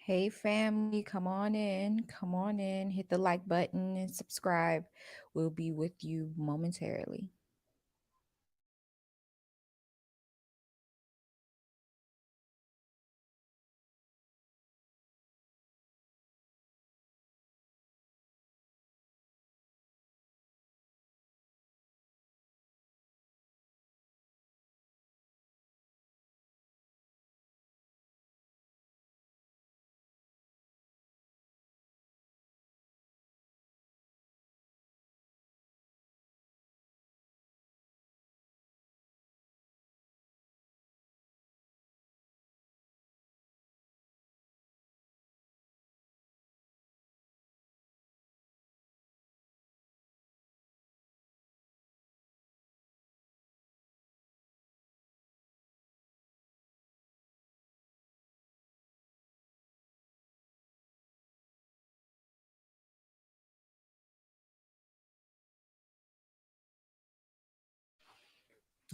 Hey family, come on in. Come on in. Hit the like button and subscribe. We'll be with you momentarily.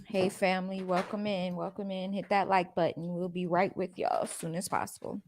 Hey family, welcome in. Welcome in. Hit that like button. We'll be right with y'all as soon as possible.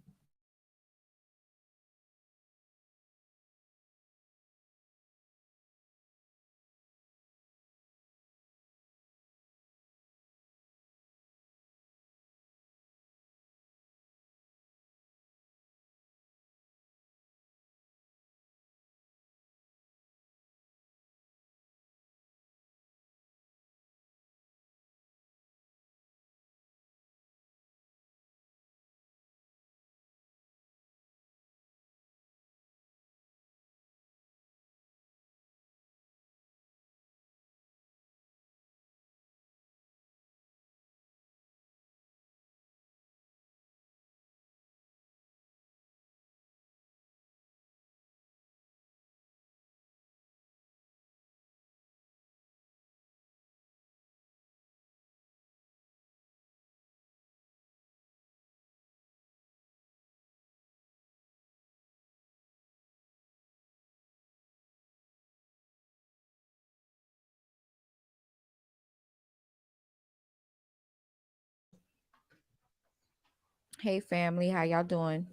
Hey family, how y'all doing?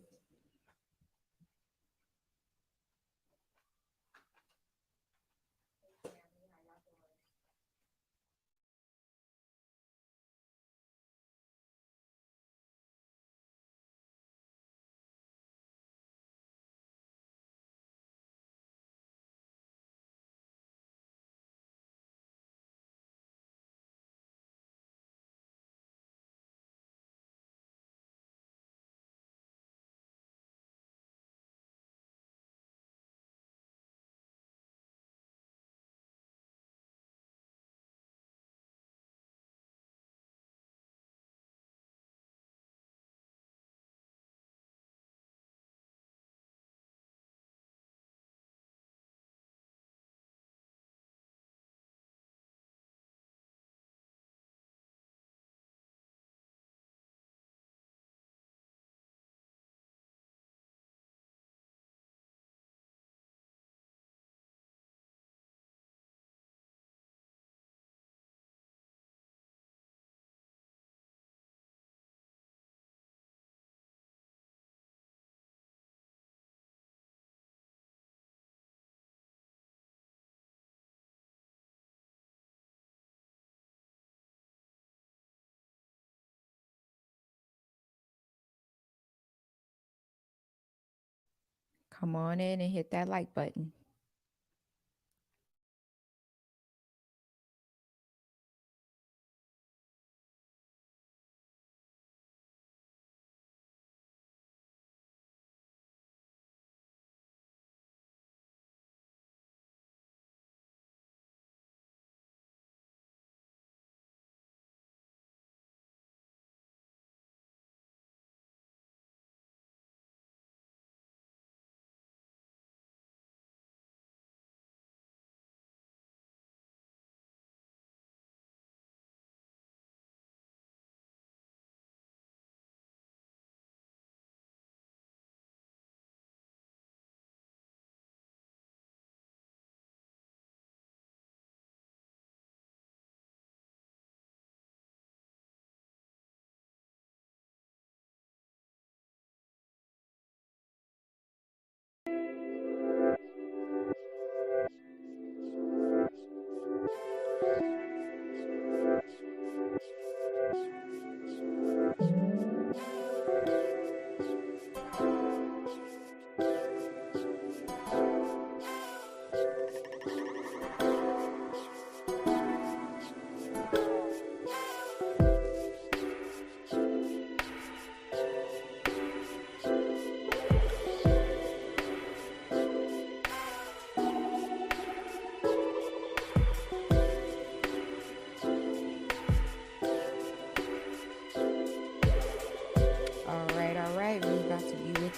Come on in and hit that like button.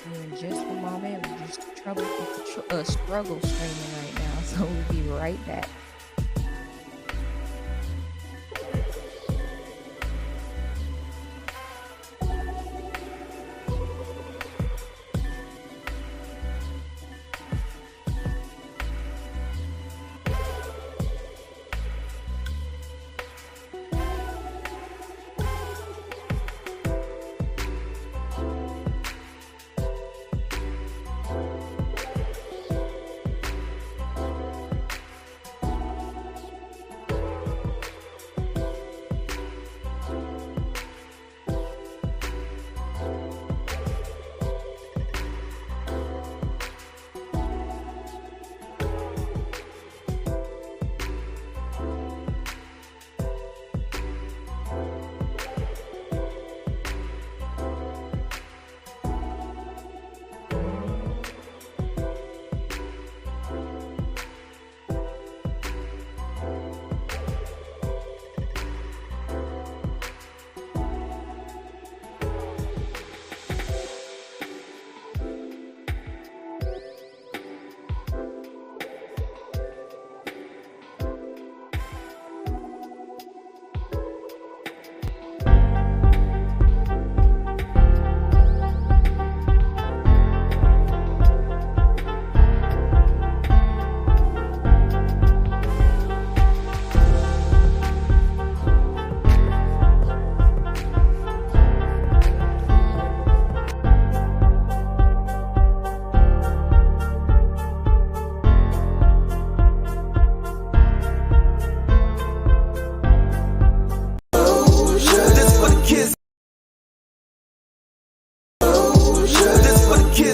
with you in just a moment. We're just trouble with the struggle screaming right now, so we'll be right back.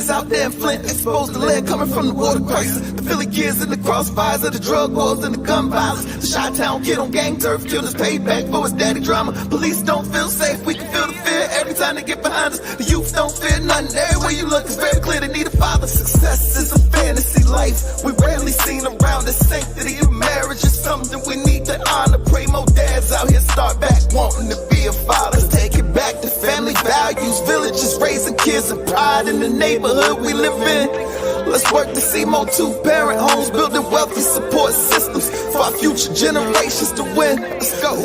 Out there in Flint, exposed to lead coming from the water crisis. The Philly kids in the crossfires of the drug wars and the gun violence. The Chi-Town kid on gang turf killed his payback for his daddy drama. Police don't feel safe, we can feel the fear every time they get behind us. The youth don't fear nothing, everywhere you look it's very clear they need a father. Success is a fantasy life, we rarely seen around. The sanctity of marriage is something we need to honor. Pray more dads out here start back wanting to be a father. Let's take it back to family values, villages raising kids and pride in the neighborhood we live in. Let's work to see more two-parent homes, building wealthy support systems for our future generations to win. Let's go.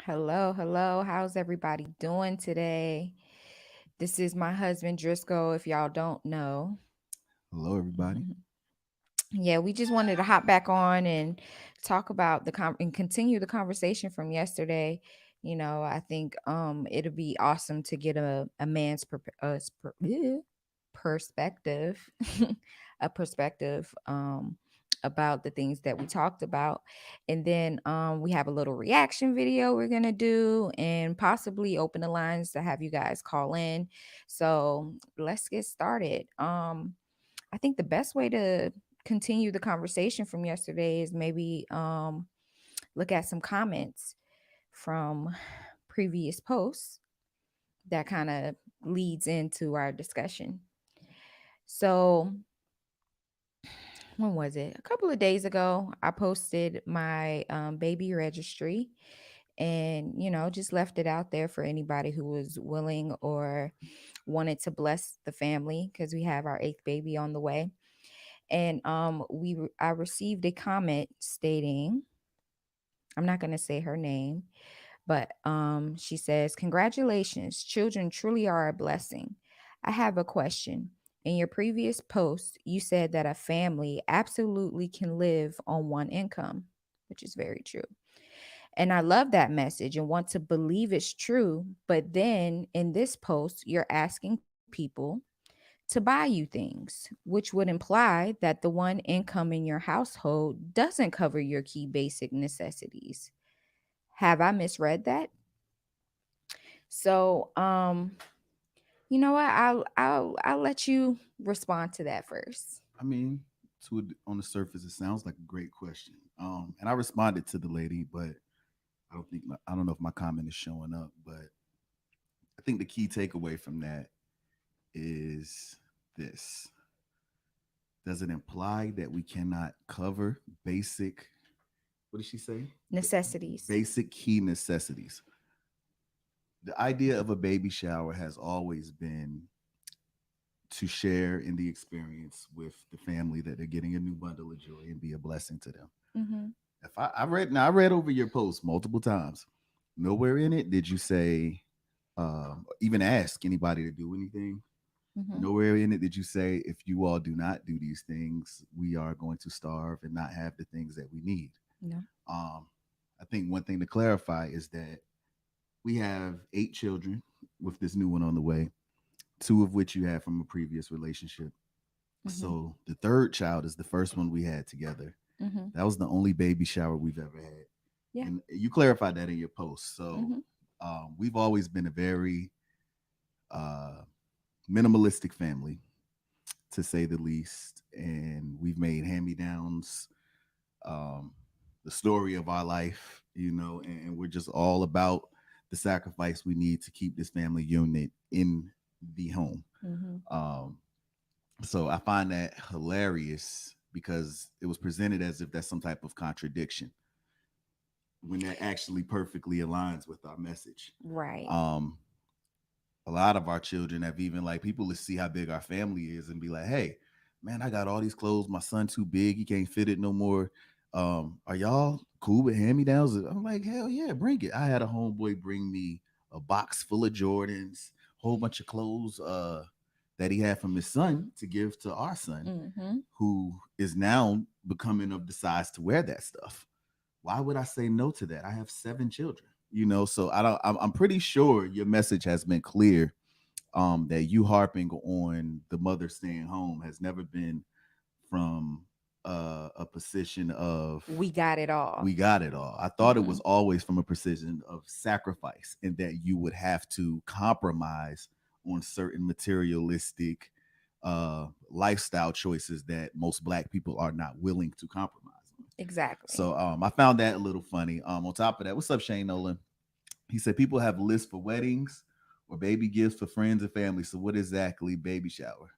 Hello, hello. How's everybody doing today? This is my husband Driscoll, if y'all don't know. Hello, everybody. Yeah, we just wanted to hop back on and talk about and continue the conversation from yesterday. I think it'll be awesome to get a man's perspective, a perspective about the things that we talked about. And then we have a little reaction video we're going to do and possibly open the lines to have you guys call in. So let's get started. I think the best way to continue the conversation from yesterday is maybe look at some comments from previous posts that kind of leads into our discussion. So when was it? A couple of days ago, I posted my baby registry and, just left it out there for anybody who was willing or wanted to bless the family because we have our 8th baby on the way. And I received a comment stating, I'm not going to say her name, but she says, "Congratulations, children truly are a blessing. I have a question. In your previous post, you said that a family absolutely can live on one income," which is very true. And I love that message and want to believe it's true. But then in this post, you're asking people to buy you things, which would imply that the one income in your household doesn't cover your key basic necessities. Have I misread that? So, you know what? I'll let you respond to that first. I mean, on the surface, it sounds like a great question. And I responded to the lady, but I don't know if my comment is showing up, but I think the key takeaway from that is this. does it imply that we cannot cover basic, what did she say? Necessities. Basic key necessities. The idea of a baby shower has always been to share in the experience with the family that they're getting a new bundle of joy and be a blessing to them. Mm-hmm. If I read over your post multiple times. Nowhere in it did you say, even ask anybody to do anything. Mm-hmm. Nowhere in it did you say, if you all do not do these things, we are going to starve and not have the things that we need. No. Um, I think one thing to clarify is that we have 8 children with this new one on the way, two of which you had from a previous relationship. Mm-hmm. So the third child is the first one we had together. Mm-hmm. That was the only baby shower we've ever had. Yeah. And you clarified that in your post. So Mm-hmm. we've always been a very uh, minimalistic family, to say the least. And we've made hand me downs, um, the story of our life, and we're just all about the sacrifice we need to keep this family unit in the home. Mm-hmm. Um, so I find that hilarious because it was presented as if that's some type of contradiction when that actually perfectly aligns with our message. Right. Um, a lot of our children have even, like, people to see how big our family is and be like, hey, man, I got all these clothes. My son too big. He can't fit it no more. Are y'all cool with hand-me-downs? I'm like, hell yeah, bring it. I had a homeboy bring me a box full of Jordans, whole bunch of clothes that he had from his son to give to our son, Mm-hmm. who is now becoming of the size to wear that stuff. Why would I say no to that? I have 7 children, so I don't. I'm pretty sure your message has been clear. That you harping on the mother staying home has never been from a position of We got it all. we got it all. I thought it Mm-hmm. was always from a position of sacrifice, and that you would have to compromise on certain materialistic lifestyle choices that most Black people are not willing to compromise on. Exactly. So I found that a little funny. On top of that, what's up, Shane Nolan? He said people have lists for weddings or baby gifts for friends and family. So what exactly baby shower?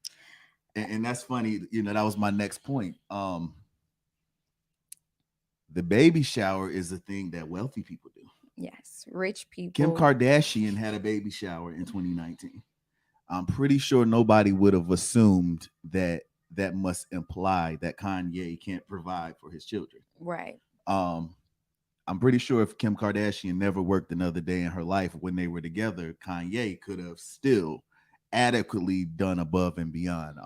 And that's funny. That was my next point. The baby shower is a thing that wealthy people do. Yes. Rich Kim people. Kardashian had a baby shower in 2019. I'm pretty sure nobody would have assumed that that must imply that Kanye can't provide for his children. Right. Um, I'm pretty sure if Kim Kardashian never worked another day in her life when they were together, Kanye could have still adequately done above and beyond.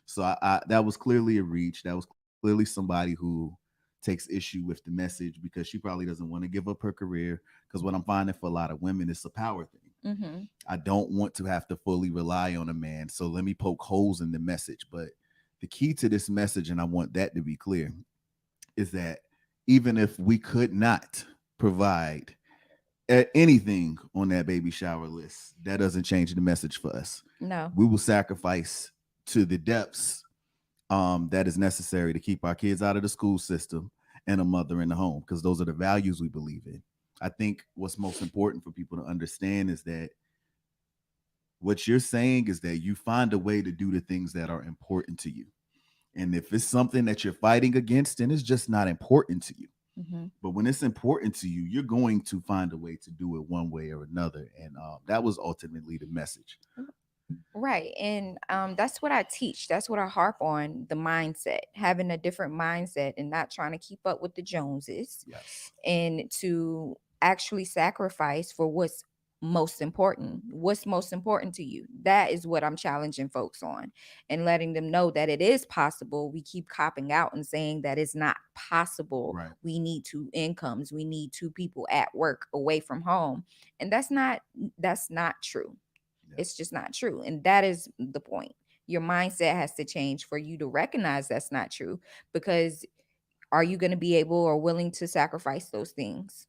So that was clearly a reach. That was clearly somebody who takes issue with the message because she probably doesn't want to give up her career. Because what I'm finding for a lot of women is a power thing. Mm-hmm. I don't want to have to fully rely on a man. So let me poke holes in the message. But the key to this message, and I want that to be clear, is that even if we could not provide anything on that baby shower list, that doesn't change the message for us. No. We will sacrifice to the depths that is necessary to keep our kids out of the school system and a mother in the home, because those are the values we believe in. I think what's most important for people to understand is that what you're saying is that you find a way to do the things that are important to you. And if it's something that you're fighting against, then it's just not important to you. Mm-hmm. But when it's important to you, you're going to find a way to do it one way or another. And that was ultimately the message. Right. And that's what I teach. That's what I harp on, the mindset, having a different mindset and not trying to keep up with the Joneses, Yes. and to actually sacrifice for what's most important. What's most important to you? That is what I'm challenging folks on, and letting them know that it is possible. We keep copping out and saying that it's not possible. Right. We need two incomes. We need two people at work away from home. And that's not true. Yeah. It's just not true. And that is the point. Your mindset has to change for you to recognize that's not true. Because are you going to be able or willing to sacrifice those things?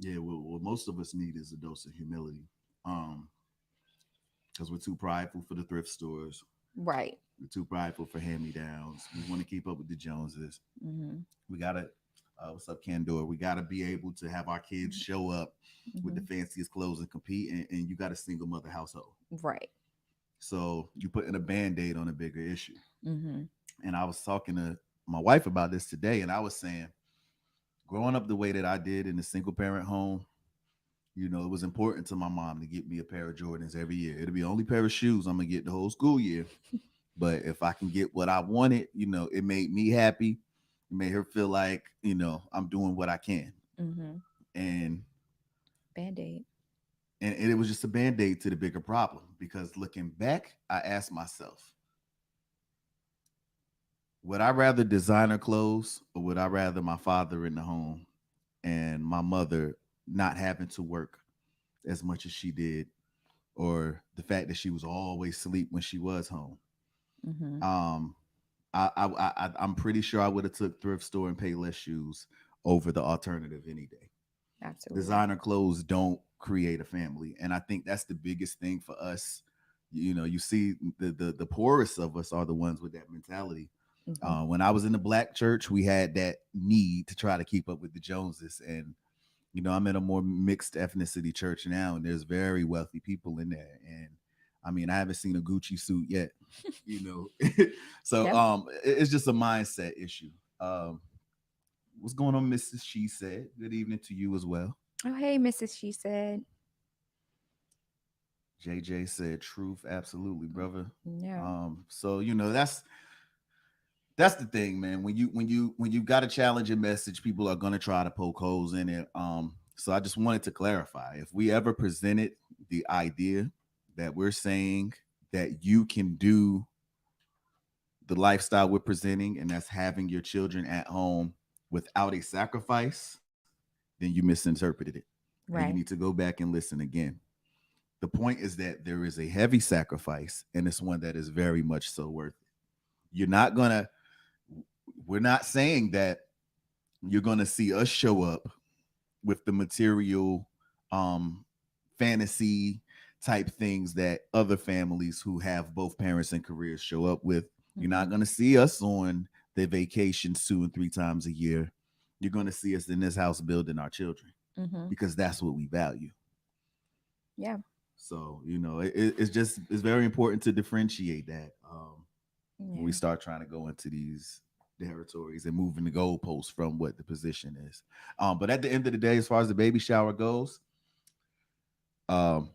Yeah. Well, what most of us need is a dose of humility. Because we're too prideful for the thrift stores. Right. We're too prideful for hand me downs. We want to keep up with the Joneses. Mm-hmm. We gotta, what's up, Candor? We gotta be able to have our kids show up with the Mm-hmm. fanciest clothes and compete. And you got a single mother household. Right. So you putting a band-aid on a bigger issue. Mm-hmm. And I was talking to my wife about this today, and I was saying, growing up the way that I did in a single parent home, it was important to my mom to get me a pair of Jordans every year. It'll be the only pair of shoes I'm gonna get the whole school year. But if I can get what I wanted, it made me happy. It made her feel like, I'm doing what I can. Mm-hmm. And Band-aid. and it was just a band-aid to the bigger problem. Because looking back, I asked myself, would I rather designer clothes or would I rather my father in the home and my mother not having to work as much as she did, or the fact that she was always asleep when she was home? Mm-hmm. Um, I'm pretty sure I would have took thrift store and pay less shoes over the alternative any day. Absolutely. Designer clothes don't create a family, and I think that's the biggest thing for us. You see, the poorest of us are the ones with that mentality. Mm-hmm. When I was in the black church, we had that need to try to keep up with the Joneses, and I'm in a more mixed ethnicity church now, and there's very wealthy people in there, and I mean, I haven't seen a Gucci suit yet, you know. So Yep. it's just a mindset issue. Um, what's going on, Mrs. She said? Good evening to you as well. Oh, hey, Mrs. She said. JJ said truth, absolutely, brother. Yeah. So that's the thing, man. When you got a challenging message, people are gonna try to poke holes in it. So I just wanted to clarify, if we ever presented the idea that we're saying that you can do the lifestyle we're presenting, and that's having your children at home without a sacrifice, then you misinterpreted it. And you need Right. to go back and listen again. The point is that there is a heavy sacrifice, and it's one that is very much so worth it. You're not gonna, we're not saying that you're gonna see us show up with the material um fantasy type things that other families who have both parents and careers show up with. You're Mm-hmm. not going to see us on the vacations 2 and 3 times a year. You're going to see us in this house building our children, Mm-hmm. because that's what we value. Yeah. So it's very important to differentiate that when we Yeah. start trying to go into these territories and moving the goalposts from what the position is. But at the end of the day, as far as the baby shower goes, um,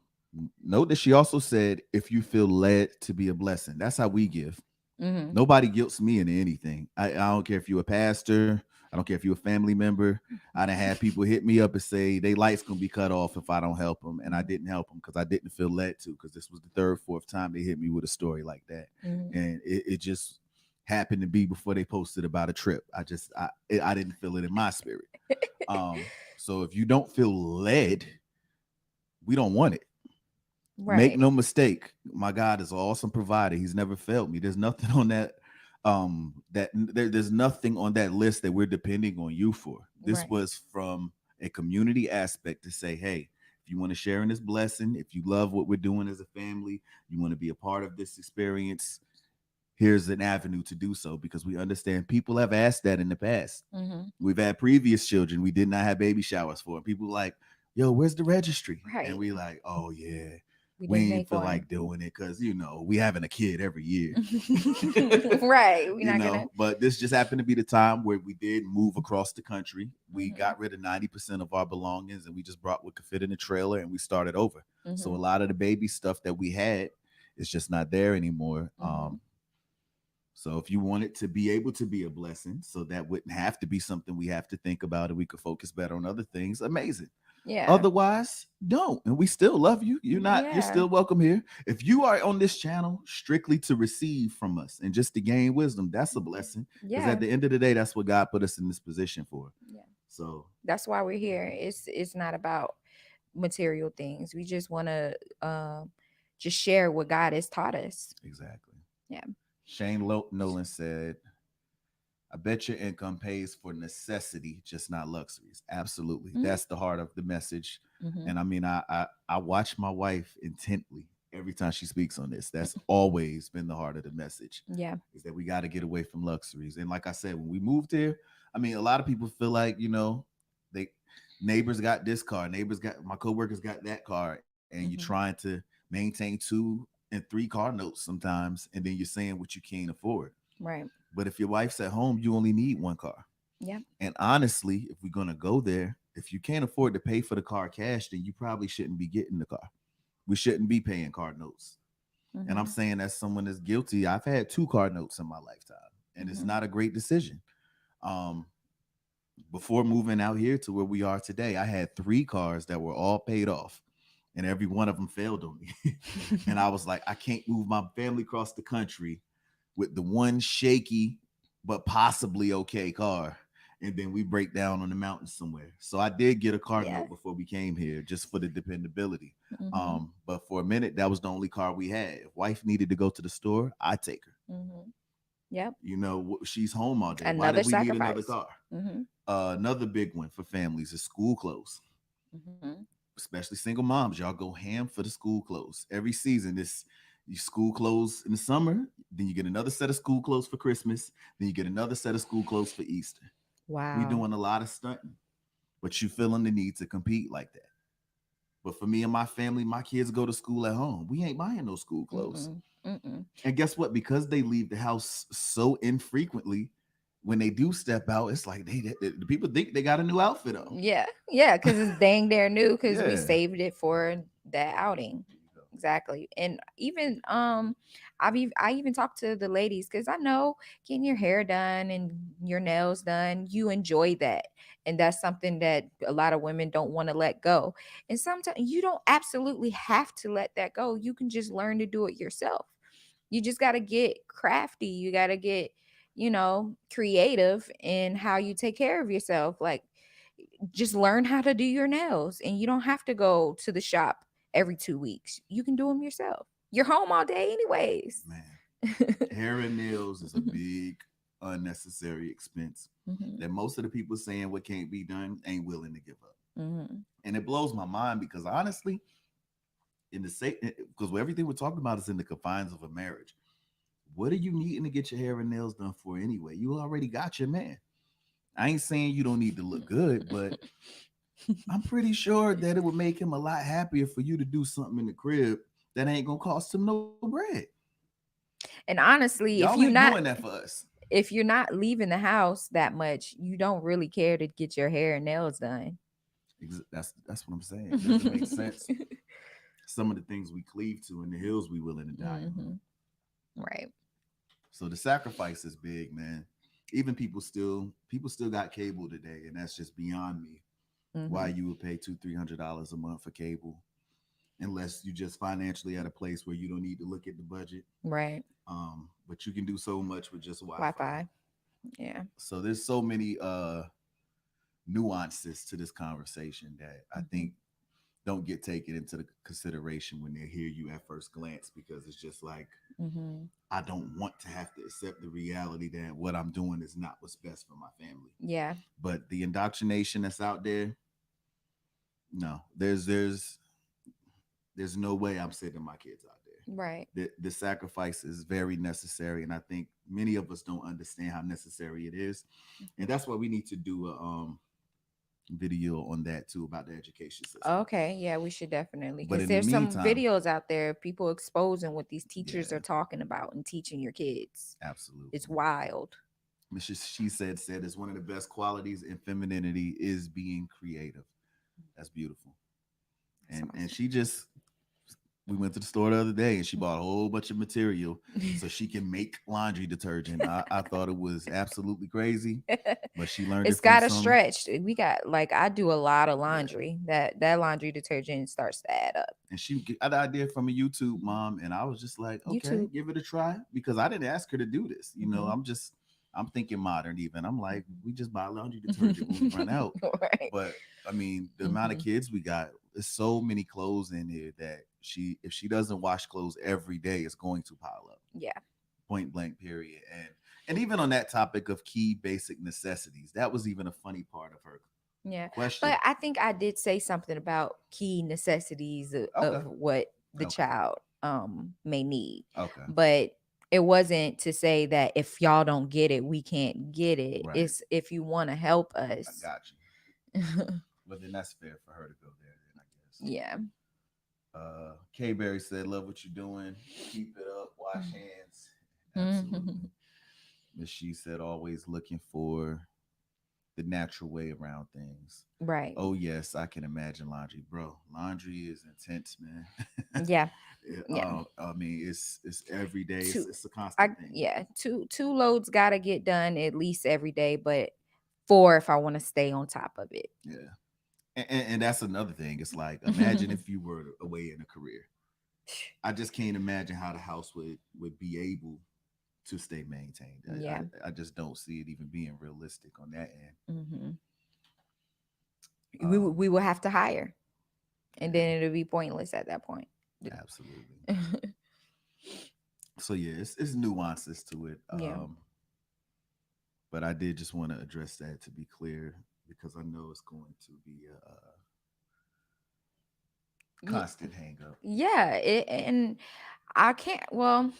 note that she also said, if you feel led to be a blessing. That's how we give. Mm-hmm. Nobody guilts me into anything. I don't care if you're a pastor. I don't care if you're a family member. I done had people hit me up and say they lights gonna be cut off if I don't help them, and I didn't help them because I didn't feel led to. Because this was the third, fourth time they hit me with a story like that, Mm-hmm. and it just happened to be before they posted about a trip. I didn't feel it in my spirit. So if you don't feel led, we don't want it. Make Right. no mistake, my God is an awesome provider. He's never failed me. There's nothing on there's nothing on that list that we're depending on you for. This Right. was from a community aspect to say, hey, if you want to share in this blessing, if you love what we're doing as a family, you want to be a part of this experience, here's an avenue to do so, because we understand people have asked that in the past. Mm-hmm. We've had previous children we did not have baby showers for. And people like, yo, where's the registry? And Right. we like, oh yeah, We didn't we ain't make feel one. like doing it because we having a kid every year. Right. We're not gonna. But this just happened to be the time where we did move across the country. We Mm-hmm. got rid of 90% of our belongings, and we just brought what could fit in the trailer, and we started over. So Mm-hmm. a lot of the baby stuff that we had is just not there anymore. Mm-hmm. So if you want it to be able to be a blessing, so that wouldn't have to be something we have to think about, and we could focus better on other things, amazing. Yeah. Otherwise, don't. And we still love you. You're Yeah. still welcome here. If you are on this channel strictly to receive from us and just to gain wisdom, that's a blessing. Because at Yeah. the end of the day, that's what God put us in this position for. Yeah. So That's why we're here. It's not about material things. We just want to just share what God has taught us. exactly. Yeah. Shane Nolan said, I bet your income pays for necessity, just not luxuries. Absolutely. Mm-hmm. That's the heart of the message. Mm-hmm. And I mean, I watch my wife intently every time she speaks on this. That's always been the heart of the message, Yeah. is that we got to get away from luxuries. And like I said, when we moved here, I mean, a lot of people feel like, they neighbors got this car, neighbors got my coworkers got that car, and you're Mm-hmm. trying to maintain two and 3 car notes sometimes, and then you're saying what you can't afford. Right. But if your wife's at home, you only need 1 car. Yep. And honestly, if we're gonna go there, if you can't afford to pay for the car cash, then you probably shouldn't be getting the car. We shouldn't be paying car notes. And I'm Mm-hmm. saying as someone that's guilty, I've had 2 car notes in my lifetime, and it's Mm-hmm. not a great decision. Um, Before moving out here to where we are today, I had 3 cars that were all paid off, and every one of them failed on me. And I was like, I can't move my family across the country with the one shaky but possibly okay car. And then we break down on the mountain somewhere. So I did get a car Yeah. note before we came here just for the dependability. Mm-hmm. But for a minute, that was the only car we had. If wife needed to go to the store, I take her. Mm-hmm. Yep. You know, she's home all day. Why Another did we need another sacrifice. car? Mm-hmm. Another big one for families is school clothes, Mm-hmm. especially single moms. Y'all go ham for the school clothes every season. This you school clothes in the summer, then you get another set of school clothes for Christmas, then you get another set of school clothes for Easter. We Wow. doing a lot of stunting, but you feeling the need to compete like that. But for me and my family, my kids go to school at home. We ain't buying no school clothes. Mm-mm. Mm-mm. And guess what? Because they leave the house so infrequently, when they do step out, it's like the people think they got a new outfit on. Yeah. Yeah. Because it's dang there new because we Yeah. saved it for that outing. There you go. Exactly. And even I even talked to the ladies because I know getting your hair done and your nails done, you enjoy that. And that's something that a lot of women don't want to let go. And sometimes you don't absolutely have to let that go. You can just learn to do it yourself. You just got to get crafty. You got to get, creative in how you take care of yourself. Like, just learn how to do your nails, and you don't have to go to the shop every 2 weeks. You can do them yourself. You're home all day anyways. Man, hair and nails is a big unnecessary expense Mhm, that most of the people saying what can't be done ain't willing to give up. mhm. And it blows my mind because honestly, in the same because everything we're talking about is in the confines of a marriage. What are you needing to get your hair and nails done for anyway? You already got your man. I ain't saying you don't need to look good, but I'm pretty sure that it would make him a lot happier for you to do something in the crib that ain't gonna cost him no bread. And honestly, Y'all ain't doing that for us. if you're not leaving the house that much, you don't really care to get your hair and nails done. That's what I'm saying. It doesn't make sense. Some of the things we cleave to and the hills we willing to die on. Mhm. Right. So the sacrifice is big, man. Even people still got cable today, and that's just beyond me. Why Mhm. you would pay $200-300 a month for cable, unless you just financially at a place where you don't need to look at the budget. Right. But you can do so much with just Wi-Fi. Wi-Fi. Yeah. So there's so many nuances to this conversation that I Mhm. think don't get taken into the consideration when they hear you at first glance, because it's just like, Mhm. I don't want to have to accept the reality that what I'm doing is not what's best for my family. Yeah. But the indoctrination that's out there, no, there's no way I'm sending my kids out there. Right. The sacrifice is very necessary, and I think many of us don't understand how necessary it is, and that's why we need to do a video on that too, about the education system. Okay, yeah, we should definitely, But because in the there's some meantime, videos out there of people exposing what these teachers yeah, are talking about and teaching your kids. It's absolutely. wild. Mrs. She said it's one of the best qualities in femininity is being creative. That's beautiful. It's And she just, we went to the store the other day and she bought a whole bunch of material so she can make laundry detergent. I thought it was absolutely crazy, but she learned it It's from got to some. stretch. We got, like, I do a lot of Yeah. laundry. That laundry detergent starts to add up. And she got the idea from a YouTube mom, and I was just like, okay, YouTube. give it a try, because I didn't ask her to do this. Mhm. I'm thinking modern even. I'm like, Mhm. we just buy laundry detergent when we run out. Right. But I mean, the amount of Mhm. kids we got, there's so many clothes in here that if she doesn't wash clothes every day, it's going to pile up. Yeah. Point blank, period. And even on that topic of key basic necessities, that was even a funny part of her Yeah. question. But I think I did say something about key necessities Okay. of what the Okay. child may need. Okay. But it wasn't to say that if y'all don't get it, we can't get it. Right. It's if you want to help I us. got you. But then that's fair for her to go there, then, I guess. Yeah. K Berry said, "Love what you're doing. Keep it up. Wash Mm. hands." Absolutely. Mhm. Miss She said, "Always looking for the natural way around things." Right. Oh yes, I can imagine laundry, bro. Laundry is intense, man. Yeah. Yeah. I mean, it's every day. Two It's a constant I thing. yeah, two loads gotta get done at least every day, but four if I want to stay on top of it. Yeah, and that's another thing. It's like imagine if you were away in a career. I just can't imagine how the house would be able to stay maintained. Yeah. I just don't see it even being realistic on that end. Hmm. We Um, will have to hire, and yeah, then it'll be pointless at that point. absolutely. So yeah, it's nuances to it. Yeah. But I did just want to address that to be clear because I know it's going to be a Ye- constant hang up. Yeah, and I can't. Well,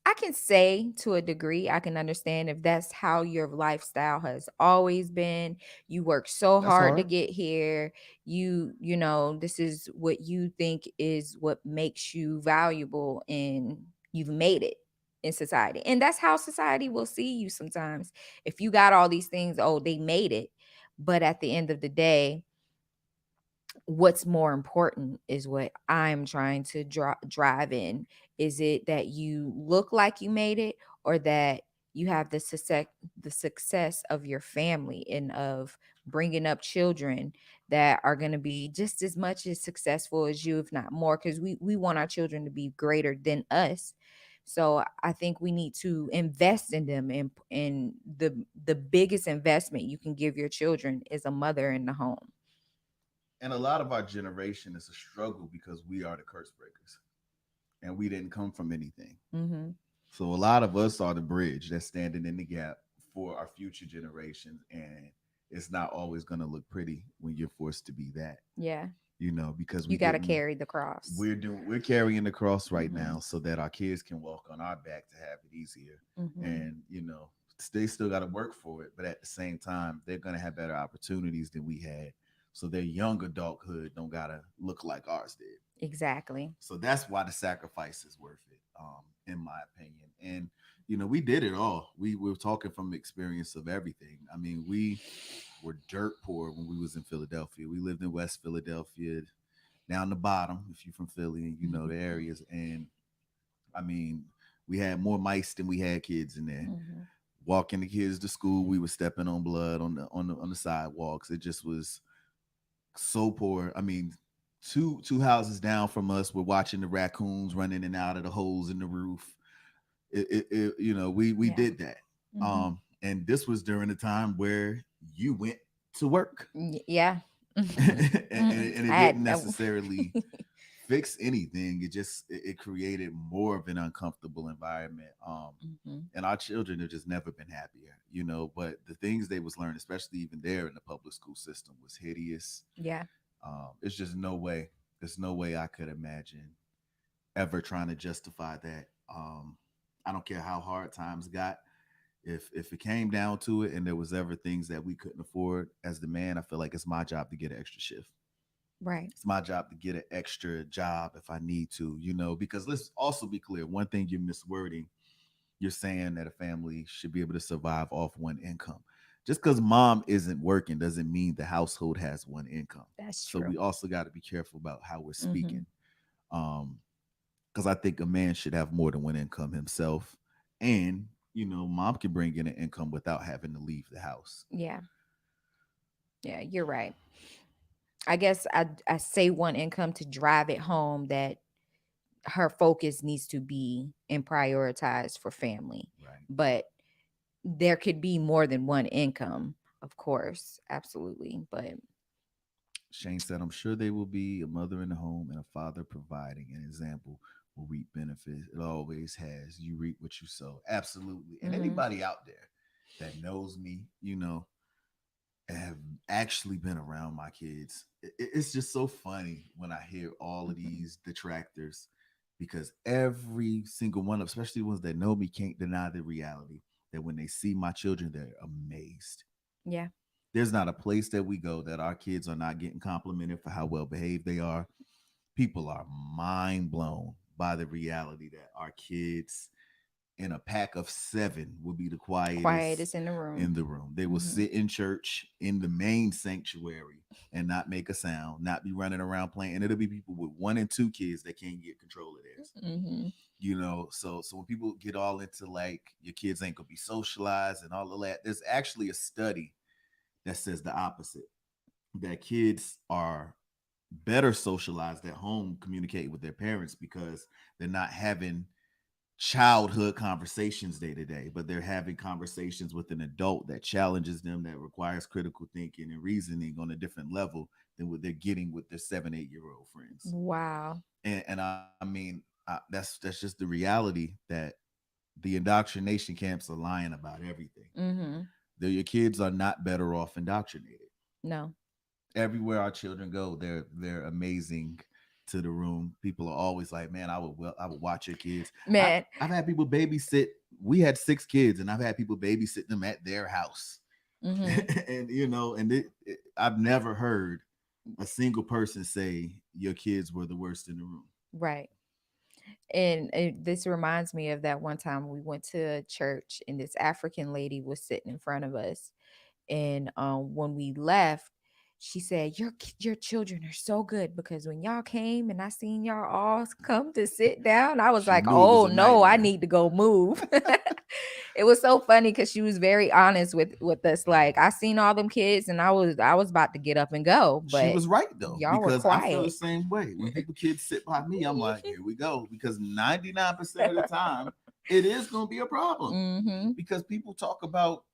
I can say to a degree, I can understand if that's how your lifestyle has always been. You work so That's hard to hard. get here. You know, this is what you think is what makes you valuable, and you've made it in society. And that's how society will see you sometimes. If you got all these things, oh, they made it. But at the end of the day, what's more important is what I'm trying to drive in. Is it that you look like you made it, or that you have the success of your family and of bringing up children that are going to be just as much as successful as you, if not more, because we want our children to be greater than us. So I think we need to invest in them, and the biggest investment you can give your children is a mother in the home. And a lot of our generation is a struggle because we are the curse breakers and we didn't come from anything. Hmm. So a lot of us are the bridge that's standing in the gap for our future generations. And it's not always going to look pretty when you're forced to be that, Yeah. because You we got to didn't. carry the cross. We're carrying the cross right Hmm. now so that our kids can walk on our back to have it easier. Hmm. And they still got to work for it, but at the same time, they're going to have better opportunities than we had. So their young adulthood don't gotta look like ours did. Exactly. So that's why the sacrifice is worth it, in my opinion. And we did it all. We were talking from experience of everything. I mean, we were dirt poor when we was in Philadelphia. We lived in West Philadelphia, down the bottom. If you're from Philly and you know the areas, and I mean, we had more mice than we had kids in there. Hmm. Walking the kids to school, we were stepping on blood on the sidewalks. It just was so poor. I mean, two houses down from us, we're watching the raccoons run in and out of the holes in the roof. We Yeah. did that. Hmm. And this was during a time where you went to work, Yeah. and I it had didn't necessarily fix anything. It created more of an uncomfortable environment. Hmm. And our children have just never been happier, But the things they was learning, especially even there in the public school system, was hideous. Yeah. It's just no way. There's no way I could imagine ever trying to justify that. I don't care how hard times got. If it came down to it, and there was ever things that we couldn't afford as the man, I feel like it's my job to get an extra shift. Right. It's my job to get an extra job if I need to, because let's also be clear. One thing you're miswording, you're saying that a family should be able to survive off one income. Just because mom isn't working doesn't mean the household has one income. That's So true. we also got to be careful about how we're Hmm. speaking. Um, because I think a man should have more than one income himself. And, mom can bring in an income without having to leave the house. Yeah. Yeah. You're right. I guess I say one income to drive it home that her focus needs to be and prioritized for family. Right. But there could be more than one income, of course. Absolutely. But Shane said, I'm sure they will be a mother in the home and a father providing an example will reap benefits. It always has. You reap what you sow. Absolutely. And mhm, anybody out there that knows me, have actually been around my kids. It's just so funny when I hear all of mhm. these detractors because every single one, especially ones that know me, can't deny the reality that when they see my children, they're amazed. Yeah. There's not a place that we go that our kids are not getting complimented for how well behaved they are. people are mind blown by the reality that our kids in a pack of seven will be the quietest Quietest in the room. in the room. They will Mhm. sit in church in the main sanctuary and not make a sound, not be running around playing. And it'll be people with one and two kids that can't get control of theirs. Mhm. So when people get all into like your kids ain't gonna be socialized and all of that, there's actually a study that says the opposite. That kids are better socialized at home, communicating with their parents because they're not having childhood conversations day to day, but they're having conversations with an adult that challenges them, that requires critical thinking and reasoning on a different level than what they're getting with their 7, 8 year old friends. Wow. And I mean, that's just the reality that the indoctrination camps are lying about everything. Mhm. Your kids are not better off indoctrinated. No. Everywhere our children go, they're amazing to the room. People are always like, "Man, I would watch your kids." Man. I've had people babysit. We had 6 kids, and I've had people babysit them at their house, Mhm. and I've never heard a single person say your kids were the worst in the room. Right. And this reminds me of that one time we went to a church and this African lady was sitting in front of us. And when we left, she said, your children are so good because when y'all came and I seen y'all all come to sit down, I was She like, knew it was oh a no, I nightmare. need to go move. It was so funny because she was very honest with us. Like, I seen all them kids and I was about to get up and go, She but was right though, y'all were because I feel the quiet. same way. When people kids sit by me, I'm like, here we go. Because 99% of the time, it is gonna be a problem. Mm-hmm. Because people talk about,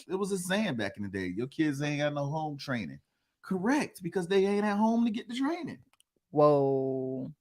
it was a saying back in the day, your kids ain't got no home training. Correct, because they ain't at home to get the training. Whoa.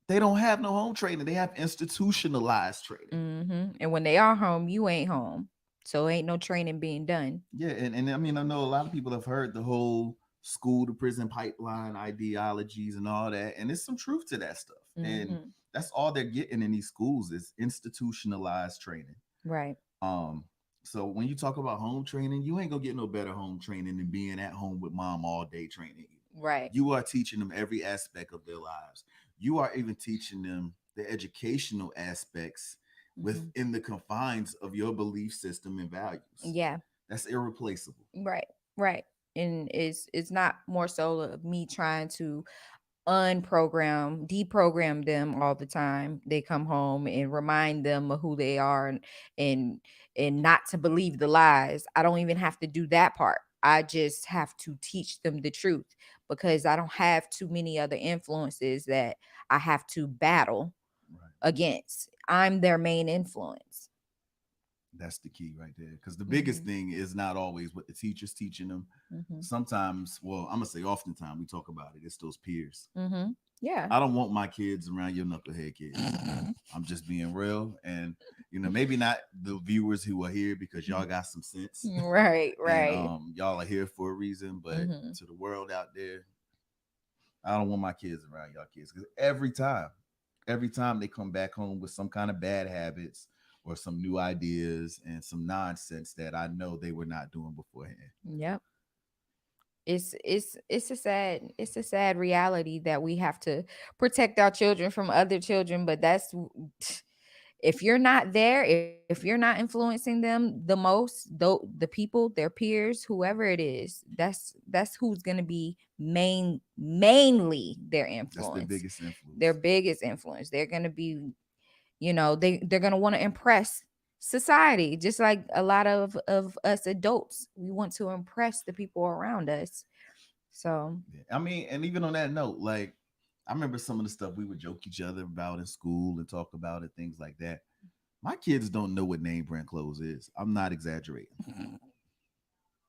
They don't have no home training. They have institutionalized training. And when they are home, you ain't home. So ain't no training being done. Yeah, and I mean, I know a lot of people have heard the whole school to prison pipeline ideologies and all that, and there's some truth to that stuff. And Mm-hmm. that's all they're getting in these schools is institutionalized training. Right. Um, so when you talk about home training, you ain't gonna get no better home training than being at home with mom all day training you. Right. You are teaching them every aspect of their lives. You are even teaching them the educational aspects Mm-hmm. within the confines of your belief system and values. Yeah. That's irreplaceable. Right. Right. And it's not more so of me trying to unprogram, deprogram them all the time. They come home and remind them of who they are and and not to believe the lies. I don't even have to do that part. I just have to teach them the truth because I don't have too many other influences that I have to battle Right. against. I'm their main influence. That's the key right there. Because the biggest Mhm. thing is not always what the teacher's teaching them. Mhm. Sometimes, well, I'm gonna say oftentimes we talk about it, it's those peers. Mhm. Yeah. I don't want my kids around your knucklehead kids. I'm just being real. And maybe not the viewers who are here because y'all got some sense Right, and right. y'all are here for a reason, but Mhm. to the world out there, I don't want my kids around y'all kids. Because every time they come back home with some kind of bad habits or some new ideas and some nonsense that I know they were not doing beforehand. Yep. It's a sad reality that we have to protect our children from other children, but that's if you're not there, if you're not influencing them the most, though, the people, their peers, whoever it is, that's who's going to be mainly their That's their influence, biggest their influence. biggest influence. They're going to be, they're going to want to impress society, just like a lot of us adults, we want to impress the people around us. So Yeah. I mean, and even on that note, like I remember some of the stuff we would joke each other about in school and talk about it, things like that. My kids don't know what name brand clothes is. I'm not exaggerating.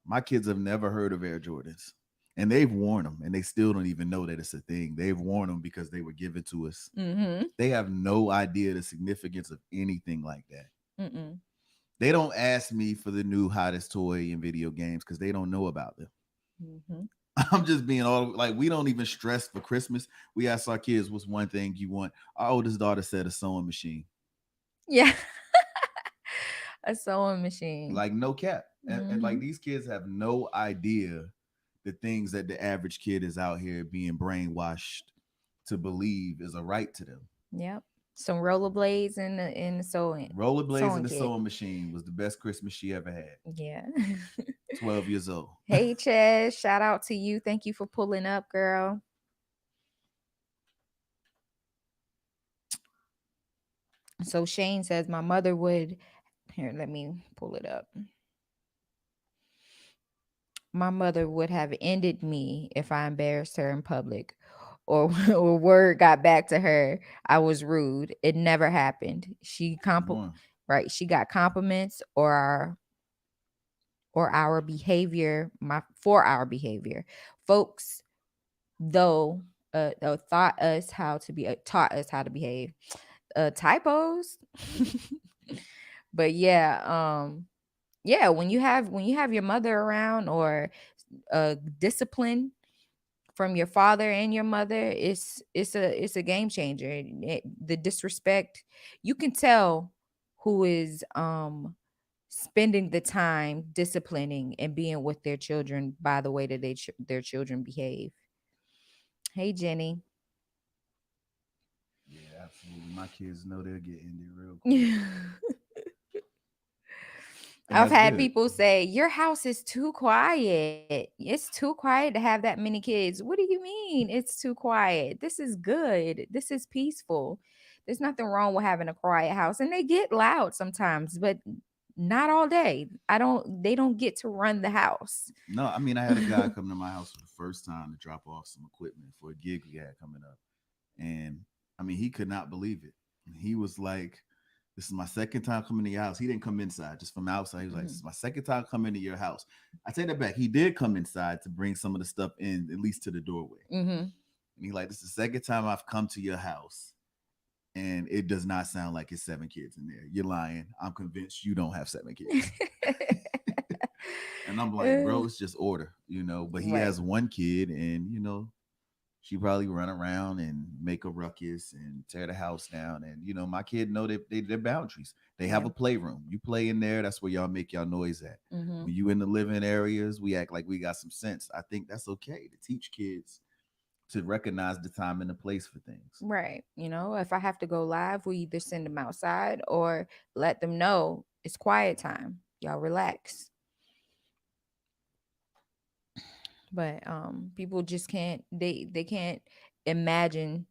My kids have never heard of Air Jordans. And they've worn them and they still don't even know that it's a thing. They've worn them because they were given to us. mm-hmm. They have no idea the significance of anything like that. Mm-mm. They don't ask me for the new hottest toy in video games because they don't know about them. Mm-hmm. I'm just being all like, we don't even stress for Christmas. We ask our kids, what's one thing you want? Our oldest daughter said a sewing machine. Yeah. A sewing machine. Like, no cap. And like, Mm-hmm. these kids have no idea the things that the average kid is out here being brainwashed to believe is a right to them. Yep. Some rollerblades in the Rollerblades sewing and the kit. sewing machine was the best Christmas she ever had. Yeah. 12 years old. Hey Chaz, shout out to you. Thank you for pulling up, girl. So Shane says my mother would here, let me pull it up. My mother would have ended me if I embarrassed her in public or or word got back to her I was rude. It never happened. Come on. Right, she got compliments or our behavior, my for our behavior. Folks though taught us how to behave. Typos. But yeah, when you have your mother around or discipline from your father and your mother, it's a game changer. The disrespect, you can tell who is spending the time disciplining and being with their children by the way that their children behave. Hey Jenny. Yeah, absolutely. My kids know they'll get ended real quick. And I've that's had good. people say, your house is too quiet. It's too quiet to have that many kids. What do you mean it's too quiet? This is good. This is peaceful. There's nothing wrong with having a quiet house. And they get loud sometimes, but not all day. They don't get to run the house. No, I mean, I had a guy come to my house for the first time to drop off some equipment for a gig we had coming up. And I mean, he could not believe it. He was like, "This is my second time coming to your house." He didn't come inside, just from outside. He was like, "This is my second time coming to your house." I take that back. He did come inside to bring some of the stuff in, at least to the doorway. Mm-hmm. And he like, "This is the second time I've come to your house, and it does not sound like it's 7 kids in there. You're lying. I'm convinced you don't have 7 kids." And I'm like, "Bro, it's just order, you know." But he Right. has one kid, and she probably run around and make a ruckus and tear the house down. And my kid know their boundaries. They have Yeah. a playroom. You play in there. That's where y'all make y'all noise at. Mm-hmm. When you in the living areas, we act like we got some sense. I think that's okay to teach kids to recognize the time and the place for things. Right. If I have to go live, we either send them outside or let them know it's quiet time. Y'all relax. But people just can't they can't imagine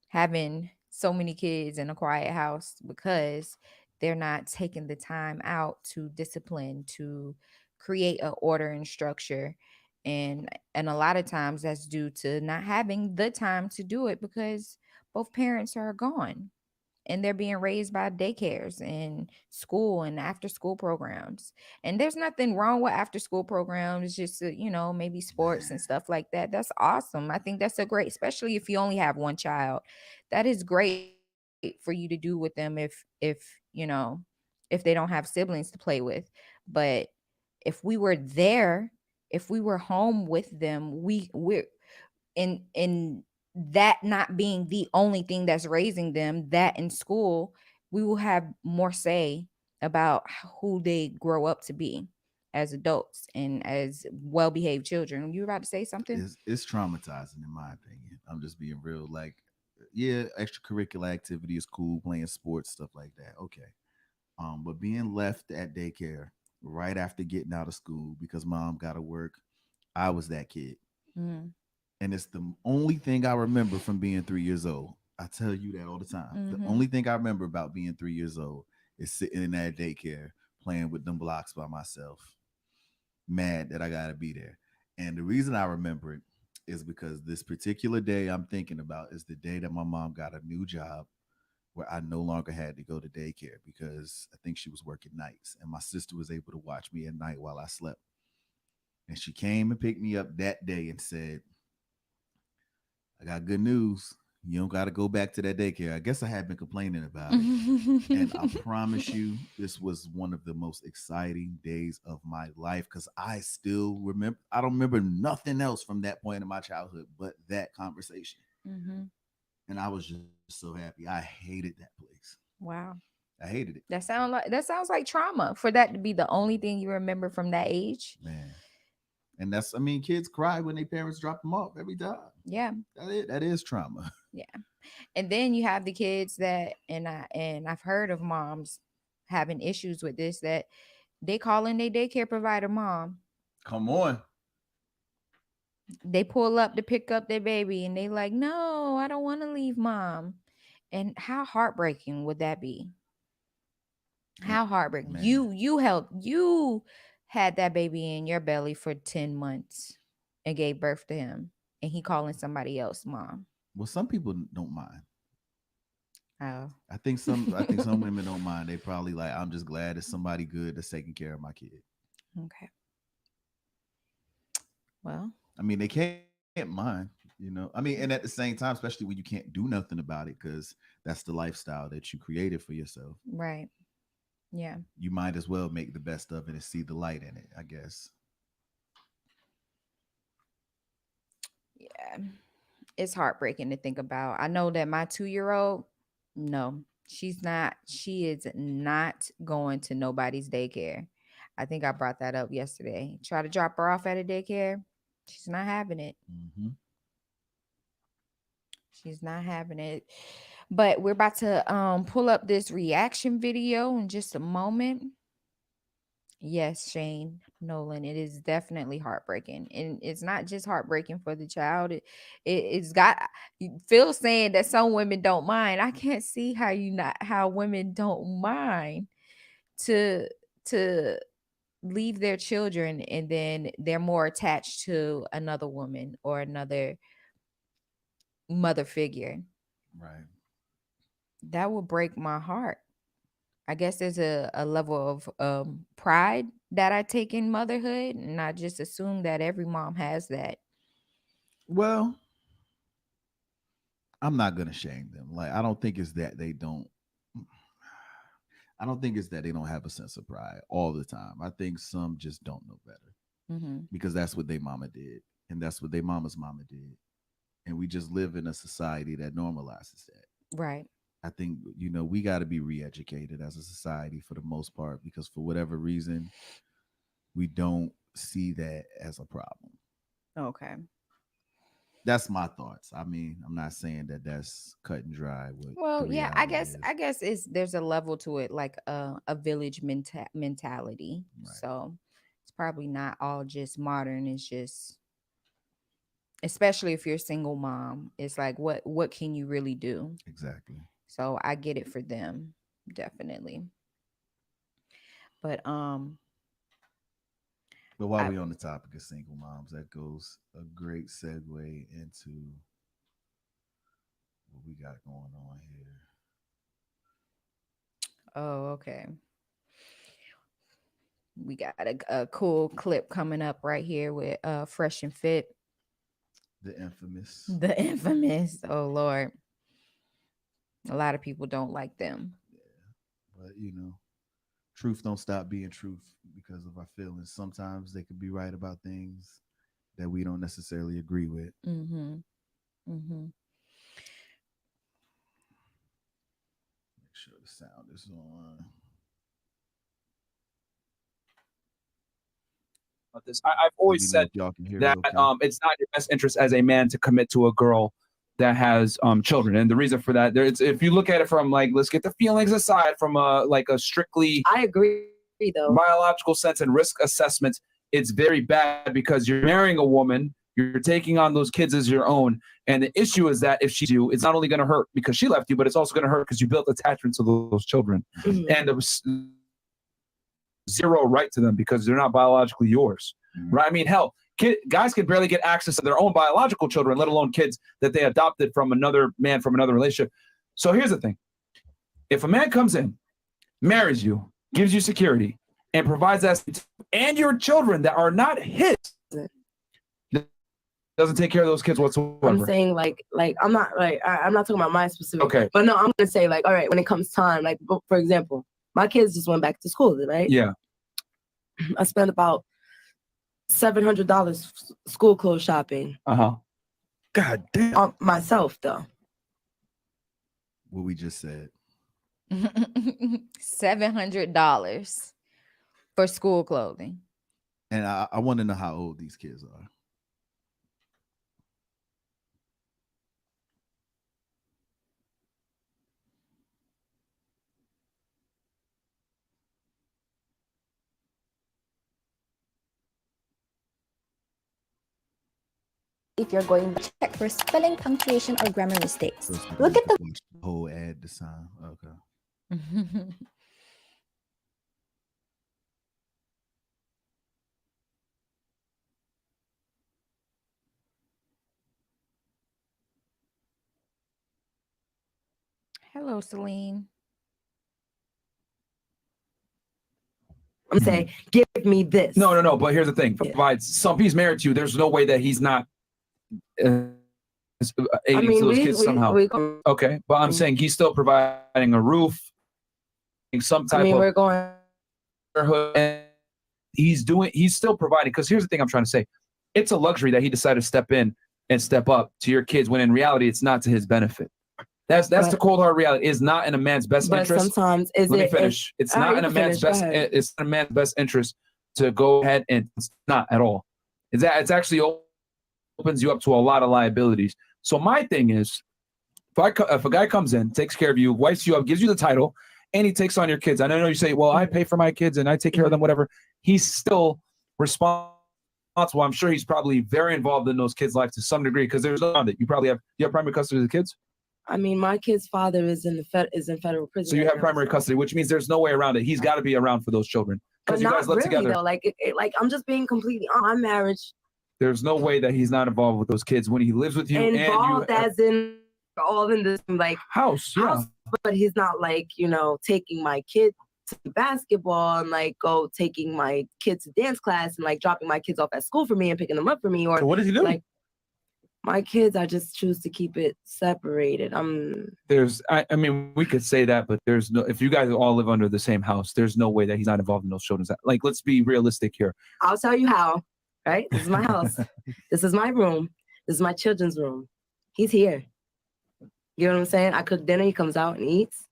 having so many kids in a quiet house because they're not taking the time out to discipline, to create a order and structure. And a lot of times that's due to not having the time to do it because both parents are gone and they're being raised by daycares and school and after school programs. And there's nothing wrong with after school programs, just maybe sports and stuff like that. That's awesome. I think that's a great, especially if you only have one child. That is great for you to do with them if they don't have siblings to play with. But if we were there, if we were home with them, we're in that not being the only thing that's raising them, that in school we will have more say about who they grow up to be as adults and as well-behaved children. You were about to say something? It's traumatizing in my opinion. I'm just being real. Like, yeah, extracurricular activity is cool, playing sports, stuff like that. Okay. But being left at daycare right after getting out of school because mom got to work, I was that kid. Mm-hmm. And it's the only thing I remember from being 3 years old. I tell you that all the time. The Mm-hmm. only thing I remember about being 3 years old is sitting in that daycare playing with them blocks by myself, mad that I got to be there. And the reason I remember it is because this particular day I'm thinking about is the day that my mom got a new job where I no longer had to go to daycare because I think she was working nights and my sister was able to watch me at night while I slept. And she came and picked me up that day and said, "I got good news. You don't got to go back to that daycare." I guess I had been complaining about it. And I promise you, this was one of the most exciting days of my life because I still remember, I don't remember nothing else from that point in my childhood but that conversation. Mm-hmm. And I was just so happy. I hated that place. Wow. I hated it. That sounds like trauma for that to be the only thing you remember from that age. Man, And that's, I mean, kids cry when their parents drop them off every time. Yeah. That is trauma. Yeah. And then you have the kids that, I've heard of moms having issues with this, that they call in their daycare provider mom. Come on. They pull up to pick up their baby and they like, no, I don't want to leave mom. And how heartbreaking would that be? How heartbreaking. Man. You had that baby in your belly for 10 months and gave birth to him, and he calling somebody else mom. Well, some people don't mind. Oh. I think some women don't mind. They probably like, I'm just glad it's somebody good that's taking care of my kid. Okay. Well, I mean, they can't mind, you know. I mean, and at the same time, especially when you can't do nothing about it, because that's the lifestyle that you created for yourself. right. Yeah. You might as well make the best of it and see the light in it, I guess. Yeah. It's heartbreaking to think about. I know that my 2-year-old, no, she is not going to nobody's daycare. I think I brought that up yesterday. Try to drop her off at a daycare. She's not having it. Mm-hmm. She's not having it. But we're about to pull up this reaction video in just a moment. Yes, Shane Nolan, it is definitely heartbreaking. And it's not just heartbreaking for the child. It's got Phil saying that some women don't mind. I can't see how women don't mind to to leave their children, and then they're more attached to another woman or another mother figure. Right. That would break my heart. I guess there's a level of pride that I take in motherhood, and I just assume that every mom has that. Well, I'm not gonna shame them. Like, I don't think it's that they don't. I don't think it's that they don't have a sense of pride all the time. I think some just don't know better Mm-hmm. because that's what their mama did, and that's what their mama's mama did, and we just live in a society that normalizes that. Right. I think, you know, we got to be re-educated as a society for the most part, because for whatever reason we don't see that as a problem. Okay. That's my thoughts. I mean, I'm not saying that that's cut and dry what the Well, yeah, I reality guess is. I guess it's there's a level to it, like a village mentality. Right. So it's probably not all just modern. It's just, especially if you're a single mom, it's like what can you really do? Exactly. So I get it for them, definitely. But But while I we're on the topic of single moms, that goes a great segue into what we got going on here. oh, okay. We got a cool clip coming up right here with Fresh and Fit. The infamous. The infamous. Oh Lord. A lot of people don't like them. Yeah. But, you know, truth don't stop being truth because of our feelings. Sometimes they could be right about things that we don't necessarily agree with. Mm-hmm. Mm-hmm. Make sure the sound is on. This. I've Let me always know said if y'all can hear it that okay. it's not your best interest as a man to commit to a girl that has children, and the reason for that, if you look at it from, like, let's get the feelings aside from a strictly, I agree though, biological sense and risk assessment, it's very bad because you're marrying a woman, you're taking on those kids as your own, and the issue is that if she's you, it's not only going to hurt because she left you, but it's also going to hurt because you built attachment to those children, and zero right to them because they're not biologically yours, right? I mean, hell, guys can barely get access to their own biological children, let alone kids that they adopted from another man from another relationship. So here's the thing. If a man comes in, marries you, gives you security, and provides that and your children that are not his, doesn't take care of those kids whatsoever. I'm saying like I'm not talking about my specific. Okay. But no, I'm gonna say, like, all right, when it comes time, like, for example, my kids just went back to school, right? Yeah. I spent about $700 school clothes shopping. God damn. On myself though. What we just said. $700 for school clothing. And I want to know how old these kids are. If you're going to check for spelling, punctuation, or grammar mistakes. So it's like Look at the watch the whole ad this time. Okay. Hello, Celine. I'm saying, give me this. No. But here's the thing: provides some. He's married to you. There's no way that he's not aiding to those kids somehow. Okay, but I'm saying he's still providing a roof, some type of. We're going. And he's still providing. Because here's the thing I'm trying to say: it's a luxury that he decided to step in and step up to your kids, when in reality it's not to his benefit. That's the cold hard reality. It's not in a man's best interest. Sometimes Let me finish. It's not in a man's best. It's in a man's best interest to go ahead, and it's not at all. It's actually opens you up to a lot of liabilities. So my thing is, if a guy comes in, takes care of you, wipes you up, gives you the title, and he takes on your kids. And I know you say, well, I pay for my kids and I take care of them, whatever. He's still responsible. I'm sure he's probably very involved in those kids' life to some degree, because there's no doubt that you have primary custody of the kids. My kid's father is in federal prison. So you have primary custody, which means there's no way around it. He's got to be around for those children, because you guys live together. Though. Like I'm just being completely on my marriage. There's no way that he's not involved with those kids when he lives with you. Involved as in all in this house, yeah. But he's not taking my kid to basketball and taking my kids to dance class and dropping my kids off at school for me and picking them up for me. Or so what does he do? My kids, I just choose to keep it separated. I mean, we could say that, but there's no. If you guys all live under the same house, there's no way that he's not involved in those children's. Let's be realistic here. I'll tell you how. Right? This is my house. This is my room. This is my children's room. He's here. You know what I'm saying? I cook dinner. He comes out and eats.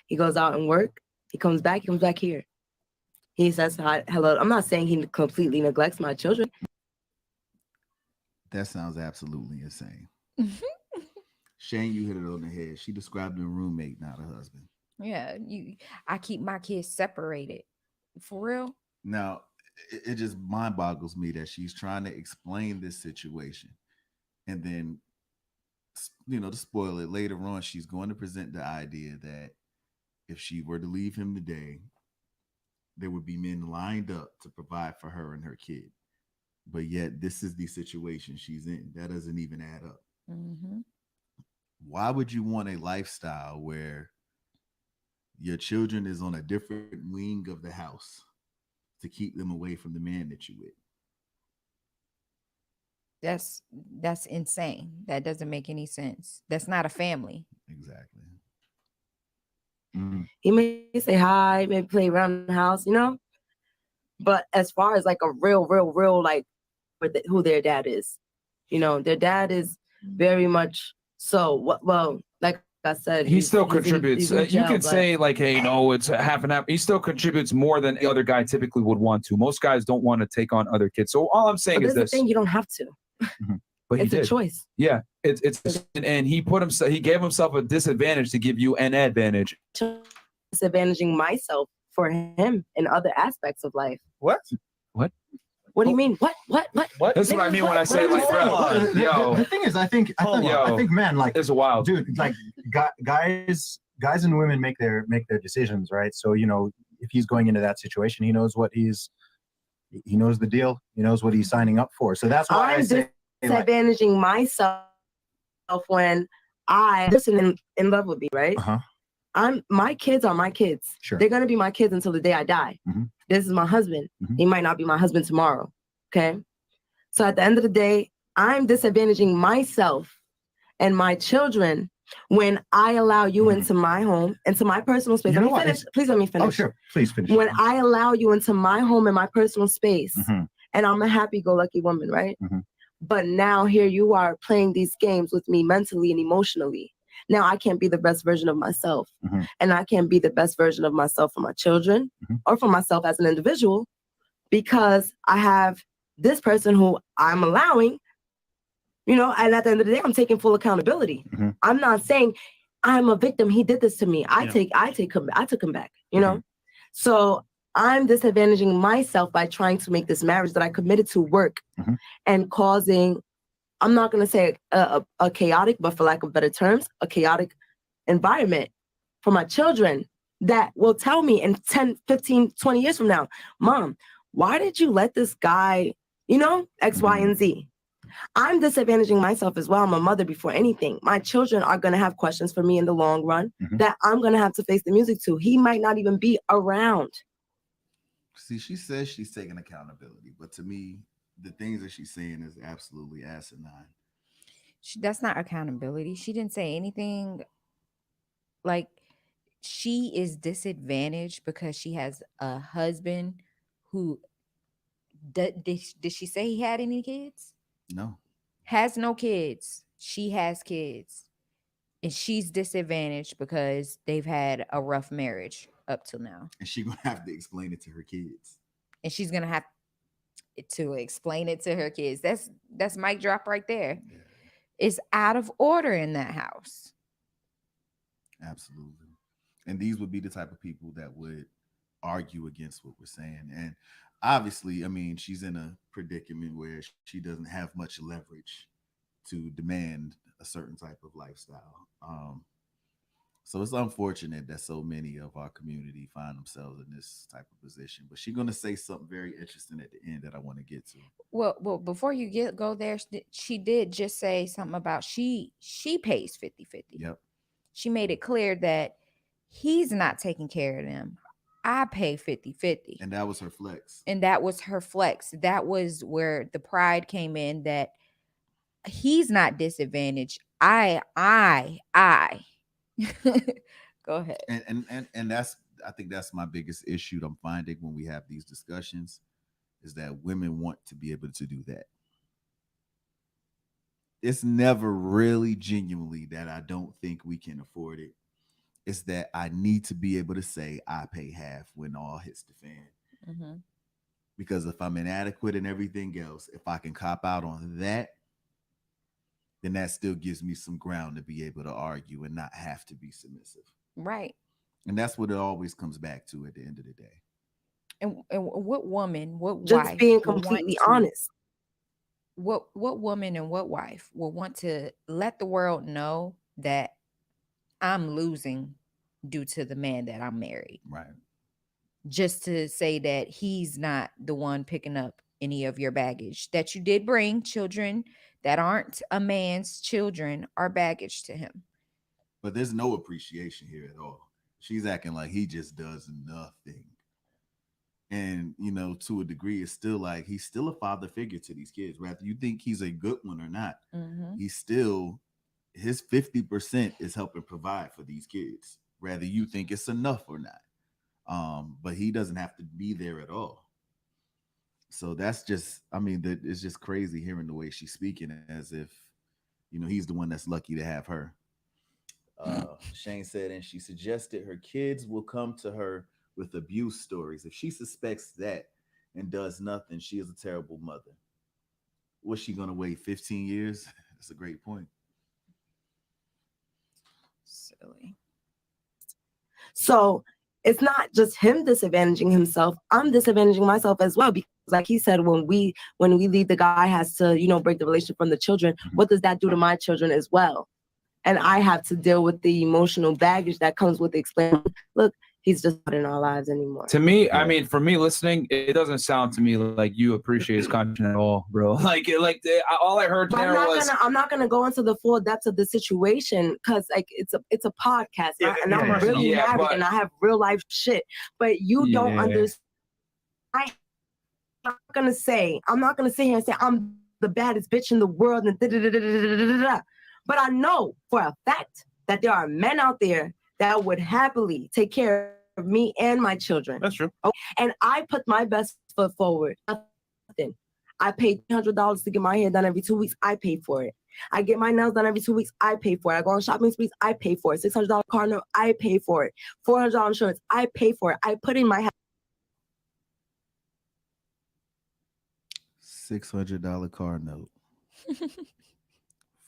He goes out and work. He comes back here. He says hello. I'm not saying he completely neglects my children. That sounds absolutely insane. Shane, you hit it on the head. She described a roommate, not a husband. Yeah, I keep my kids separated. For real? Now, it just mind boggles me that she's trying to explain this situation. And then, to spoil it, later on, she's going to present the idea that if she were to leave him today, there would be men lined up to provide for her and her kid. But yet this is the situation she's in. That doesn't even add up. Mm-hmm. Why would you want a lifestyle where your children is on a different wing of the house to keep them away from the man that you with? That's insane. That doesn't make any sense. That's not a family. Exactly. He may say hi, maybe play around the house, But as far as a real who their dad is, their dad is very much so. Well, like I said, he still contributes. You could say hey, it's a half and half. He still contributes more than the other guy typically would want to. Most guys don't want to take on other kids. So all I'm saying is this: thing, you don't have to. But it's a choice. Yeah, it's and he gave himself a disadvantage to give you an advantage. Disadvantaging myself for him in other aspects of life. What? What do you mean? What? That's what I mean when I say bro. Yo. The thing is, I think men it's wild, dude. Guys and women make their decisions, right? So if he's going into that situation, he knows he knows the deal. He knows what he's signing up for. So that's why I say disadvantaging myself when I listen in love with me, right? My kids are my kids. Sure. They're gonna be my kids until the day I die. Mm-hmm. This is my husband. Mm-hmm. He might not be my husband tomorrow. Okay. So at the end of the day, I'm disadvantaging myself and my children when I allow you into my home, into my personal space. Let me finish. Please let me finish. Oh, sure. Please finish. When I allow you into my home and my personal space, and I'm a happy-go-lucky woman, right? But now here you are playing these games with me mentally and emotionally. Now I can't be the best version of myself. And I can't be the best version of myself for my children or for myself as an individual because I have this person who I'm allowing, you know, and at the end of the day, I'm taking full accountability. I'm not saying I'm a victim. He did this to me. I took him back, you know? So I'm disadvantaging myself by trying to make this marriage that I committed to work and causing, I'm not going to say a chaotic, but for lack of better terms, a chaotic environment for my children that will tell me in 10, 15, 20 years from now, Mom, why did you let this guy, you know, X, Y, and Z? I'm disadvantaging myself as well. I'm a mother before anything. My children are going to have questions for me in the long run that I'm going to have to face the music to. He might not even be around. See, she says she's taking accountability, but to me, the things that she's saying is absolutely asinine. That's not accountability. She didn't say anything. Like, she is disadvantaged because she has a husband who did she say he had any kids? No. Has no kids. She has kids. And she's disadvantaged because they've had a rough marriage up till now. And she's going to have to explain it to her kids. And she's going to have to explain it to her kids. That's mic drop right there. Yeah. It's out of order in that house. Absolutely. And these would be the type of people that would argue against what we're saying. And obviously, I mean, she's in a predicament where she doesn't have much leverage to demand a certain type of lifestyle. So it's unfortunate that so many of our community find themselves in this type of position. But she's going to say something very interesting at the end that I want to get to. Well, before you go there, she did just say something about she pays 50-50. Yep. She made it clear that he's not taking care of them. I pay 50-50. And that was her flex. That was where the pride came in, that he's not disadvantaged. I go ahead. And that's, I think that's my biggest issue I'm finding when we have these discussions, is that women want to be able to do that. It's never really genuinely that I don't think we can afford it. It's that I need to be able to say I pay half when all hits the fan. Because if I'm inadequate in everything else, if I can cop out on that, then that still gives me some ground to be able to argue and not have to be submissive. Right. And that's what it always comes back to at the end of the day. And what woman, what just wife, being completely honest. What woman and what wife will want to let the world know that I'm losing due to the man that I'm married? Right. Just to say that he's not the one picking up any of your baggage, that you did bring children that aren't a man's children are baggage to him. But there's no appreciation here at all. She's acting like he just does nothing. And, you know, to a degree, it's still like he's still a father figure to these kids. Whether you think he's a good one or not, he's still, his 50% is helping provide for these kids, whether you think it's enough or not. But he doesn't have to be there at all. So that's just, I mean, it's just crazy hearing the way she's speaking, as if, you know, he's the one that's lucky to have her. Shane said, and she suggested her kids will come to her with abuse stories. If she suspects that and does nothing, she is a terrible mother. Was she going to wait 15 years? That's a great point. Silly. So it's not just him disadvantaging himself. I'm disadvantaging myself as well, because like he said, when we leave, the guy has to, you know, break the relationship from the children. What does that do to my children as well? And I have to deal with the emotional baggage that comes with explaining, look, he's just not in our lives anymore. To me, I mean, for me listening, it doesn't sound to me like you appreciate his content at all, bro. All I heard there was, I'm not gonna go into the full depths of the situation, because like it's a podcast, and I'm really married and I have real life shit. But you don't understand. I'm not gonna sit here and say I'm the baddest bitch in the world and da-da-da-da-da-da-da-da. But I know for a fact that there are men out there that would happily take care of me and my children. That's true. And I put my best foot forward. Nothing. I paid $300 to get my hair done every 2 weeks. I pay for it. I get my nails done every 2 weeks. I pay for it. I go on shopping sprees. I pay for it. $600 car note. I pay for it. $400 insurance. I pay for it. I put in my $600 car note,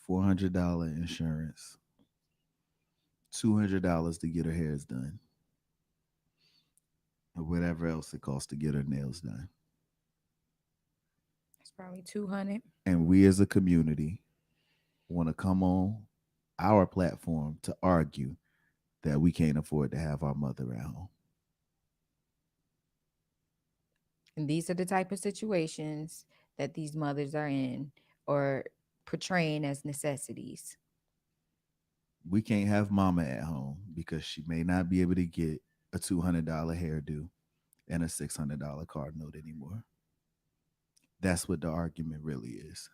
$400 insurance, $200 to get her hair done, or whatever else it costs to get her nails done. It's probably 200. And we as a community want to come on our platform to argue that we can't afford to have our mother at home. And these are the type of situations that these mothers are in or portraying as necessities. We can't have mama at home because she may not be able to get a $200 hairdo and a $600 card note anymore. That's what the argument really is.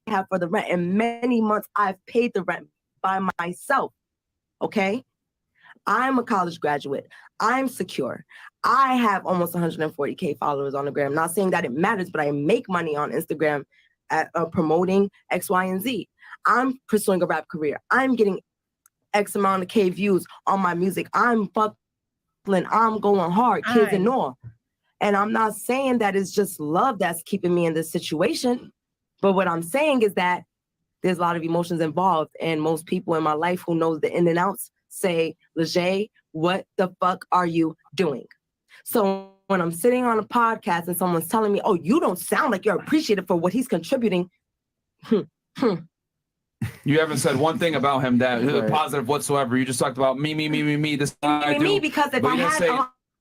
Have for the rent. In many months, I've paid the rent by myself. Okay? I'm a college graduate. I'm secure. I have almost 140K followers on the gram. Not saying that it matters, but I make money on Instagram at promoting X, Y, and Z. I'm pursuing a rap career. I'm getting X amount of K views on my music. I'm buckling. I'm going hard, kids and all. And I'm not saying that it's just love that's keeping me in this situation. But what I'm saying is that there's a lot of emotions involved. And most people in my life who knows the in and outs say, Lejay, what the fuck are you doing? So when I'm sitting on a podcast and someone's telling me, oh, you don't sound like you're appreciative for what he's contributing. You haven't said one thing about him that positive whatsoever. You just talked about me. This I do. Me, because if I had a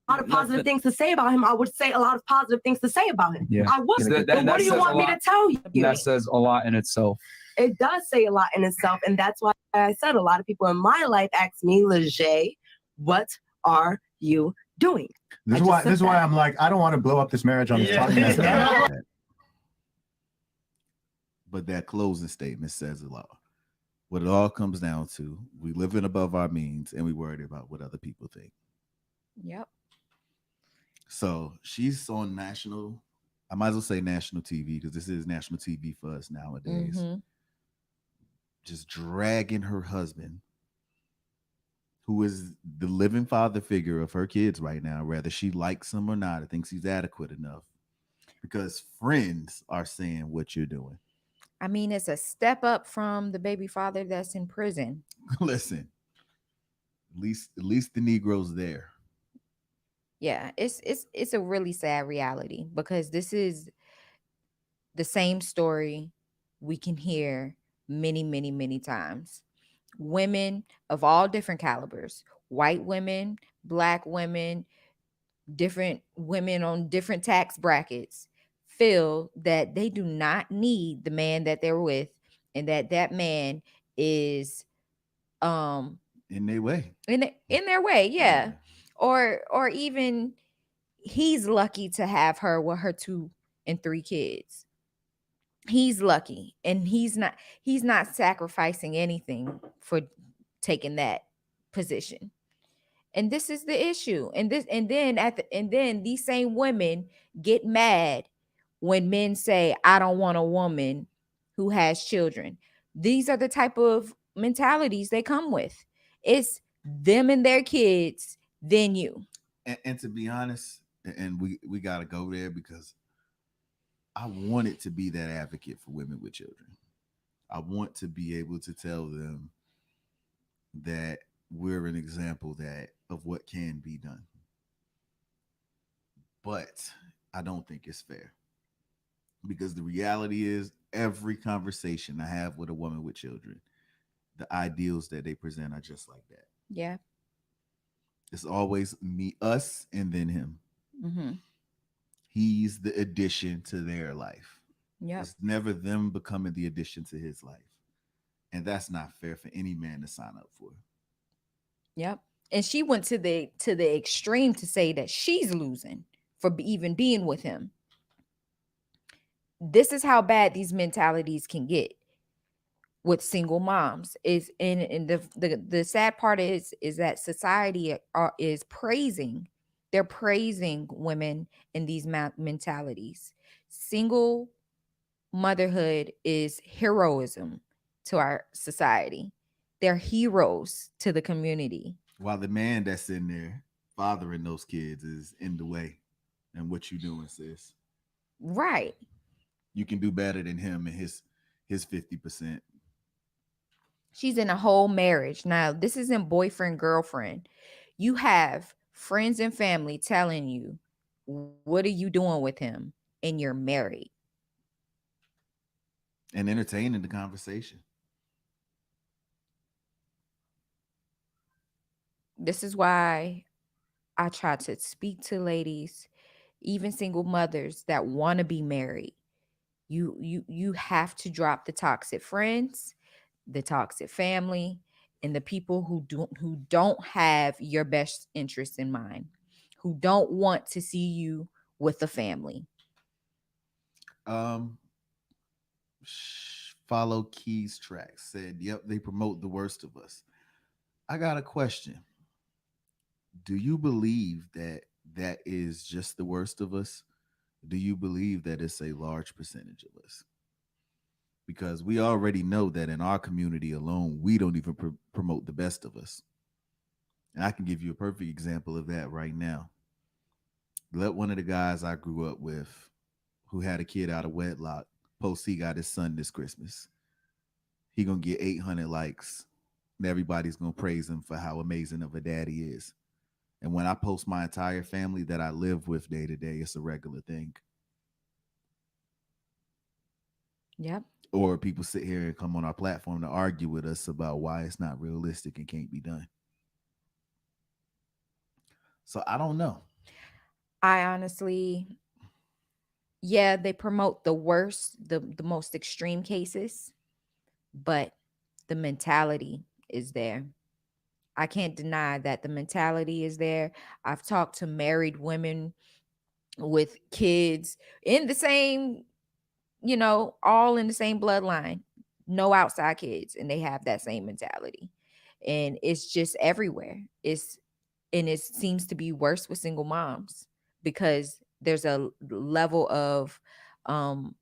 lot of positive things to say about him, I would say a lot of positive things to say about him. Yeah. I would. But what do you want me to tell you? That says a lot in itself. It does say a lot in itself. And that's why I said a lot of people in my life ask me, Lejay, what are you doing? This is why I'm like, I don't want to blow up this marriage on this talking. But that closing statement says a lot. What it all comes down to, we living above our means and we worried about what other people think. Yep. So she's on national, I might as well say national TV because this is national TV for us nowadays. Mm-hmm. Just dragging her husband, who is the living father figure of her kids right now, whether she likes him or not, or thinks he's adequate enough, because friends are saying what you're doing. I mean, it's a step up from the baby father that's in prison. Listen, at least the Negro's there. Yeah, it's a really sad reality because this is the same story we can hear many, many, many times. Women of all different calibers, white women, black women, different women on different tax brackets, feel that they do not need the man that they're with and that man is in their way. In their way, yeah. Or even he's lucky to have her with her 2 and 3 kids. He's lucky and he's not sacrificing anything for taking that position. And this is the issue. And then these same women get mad when men say, I don't want a woman who has children. These are the type of mentalities they come with. It's them and their kids, then you. And to be honest, and we got to go there because I wanted to be that advocate for women with children. I want to be able to tell them that we're an example of what can be done. But I don't think it's fair. Because the reality is every conversation I have with a woman with children, the ideals that they present are just like that. Yeah. It's always me, us, and then him. Mm-hmm. He's the addition to their life. Yeah. It's never them becoming the addition to his life. And that's not fair for any man to sign up for. Yep. And she went to the extreme to say that she's losing for even being with him. This is how bad these mentalities can get with single moms. Is and the sad part is that society is praising. They're praising women in these mentalities. Single motherhood is heroism to our society. They're heroes to the community. While the man that's in there fathering those kids is in the way. And what you doing, sis? Right. You can do better than him and his 50%. She's in a whole marriage. Now, this isn't boyfriend, girlfriend. You have friends and family telling you, what are you doing with him? And you're married. And entertaining the conversation. This is why I try to speak to ladies, even single mothers that want to be married. You have to drop the toxic friends, the toxic family, and the people who don't have your best interest in mind, who don't want to see you with a family. Um, Follow Keys Tracks said, "Yep, they promote the worst of us." I got a question. Do you believe that that is just the worst of us? Do you believe that it's a large percentage of us? Because we already know that in our community alone, we don't even promote the best of us. And I can give you a perfect example of that right now. Let one of the guys I grew up with, who had a kid out of wedlock, post he got his son this Christmas. He gonna get 800 likes, and everybody's gonna praise him for how amazing of a dad he is. And when I post my entire family that I live with day to day, it's a regular thing. Yep. Or people sit here and come on our platform to argue with us about why it's not realistic and can't be done. So I don't know. I honestly, yeah, they promote the worst, the most extreme cases, but the mentality is there. I can't deny that the mentality is there. I've talked to married women with kids in the same, all in the same bloodline, no outside kids, and they have that same mentality. And it's just everywhere. It seems to be worse with single moms because there's a level of um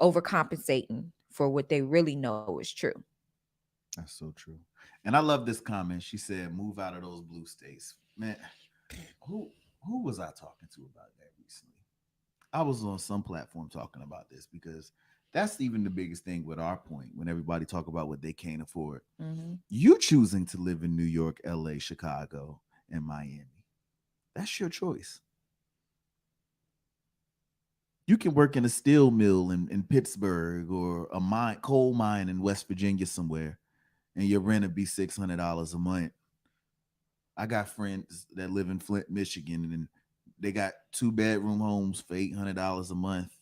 overcompensating for what they really know is true. That's so true. And I love this comment. She said, "Move out of those blue states." Man, who who was I talking to about that recently? I was on some platform talking about this because that's even the biggest thing with our point when everybody talk about what they can't afford. Hmm. You choosing to live in New York, LA, Chicago, and Miami. That's your choice. You can work in a steel mill in Pittsburgh or a coal mine in West Virginia somewhere, and your rent would be $600 a month. I got friends that live in Flint, Michigan, and they got 2-bedroom homes for $800 a month.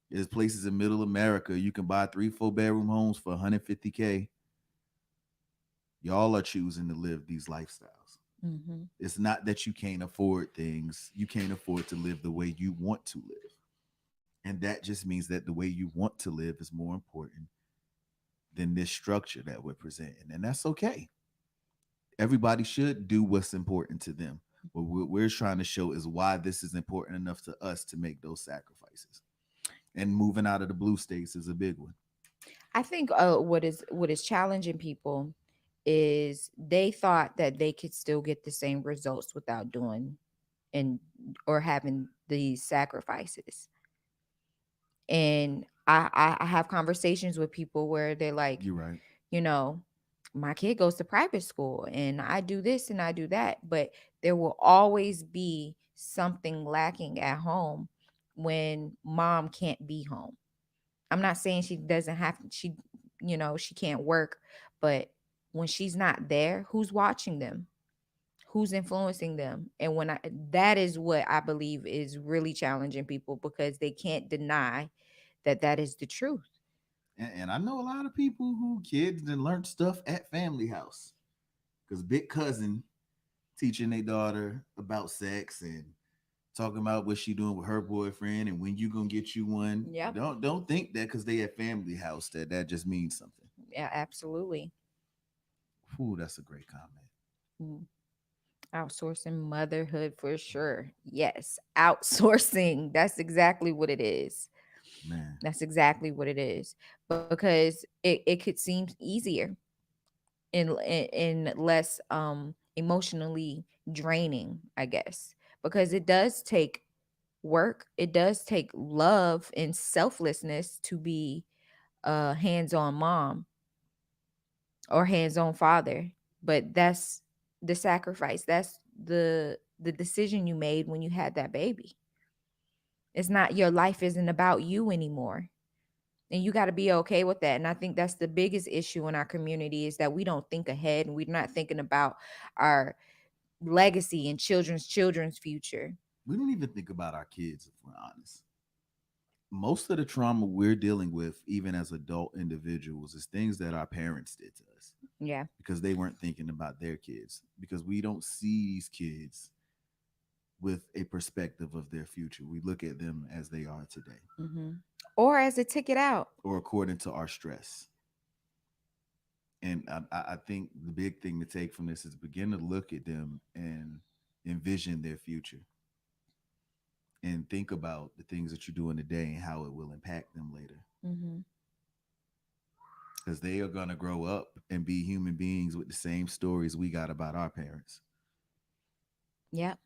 There's places in Middle America you can buy 3, 4-bedroom homes for 150K. Y'all are choosing to live these lifestyles. Hmm. It's not that you can't afford things; you can't afford to live the way you want to live, and that just means that the way you want to live is more important than this structure that we're presenting, and that's okay. Everybody should do what's important to them. What we're trying to show is why this is important enough to us to make those sacrifices. And moving out of the blue states is a big one. I think what is challenging people is they thought that they could still get the same results without doing and or having these sacrifices. And I have conversations with people where they're like, You're right. you know, my kid goes to private school and I do this and I do that, but there will always be something lacking at home when mom can't be home. I'm not saying she doesn't have she can't work, but when she's not there, who's watching them? Who's influencing them? And when I that is what I believe is really challenging people because they can't deny that that is the truth. And I know a lot of people who kids that learned stuff at family house because big cousin teaching their daughter about sex and talking about what she doing with her boyfriend and when you gonna get you one. Yep. Don't think that because they at family house that just means something. Yeah, absolutely. Ooh, that's a great comment. Mm. Outsourcing motherhood for sure. Yes, outsourcing. That's exactly what it is. Man, That's exactly what it is. Because it could seem easier and less emotionally draining, I guess. Because it does take work. It does take love and selflessness to be a hands-on mom or hands-on father. But that's the sacrifice. That's the decision you made when you had that baby. It's not, your life isn't about you anymore. And you got to be okay with that. And I think that's the biggest issue in our community, is that we don't think ahead, and we're not thinking about our legacy and children's future. We don't even think about our kids, if we're honest. Most of the trauma we're dealing with, even as adult individuals, is things that our parents did to us Yeah. because they weren't thinking about their kids. Because we don't see these kids with a perspective of their future. We look at them as they are today, Or as a ticket out. or according to our stress. And I think the big thing to take from this is begin to look at them and envision their future, and think about the things that you're doing today and how it will impact them later. Because they are going to grow up and be human beings with the same stories we got about our parents. Yep.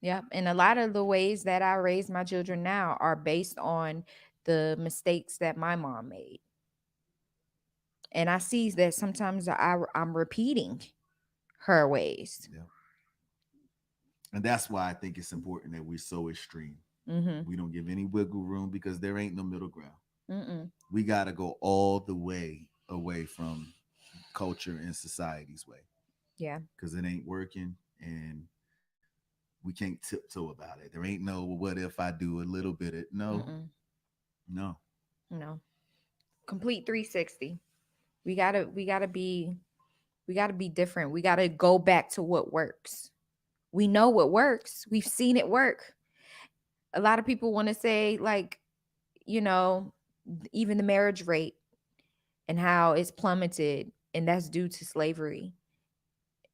Yep. And a lot of the ways that I raise my children now are based on the mistakes that my mom made. And I see that sometimes I'm repeating her ways. Yeah. And that's why I think it's important that we're so extreme. We don't give any wiggle room, because there ain't no middle ground. We got to go all the way away from culture and society's way. Yeah. Because it ain't working, and we can't tiptoe about it. There ain't no, well, what if I do a little bit of, no. No. Complete 360. We gotta be different. We gotta go back to what works. We know what works. We've seen it work. A lot of people want to say, like, even the marriage rate and how it's plummeted, and that's due to slavery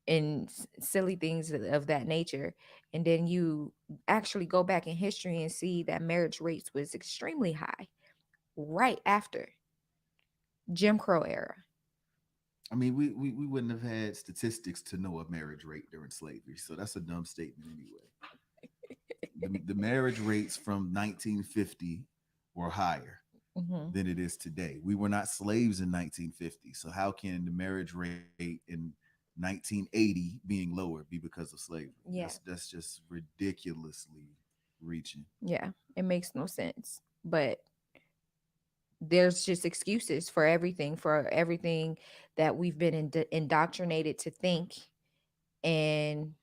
and silly things of that nature. And then you actually go back in history and see that marriage rates was extremely high right after Jim Crow era. I mean, we wouldn't have had statistics to know a marriage rate during slavery. So that's a dumb statement anyway. The marriage rates from 1950 were higher than it is today. We were not slaves in 1950. So how can the marriage rate in 1980 being lower be because of slavery? Yeah. That's just ridiculously reaching. Yeah, it makes no sense. But there's just excuses for everything that we've been indoctrinated to think. And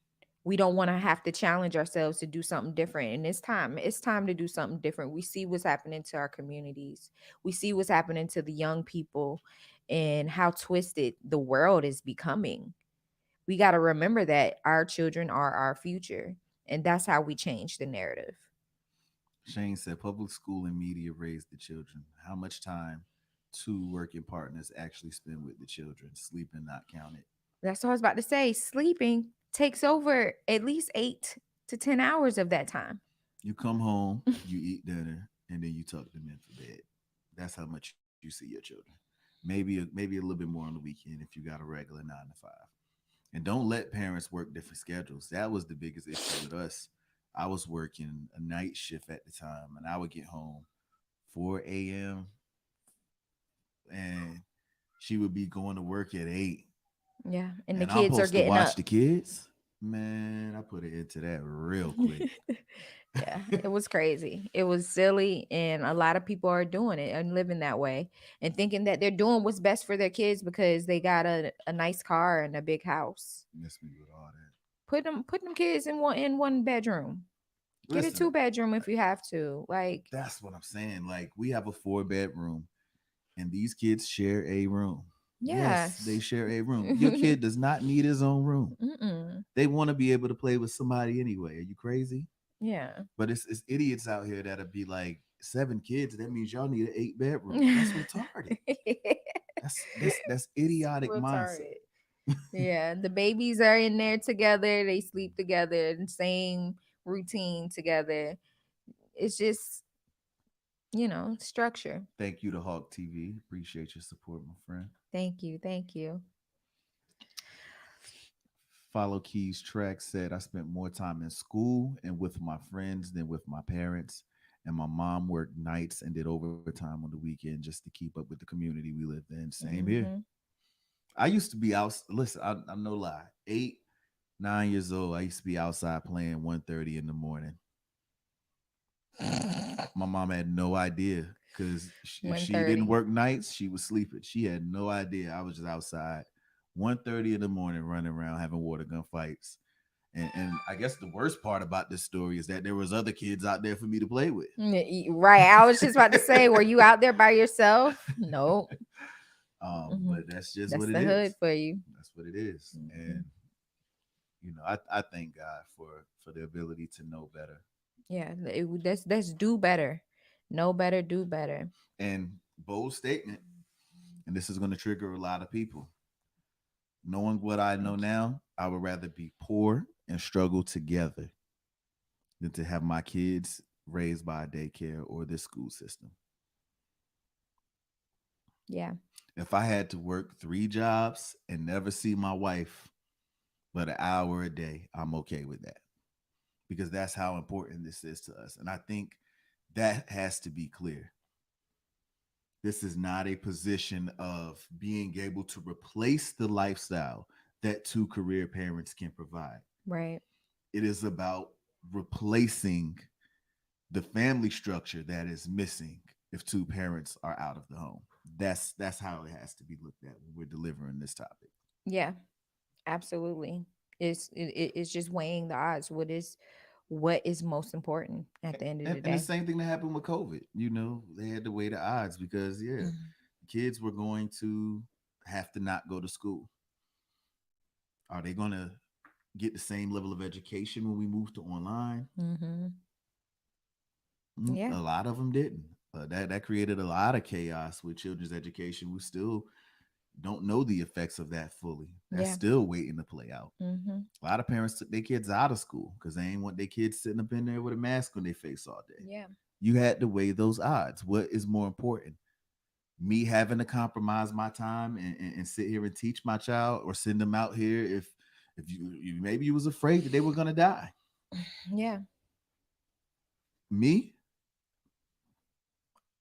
we don't want to have to challenge ourselves to do something different. And it's time to do something different. We see what's happening to our communities. We see what's happening to the young people and how twisted the world is becoming. We got to remember that our children are our future, and that's how we change the narrative. Shane said public school and media raise the children. How much time two working partners actually spend with the children? Sleeping not counted. That's what I was about to say. Sleeping takes over at least 8 to 10 hours of that time. You come home, you eat dinner, and then you tuck them in for bed. That's how much you see your children. Maybe a little bit more on the weekend if you got a regular 9 to 5. And don't let parents work different schedules. That was the biggest issue with us. I was working a night shift at the time, and I would get home 4 a.m. and she would be going to work at 8. Yeah, and the I'm kids are supposed to getting watch up. the kids. Man, I put it into that real quick. Yeah, it was crazy. It was silly, and a lot of people are doing it and living that way and thinking that they're doing what's best for their kids because they got a nice car and a big house. Miss me with all that. Put them kids in one bedroom. Get a 2-bedroom if you have to. Like, that's what I'm saying. Like, we have a 4-bedroom, and these kids share a room. Yes, they share a room. Your kid does not need his own room. They want to be able to play with somebody anyway. Are you crazy? Yeah. But it's idiots out here that'll be like, 7 kids. That means y'all need an 8-bedroom. That's retarded. That's idiotic mindset. Yeah, the babies are in there together. They sleep together, the same routine together. It's just, structure. Thank you to Hawk TV. Appreciate your support, my friend. Thank you. Follow Key's track said, I spent more time in school and with my friends than with my parents. And my mom worked nights and did overtime on the weekend just to keep up with the community we lived in. Same here. Mhm. I used to be out. Listen, I'm no lie. 8, 9 years old. I used to be outside playing 1:30 in the morning. My mom had no idea because if she didn't 1:30. work nights, she was sleeping. She had no idea. I was just outside 1:30 in the morning running around having water gun fights. And I guess the worst part about this story is that there was other kids out there for me to play with. Right. I was just about to say, were you out there by yourself? Nope. But that's just That's what it the hood is. for you. That's what it is. And I thank God for the ability to know better. Yeah, that's do better. Know better, do better. And bold statement, and this is going to trigger a lot of people. Knowing what I know now, I would rather be poor and struggle together than to have my kids raised by a daycare or this school system. Yeah. If I had to work 3 jobs and never see my wife but an hour a day, I'm okay with that because that's how important this is to us. And I think that has to be clear. This is not a position of being able to replace the lifestyle that two career parents can provide. Right. It is about replacing the family structure that is missing if two parents are out of the home. That's how it has to be looked at when we're delivering this topic. Yeah. Absolutely. It's just weighing the odds. What is most important at the end of the And the day. same thing that happened with COVID. They had to weigh the odds because kids were going to have to not go to school. Are they going to get the same level of education when we move to online? Mm-hmm. Yeah. A lot of them didn't. That created a lot of chaos with children's education. We still don't know the effects of that fully. That's Yeah. still waiting to play out. Mm-hmm. A lot of parents took their kids out of school because they ain't want their kids sitting up in there with a mask on their face all day. Yeah. You had to weigh those odds. What is more important? Me having to compromise my time and sit here and teach my child or send them out here if you maybe you was afraid that they were gonna die. Yeah. Me,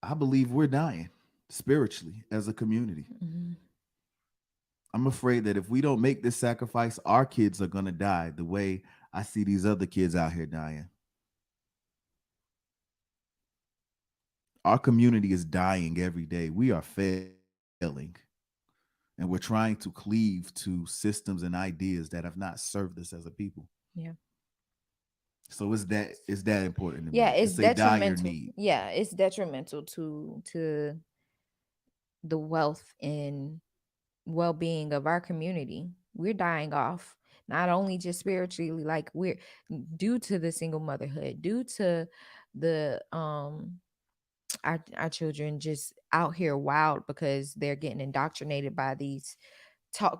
I believe we're dying spiritually as a community. Mm-hmm. I'm afraid that if we don't make this sacrifice, our kids are gonna die the way I see these other kids out here dying. Our community is dying every day. We are failing. And we're trying to cleave to systems and ideas that have not served us as a people. Yeah. So it's that important to Yeah. me. It's It's a dire detrimental. need. Yeah. It's detrimental to the wealth and well-being of our community. We're dying off, not only just spiritually, like we're due to the single motherhood, due to the our children just out here wild because they're getting indoctrinated by these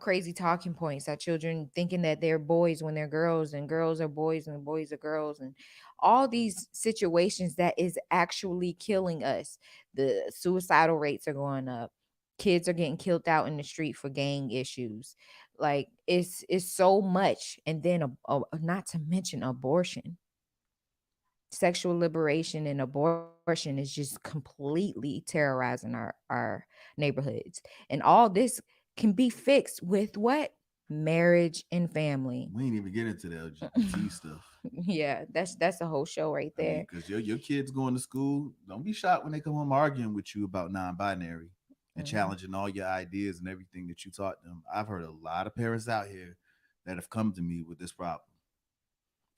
crazy talking points. Our children thinking that they're boys when they're girls, and girls are boys and boys are girls, and all these situations that is actually killing us. The suicidal rates are going up. Kids are getting killed out in the street for gang issues. Like it's so much, and then not to mention abortion, sexual liberation and abortion is just completely terrorizing our neighborhoods. And all this can be fixed with what? Marriage and family. We ain't even get into the LGBT stuff. Yeah, that's a whole show right I mean, there. because your kids going to school, don't be shocked when they come home arguing with you about non-binary and Mhm. challenging all your ideas and everything that you taught them. I've heard a lot of parents out here that have come to me with this problem.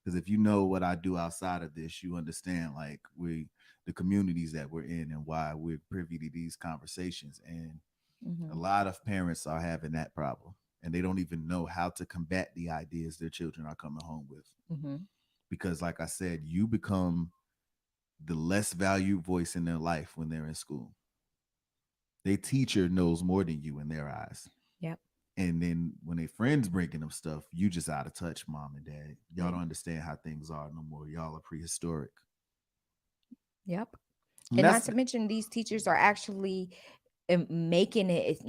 Because if you know what I do outside of this, you understand like the communities that we're in and why we're privy to these conversations. And a Mhm. lot of parents are having that problem, and they don't even know how to combat the ideas their children are coming home with. Mhm. Because, like I said, you become the less valued voice in their life when they're in school. Their teacher knows more than you in their eyes. Yep. And then when their friends bringing them stuff, you just out of touch, mom and dad. Y'all Yeah. don't understand how things are no more. Y'all are prehistoric. Yep. And And not that's to mention these teachers are actually making it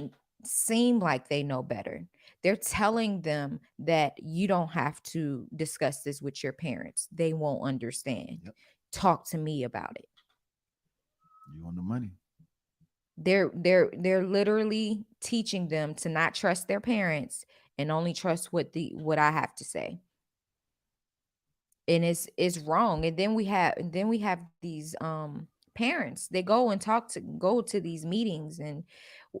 seem like they know better. They're telling them that you don't have to discuss this with your parents. They won't understand. Yep. Talk to me about it. You on the money. They're literally teaching them to not trust their parents and only trust what I have to say. And it's wrong. And then we have these parents. They go to these meetings, and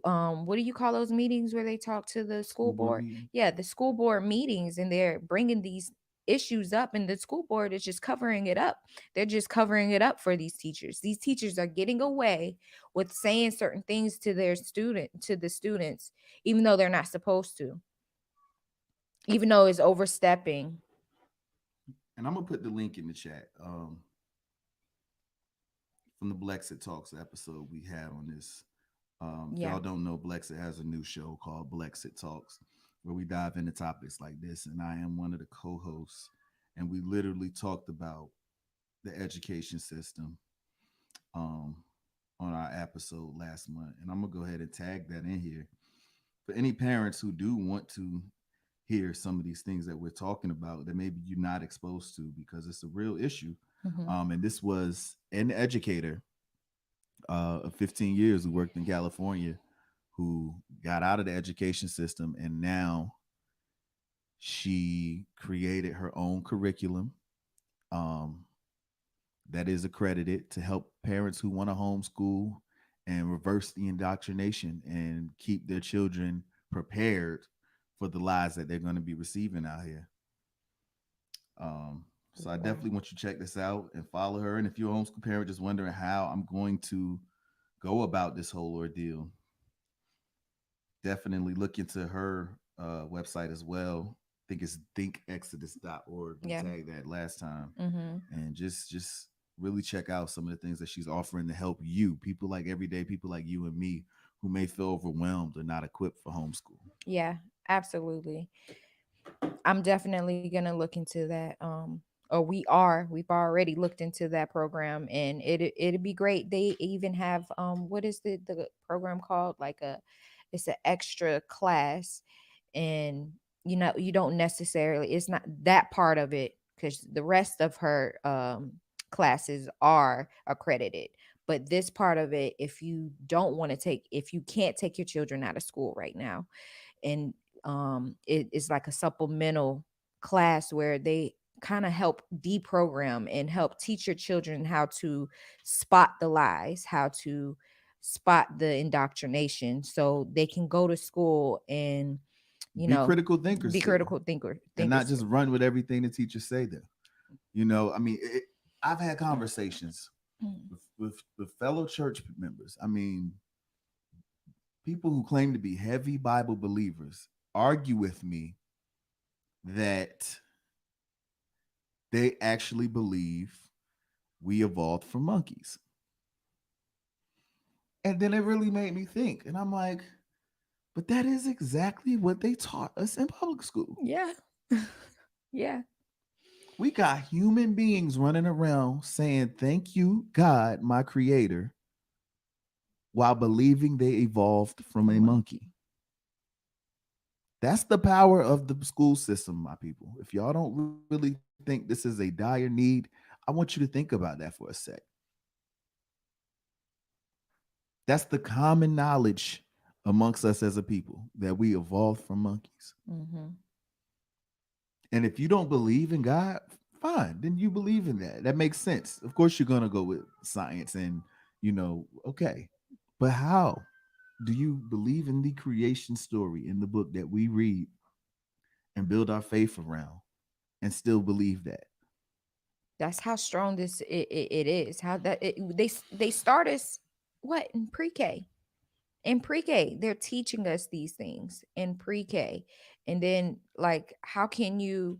what do you call those meetings where they talk to the school School board board? meeting. Yeah, the school board meetings, and they're bringing these issues up, and the school board is just covering it up. They're just covering it up for these teachers. These teachers are getting away with saying certain things to the students, even though they're not supposed to, even though it's overstepping. And I'm gonna put the link in the chat from the BLEXIT Talks episode we had on this. If Yeah. y'all don't know, BLEXIT has a new show called BLEXIT Talks, where we dive into topics like this, and I am one of the co-hosts. And we literally talked about the education system on our episode last month. And I'm gonna go ahead and tag that in here for any parents who do want to hear some of these things that we're talking about that maybe you're not exposed to, because it's a real issue. And this was an educator of 15 years who worked in California, who got out of the education system, and now she created her own curriculum that is accredited to help parents who want to homeschool and reverse the indoctrination and keep their children prepared for the lies that they're going to be receiving out here. So I definitely want you to check this out and follow her. And if you're a homeschool parent just wondering how I'm going to go about this whole ordeal, definitely look into her website as well. I think it's thinkexodus.org. We tagged that last time. And just really check out some of the things that she's offering to help you, people like everyday people like you and me, who may feel overwhelmed or not equipped for homeschool. Yeah, absolutely. I'm definitely gonna look into that. Or we've already looked into that program, and it'd be great. They even have what is the program called? It's an extra class, and you don't necessarily, it's not that part of it, because the rest of her classes are accredited. But this part of it, if you can't take your children out of school right now, and it's like a supplemental class where they kind of help deprogram and help teach your children how to spot the lies, how to spot the indoctrination, so they can go to school and Be critical thinkers be still, critical thinkers and not just run with everything the teachers say them. I mean, I've had conversations with fellow church members. I mean, people who claim to be heavy Bible believers argue with me that they actually believe we evolved from monkeys. And then it really made me think. And I'm like, but that is exactly what they taught us in public school. Yeah. Yeah. We got human beings running around saying, thank you, God, my creator, while believing they evolved from a monkey. That's the power of the school system, my people. If y'all don't really think this is a dire need, I want you to think about that for a sec. That's the common knowledge amongst us as a people, that we evolved from monkeys. And if you don't believe in God, fine, then you believe in that. That makes sense. Of course, you're going to go with science and, okay. But how do you believe in the creation story in the book that we read and build our faith around and still believe that? That's how strong it is. How they start us what in pre-K. In pre-K, they're teaching us these things in pre-K. And then how can you,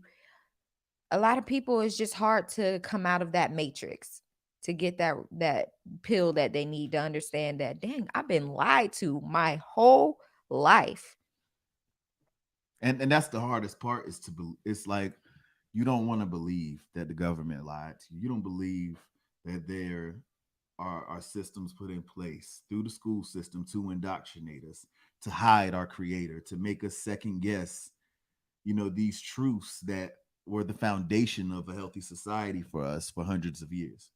a lot of people, it's just hard to come out of that matrix, to get that pill that they need to understand that, dang, I've been lied to my whole life. And that's the hardest part, is it's like, you don't want to believe that the government lied to you. You don't believe that there are systems put in place through the school system to indoctrinate us, to hide our creator, to make us second guess, these truths that were the foundation of a healthy society for us for hundreds of years.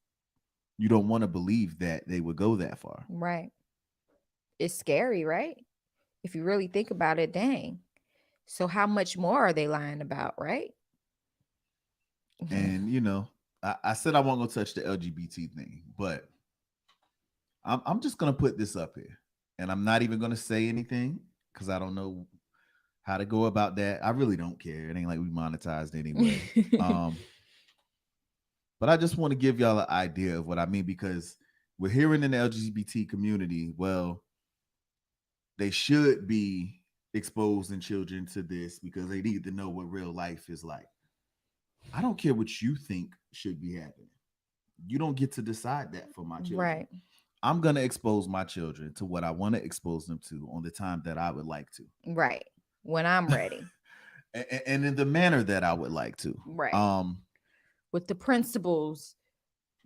You don't want to believe that they would go that far. Right. It's scary, right? If you really think about it, dang. So how much more are they lying about, right? And I said I won't go touch the LGBT thing, but I'm just gonna put this up here, and I'm not even gonna say anything because I don't know how to go about that. I really don't care. It ain't like we monetized anyway. But I just want to give y'all an idea of what I mean, because we're hearing in the LGBT community, well, they should be exposing children to this because they need to know what real life is like. I don't care what you think should be happening. You don't get to decide that for my children. Right. I'm going to expose my children to what I want to expose them to on the time that I would like to. Right. When I'm ready. and in the manner that I would like to. Right. With the principles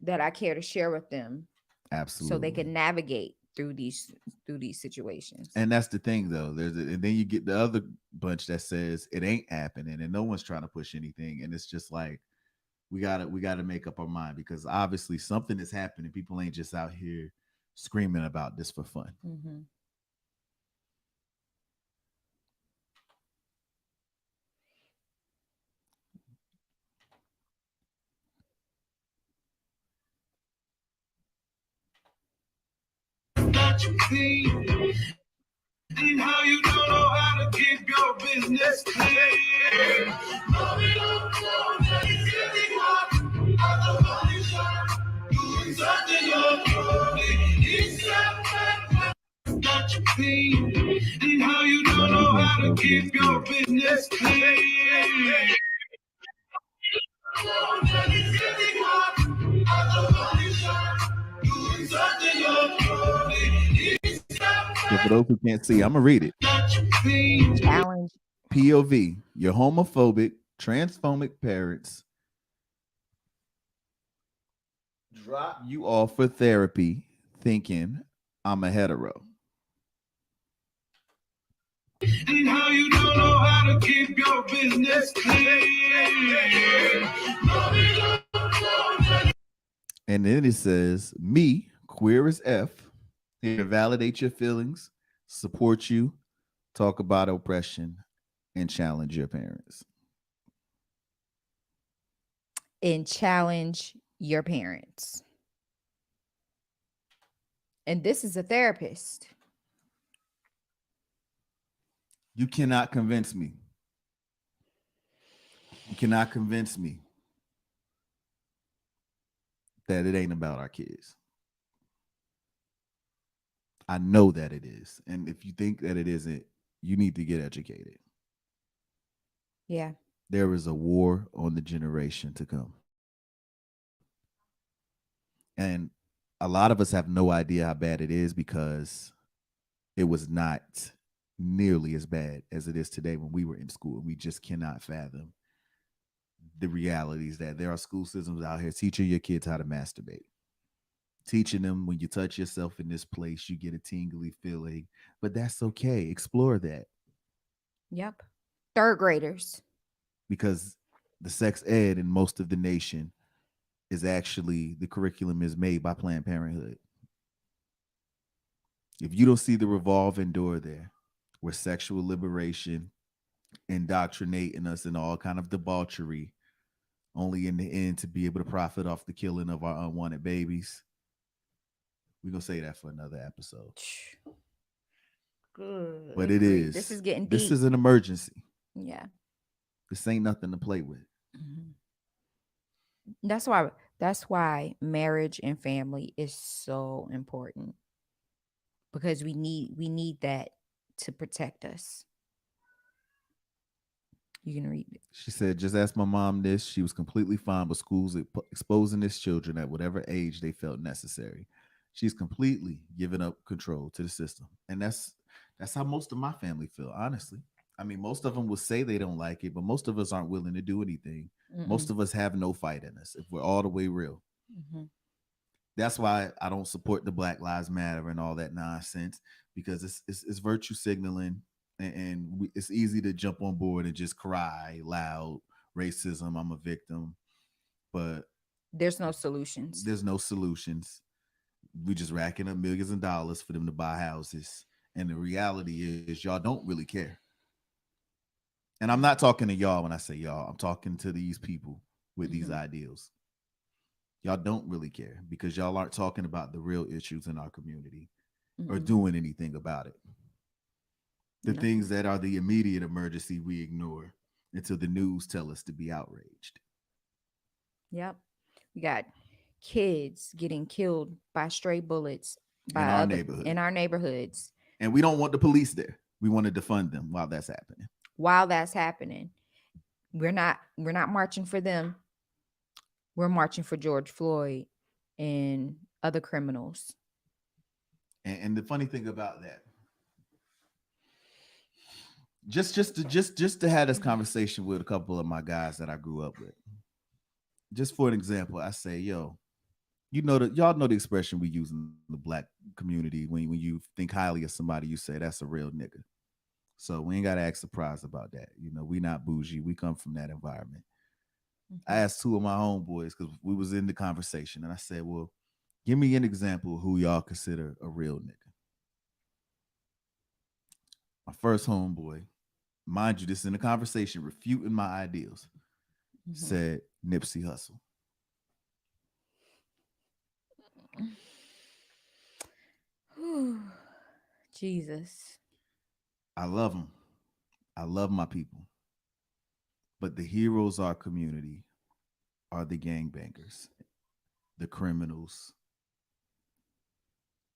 that I care to share with them. Absolutely. So they can navigate through these situations. And that's the thing, though. And then you get the other bunch that says it ain't happening and no one's trying to push anything. And it's just like, we gotta make up our mind, because obviously something is happening. People ain't just out here screaming about this for fun. Mm-hmm. And how you don't know how to keep your business clean. And how you don't know how to keep your business clean. So for those who can't see, I'm gonna read it. Challenge. POV: your homophobic, transphobic parents drop you off for therapy thinking I'm a hetero. And how you don't know how to keep your business clean. And then it says, me, queer as F, here to validate your feelings, support you, talk about oppression, and challenge your parents. And challenge your parents. And this is a therapist. You cannot convince me. You cannot convince me that it ain't about our kids. I know that it is. And if you think that it isn't, you need to get educated. Yeah. There is a war on the generation to come. And a lot of us have no idea how bad it is, because it was not nearly as bad as it is today when we were in school. We just cannot fathom the realities that there are school systems out here teaching your kids how to masturbate, teaching them when you touch yourself in this place, you get a tingly feeling, but that's okay. Explore that. Yep. Third graders. Because the sex ed in most of the nation is actually, the curriculum is made by Planned Parenthood. If you don't see the revolving door there, where sexual liberation, indoctrinating us in all kind of debauchery, only in the end to be able to profit off the killing of our unwanted babies, we're going to say that for another episode. Good. But it is. This is getting deep. This is an emergency. Yeah. This ain't nothing to play with. Mm-hmm. That's why marriage and family is so important, because we need that to protect us. You can read it. She said, just ask my mom this. She was completely fine with schools exposing its children at whatever age they felt necessary. She's completely given up control to the system. And that's how most of my family feel, honestly. I mean, most of them will say they don't like it, but most of us aren't willing to do anything. Mm-mm. Most of us have no fight in us, if we're all the way real. Mm-hmm. That's why I don't support the Black Lives Matter and all that nonsense, because it's virtue signaling, and it's easy to jump on board and just cry loud, racism, I'm a victim, but There's no solutions. there's no solutions. We just racking up millions of dollars for them to buy houses, and the reality is y'all don't really care. And I'm not talking to y'all when I say y'all. I'm talking to these people with these ideals. Y'all don't really care because y'all aren't talking about the real issues in our community or doing anything about it. The things that are the immediate emergency we ignore until the news tell us to be outraged. Yep. We got kids getting killed by stray bullets by In our other neighborhood. in our neighborhoods. And we don't want the police there. We want to defund them while that's happening. While that's happening, we're not marching for them. We're marching for George Floyd and other criminals. And the funny thing about that, just to have this conversation with a couple of my guys that I grew up with. Just for an example, I say, yo, y'all know the expression we use in the black community when you think highly of somebody, you say that's a real nigga. So we ain't got to act surprised about that. We not bougie. We come from that environment. I asked two of my homeboys because we was in the conversation, and I said, well, give me an example of who y'all consider a real nigga. My first homeboy, mind you, this in the conversation, refuting my ideals, said Nipsey Hussle. Jesus. I love him. I love my people. But the heroes of our community are the gangbangers, the criminals,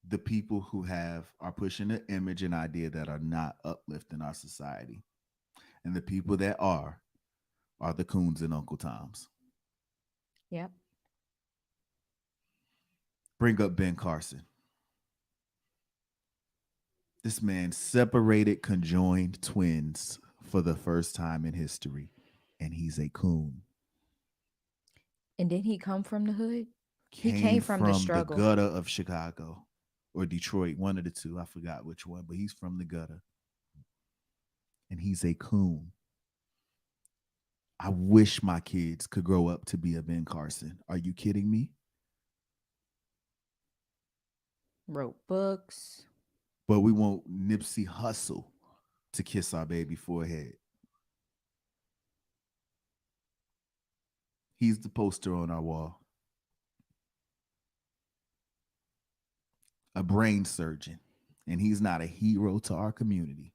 the people who are pushing an image and idea that are not uplifting our society. And the people that are the coons and Uncle Toms. Yep. Bring up Ben Carson. This man separated conjoined twins for the first time in history, and he's a coon. And didn't he come from the hood? He came from the struggle. The gutter of Chicago or Detroit, one of the two. I forgot which one, but he's from the gutter. And he's a coon. I wish my kids could grow up to be a Ben Carson. Are you kidding me? Wrote books. But we want Nipsey Hussle to kiss our baby forehead. He's the poster on our wall. A brain surgeon. And he's not a hero to our community,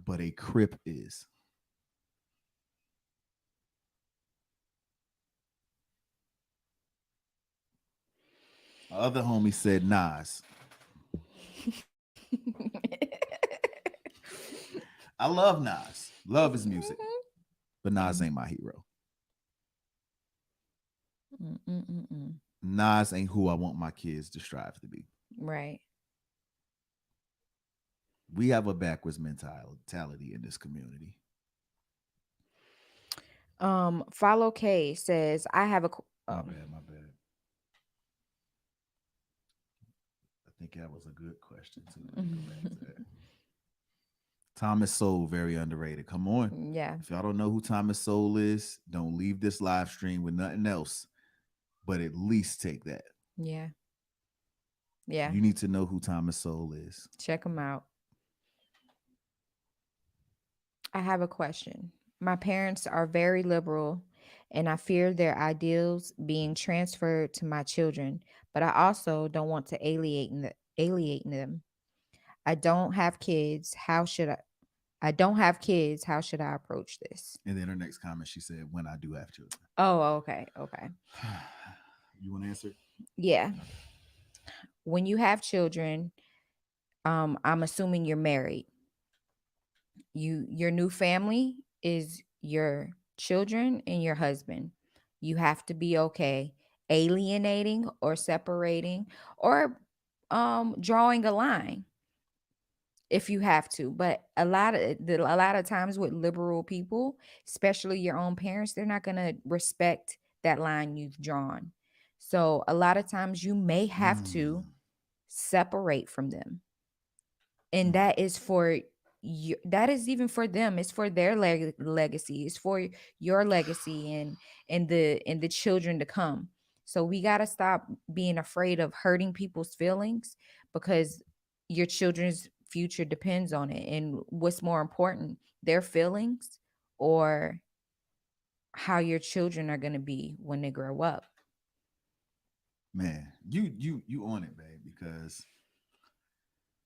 but a Crip is. Our other homie said Nas. I love Nas. Love his music. But Nas ain't my hero. Nas ain't who I want my kids to strive to be. Right. We have a backwards mentality in this community. Follow K says, I have a my bad. I think that was a good question too. Thomas Sowell, very underrated. Come on. Yeah. If y'all don't know who Thomas Sowell is, don't leave this live stream with nothing else, but at least take that. Yeah. Yeah. You need to know who Thomas Sowell is. Check him out. I have a question. My parents are very liberal, and I fear their ideals being transferred to my children, but I also don't want to alienate them. I don't have kids. How should I approach this? And then her next comment, she said, when I do have children. Oh, okay. Okay. You want to answer? Yeah. When you have children, I'm assuming you're married. Your new family is your children and your husband. You have to be okay alienating or separating or drawing a line if you have to. But a lot of times with liberal people, especially your own parents, they're not going to respect that line you've drawn. So a lot of times you may have to separate from them. and that is for you, that is even for them, it's for their legacy, it's for your legacy and the children to come. So we got to stop being afraid of hurting people's feelings, because your children's future depends on it. And what's more important, their feelings or how your children are going to be when they grow up? Man, you on it, babe, because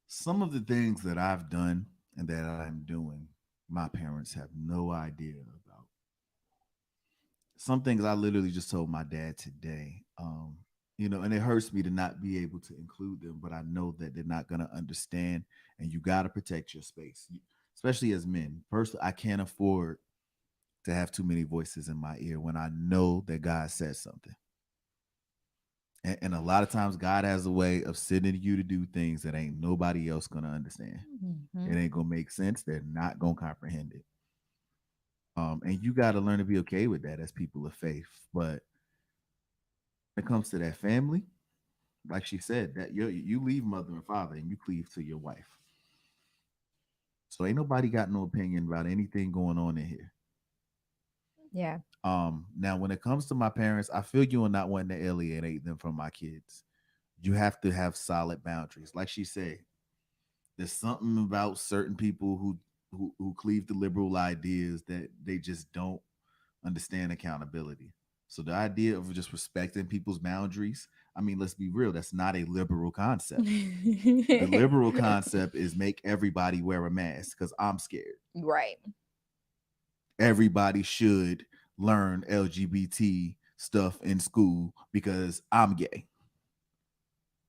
some of the things that I've done and that I'm doing, my parents have no idea about. Some things I literally just told my dad today. And it hurts me to not be able to include them, but I know that they're not going to understand, and you got to protect your space, especially as men. Personally, I can't afford to have too many voices in my ear when I know that God says something. And a lot of times, God has a way of sending you to do things that ain't nobody else going to understand. It ain't going to make sense. They're not going to comprehend it. And you got to learn to be okay with that as people of faith. But when it comes to that family, like she said, that you leave mother and father and you cleave to your wife. So ain't nobody got no opinion about anything going on in here. Yeah. Now when it comes to my parents, I feel you on not wanting to alienate them from my kids. You have to have solid boundaries. Like she said, there's something about certain people who cleave to liberal ideas that they just don't understand accountability. So the idea of just respecting people's boundaries, I mean, let's be real, that's not a liberal concept. The liberal concept is make everybody wear a mask because I'm scared. Right. Everybody should learn LGBT stuff in school because I'm gay.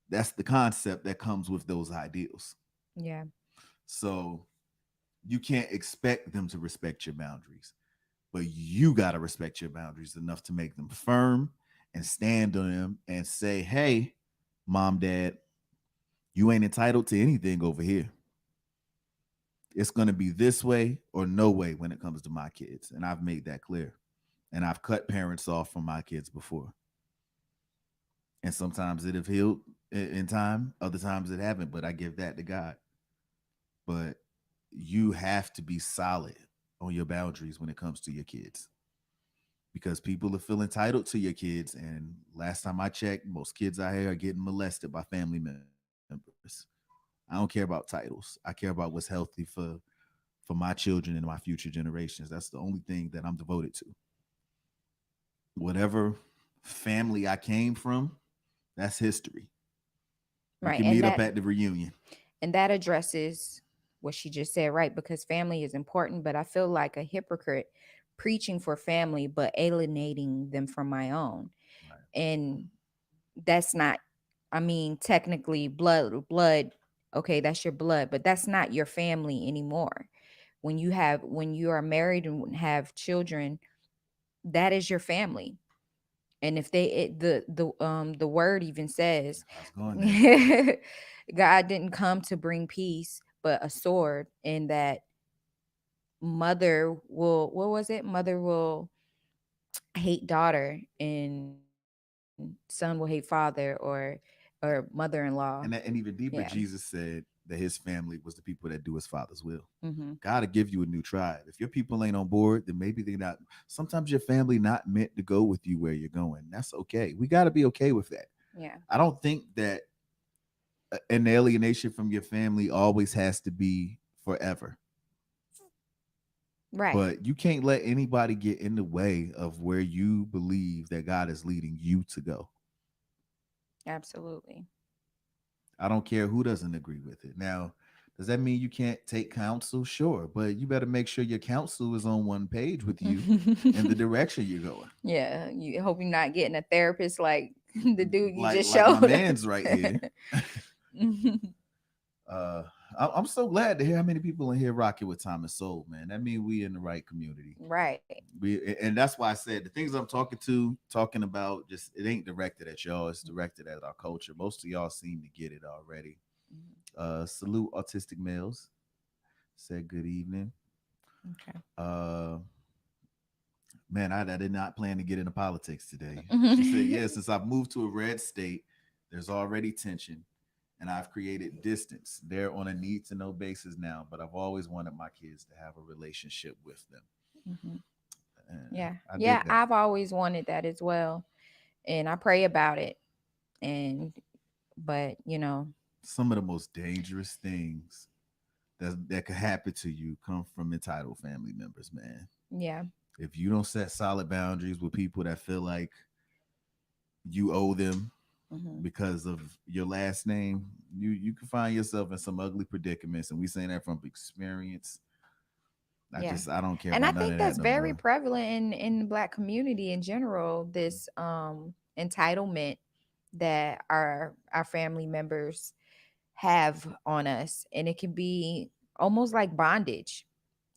That's the concept that comes with those ideals. Yeah. So you can't expect them to respect your boundaries, but you got to respect your boundaries enough to make them firm and stand on them and say, hey, mom, dad, you ain't entitled to anything over here. It's going to be this way or no way when it comes to my kids. And I've made that clear. And I've cut parents off from my kids before. And sometimes it have healed in time, other times it haven't, but I give that to God. But you have to be solid on your boundaries when it comes to your kids, because people will feel entitled to your kids. And last time I checked, most kids out here are getting molested by family members. I don't care about titles. I care about what's healthy for my children and my future generations. That's the only thing that I'm devoted to. Whatever family I came from, that's history. We Right. can meet up at the reunion. And that addresses what she just said, right? Because family is important, but I feel like a hypocrite preaching for family but alienating them from my own. Right. And that's not, I mean, technically blood, okay, that's your blood, but that's not your family anymore. When you are married and have children, that is your family. And if the word even says I was going there. God didn't come to bring peace but a sword, and that mother will, what was it, mother will hate daughter and son will hate father, or mother-in-law. And even Yeah. deeper, Jesus said that his family was the people that do his father's will. Mm-hmm. God will give you a new tribe. If your people ain't on board, then maybe they're not. Sometimes your family not meant to go with you where you're going. That's okay. We got to be okay with that. Yeah. I don't think that an alienation from your family always has to be forever. Right. But you can't let anybody get in the way of where you believe that God is leading you to go. Absolutely. I don't care who doesn't agree with it. Now, does that mean you can't take counsel? Sure, but you better make sure your counsel is on one page with you in the direction you're going. Yeah, you hope you're not getting a therapist like the dude you just Like showed. my man's right here. I'm so glad to hear how many people in here rocking with Time and Soul, man. That means we in the right community. Right. And that's why I said the things I'm talking about, just it ain't directed at y'all. It's directed at our culture. Most of y'all seem to get it already. Salute autistic males. Said good evening. Okay. Man, I did not plan to get into politics today. She said, yeah, since I've moved to a red state, there's already tension. and I've created distance. They're on a need to know basis now, but I've always wanted my kids to have a relationship with them. Mm-hmm. And Yeah. I Yeah. dig that. I've always wanted that as well. And I pray about it. But Some of the most dangerous things that could happen to you come from entitled family members, man. yeah. If you don't set solid boundaries with people that feel like you owe them Mm-hmm. because of your last name, you can find yourself in some ugly predicaments. And we saying that from experience. Yeah. I don't care And I about none think of that that's no very more. prevalent in the Black community in general, this entitlement that our family members have on us, and it can be almost like bondage.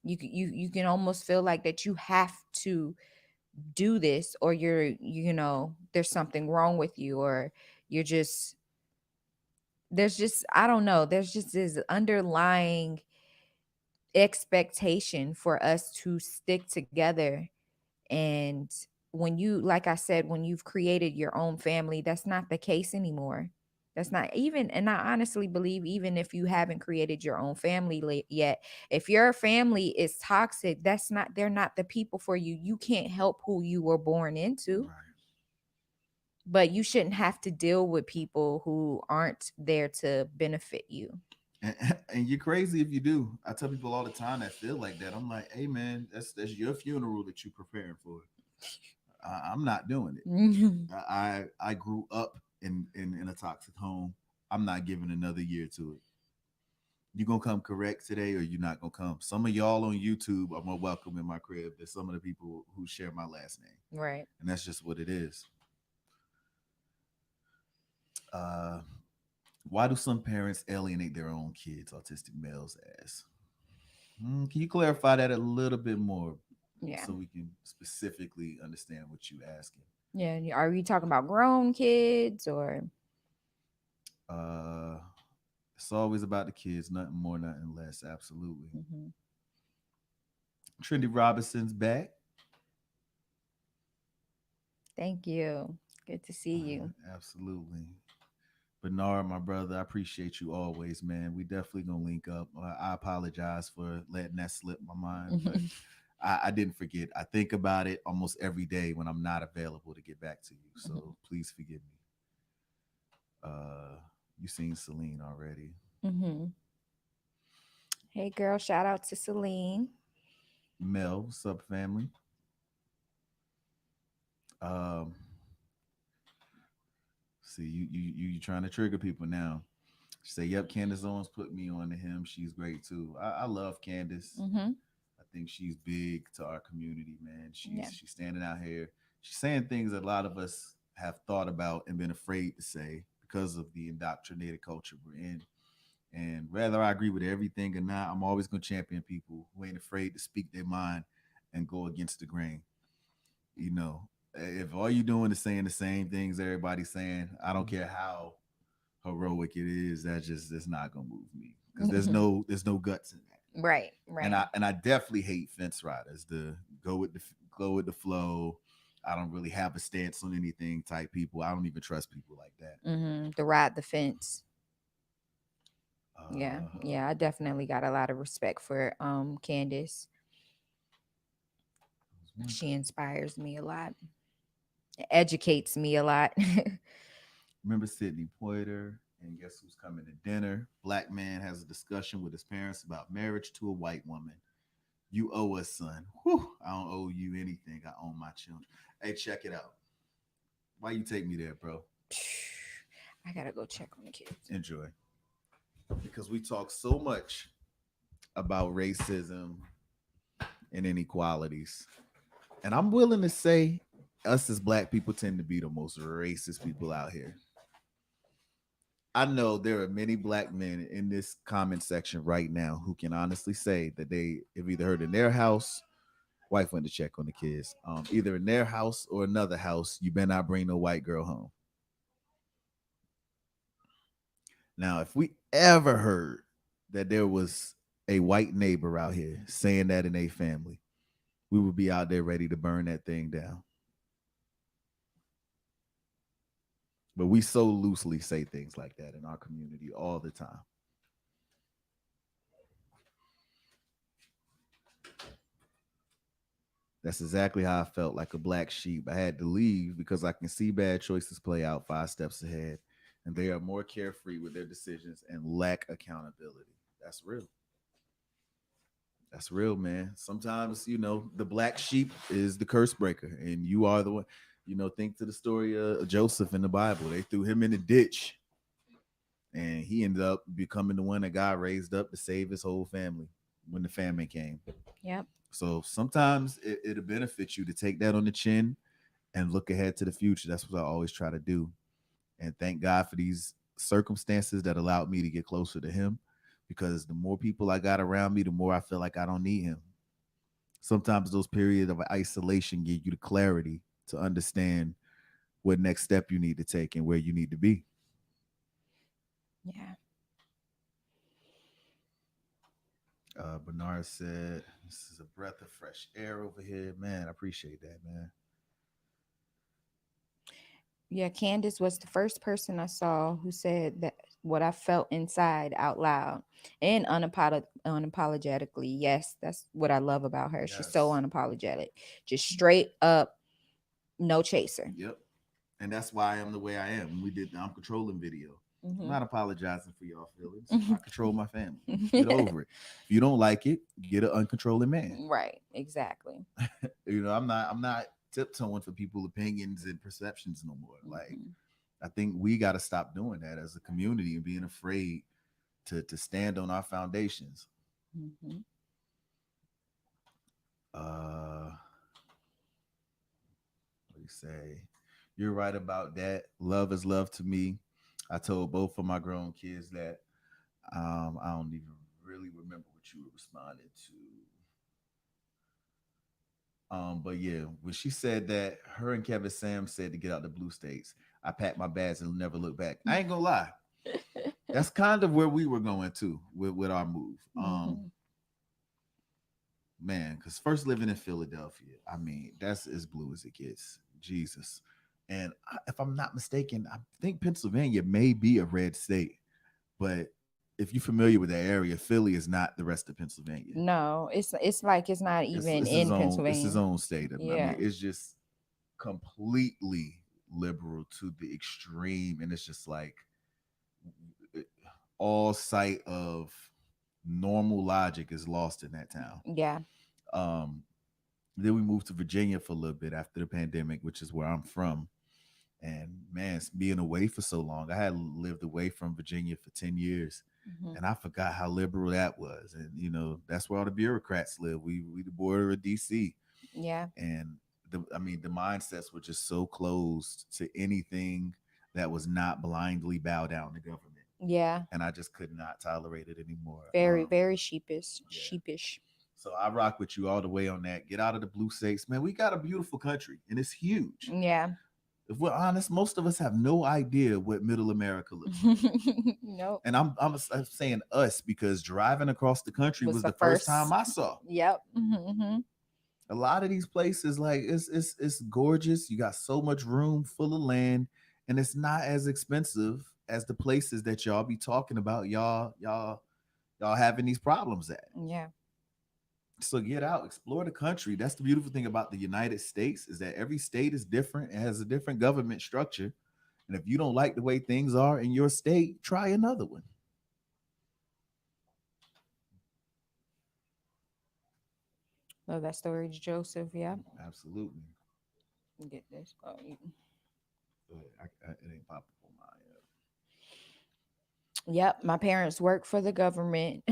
You can almost feel like that you have to do this, or there's something wrong with you, or you're just there's just I don't know, there's just this underlying expectation for us to stick together. And when you, like I said, when you've created your own family, that's not the case anymore. That's not even, and I honestly believe, even if you haven't created your own family yet, if your family is toxic, they're not the people for you. You can't help who you were born into. Right. But you shouldn't have to deal with people who aren't there to benefit you. And you're crazy if you do. I tell people all the time that feel like that. I'm like, hey man, that's your funeral that you're preparing for. I'm not doing it. I grew up in a toxic home. I'm not giving another year to it. You gonna come correct today, or you not gonna come? Some of y'all on YouTube are more welcome in my crib than some of the people who share my last name, Right. and that's just what it is. Uh, why do some parents alienate their own kids, autistic males? As can you clarify that a little bit more, Yeah. so we can specifically understand what you asking? Yeah. Are we talking about grown kids or? Uh, it's always about the kids, nothing more, nothing less. Absolutely. Mhm. Trendy Robinson's back. Thank you. Good to see you. Absolutely. Bernard, my brother, I appreciate you always, man. We definitely gonna link up. I apologize for letting that slip my mind, but I didn't forget. I think about it almost every day when I'm not available to get back to you. So please forgive me. You seen Celine already. Mm-hmm. Hey, girl, shout out to Celine. Mel, sub family. Um, see, you trying to trigger people now. She say, "Yep, Candace Owens put me on to him. She's great too. I love Candace. Mm-hmm. I think she's big to our community, man. Yeah. She's standing out here. She's saying things that a lot of us have thought about and been afraid to say because of the indoctrinated culture we're in. And whether I agree with everything or not, I'm always gonna champion people who ain't afraid to speak their mind and go against the grain. You know, if all you're doing is saying the same things everybody's saying, I don't care how heroic it is, that's not gonna move me, because there's no guts in that. Right. Right. And I definitely hate fence riders, the go with the flow. I don't really have a stance on anything type people. I don't even trust people like that. Mm-hmm. The ride the fence. Yeah. Uh, Yeah. I definitely got a lot of respect for Candace. She inspires me a lot. Educates me a lot. Remember Sidney Poitier? And guess who's coming to dinner? Black man has a discussion with his parents about marriage to a white woman. You owe us, son. Whew, I don't owe you anything. I own my children. Hey, check it out. Why you take me there, bro? I gotta go check on the kids. Enjoy. Because we talk so much about racism and inequalities. And I'm willing to say us as black people tend to be the most racist people out here. I know there are many black men in this comment section right now who can honestly say that they have either heard in their house, wife went to check on the kids, either in their house or another house, you better not bring no white girl home. Now, if we ever heard that there was a white neighbor out here saying that in a family, we would be out there ready to burn that thing down. But we so loosely say things like that in our community all the time. That's exactly how I felt, like a black sheep. I had to leave because I can see bad choices play out 5 steps ahead, and they are more carefree with their decisions and lack accountability. That's real. That's real, man. Sometimes, the black sheep is the curse breaker, and you are the one. Think to the story of Joseph in the Bible. They threw him in the ditch, and he ended up becoming the one that God raised up to save his whole family when the famine came. Yep. So sometimes it'll benefit you to take that on the chin and look ahead to the future. That's what I always try to do. And thank God for these circumstances that allowed me to get closer to him, because the more people I got around me, the more I feel like I don't need him. Sometimes those periods of isolation give you the clarity to understand what next step you need to take and where you need to be. Yeah. Bernard said, "This is a breath of fresh air over here." Man, I appreciate that, man. Yeah, Candace was the first person I saw who said that what I felt inside out loud and unapologetically. Yes, that's what I love about her. She's so Yes. unapologetic, just straight up, no chaser. Yep. And that's why I am the way I am. We did the I'm controlling video. I'm not apologizing for y'all feelings. I control my family. Get over it. If you don't like it, get an uncontrolling man. Right, exactly. I'm not tiptoeing for people's opinions and perceptions no more. Like, I think we got to stop doing that as a community and being afraid to stand on our foundations. Mm-hmm. What do you say? You're right about that. Love is love to me. I told both of my grown kids that. I don't even really remember what you were responding to. But yeah, when she said that, her and Kevin Sam said to get out the blue states, I packed my bags and never look back. I ain't gonna lie. That's kind of where we were going to with our move. Man, because first living in Philadelphia, I mean, that's as blue as it gets. Jesus. And if I'm not mistaken, I think Pennsylvania may be a red state, but if you're familiar with that area, Philly is not the rest of Pennsylvania. No, it's like it's not even in Pennsylvania. It's his own state. I Yeah. mean, it's just completely liberal to the extreme, and it's just like all sight of normal logic is lost in that town. Yeah. Then we moved to Virginia for a little bit after the pandemic, which is where I'm from. And man, being away for so long, I had lived away from Virginia for 10 years. And I forgot how liberal that was. And, that's where all the bureaucrats live. We the border of DC. Yeah. And the mindsets were just so closed to anything that was not blindly bow down to government. Yeah. And I just could not tolerate it anymore. Very sheepish. Yeah. Sheepish. So I rock with you all the way on that. Get out of the blue states, man. We got a beautiful country, and it's huge. Yeah. If we're honest, most of us have no idea what middle America looks like. Nope. And I'm saying us because driving across the country was the first time I saw. Yep. Mm-hmm. A lot of these places, like it's gorgeous. You got so much room, full of land, and it's not as expensive as the places that y'all be talking about. Y'all having these problems at. Yeah. So get out, explore the country. That's the beautiful thing about the United States, is that every state is different and has a different government structure. And if you don't like the way things are in your state, try another one. Love that story, Joseph. Yeah. Absolutely. Get this. Oh, it ain't popping on my Yep. My parents work for the government.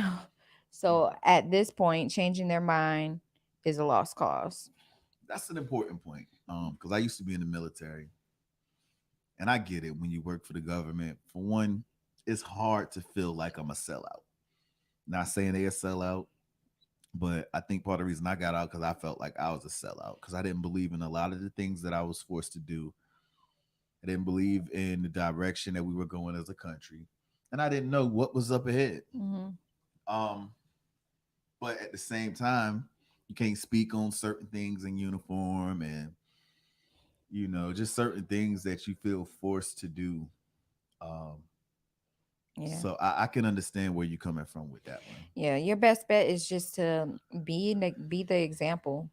So at this point, changing their mind is a lost cause. That's an important point. Because I used to be in the military. And I get it, when you work for the government, for one, it's hard to feel like I'm a sellout. Not saying they a sellout, but I think part of the reason I got out because I felt like I was a sellout, because I didn't believe in a lot of the things that I was forced to do. I didn't believe in the direction that we were going as a country, and I didn't know what was up ahead. But at the same time, you can't speak on certain things in uniform, and you know, just certain things that you feel forced to do. Um, Yeah. so I can understand where you're coming from with that one. Yeah, your best bet is just to be the example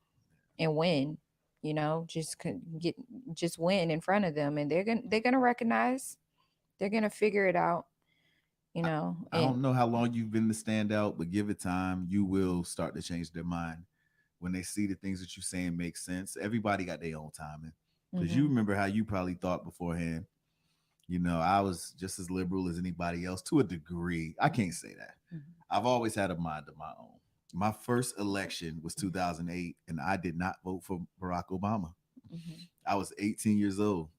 and win. You know, just win in front of them, and they're gonna recognize. They're gonna figure it out. You I, know, I and don't know how long you've been the standout, but give it time. You will start to change their mind when they see the things that you're saying make sense. Everybody got their own timing. Because you mhm, remember how you probably thought beforehand. You know, I was just as liberal as anybody else to a degree. I can't say that. mhm, I've always had a mind of my own. My first election was 2008, and I did not vote for Barack Obama. mhm. I was 18 years old.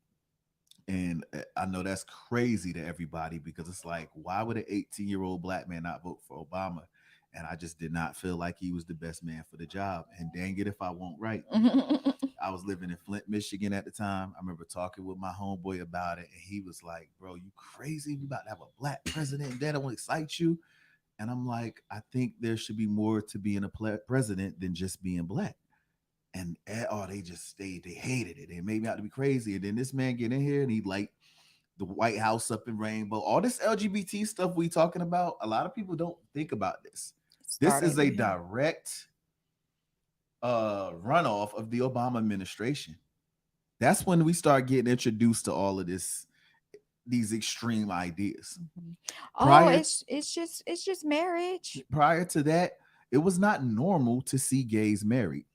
And I know that's crazy to everybody because it's like, why would an 18-year-old black man not vote for Obama? And I just did not feel like he was the best man for the job. And dang it, if I won't right. I was living in Flint, Michigan at the time. I remember talking with my homeboy about it, and he was like, "Bro, you crazy? We about to have a black president, and that don't excite you?" And I'm like, "I think there should be more to being a president than just being black." And they just stayed. They hated it. They made me out to be crazy. And then this man get in here, and he like the White House up in rainbow. All this LGBT stuff we talking about. A lot of people don't think about this. This is Started a with him. direct runoff of the Obama administration. That's when we start getting introduced to all of these extreme ideas. Mhm. Oh, Prior it's just marriage. prior to that, it was not normal to see gays married.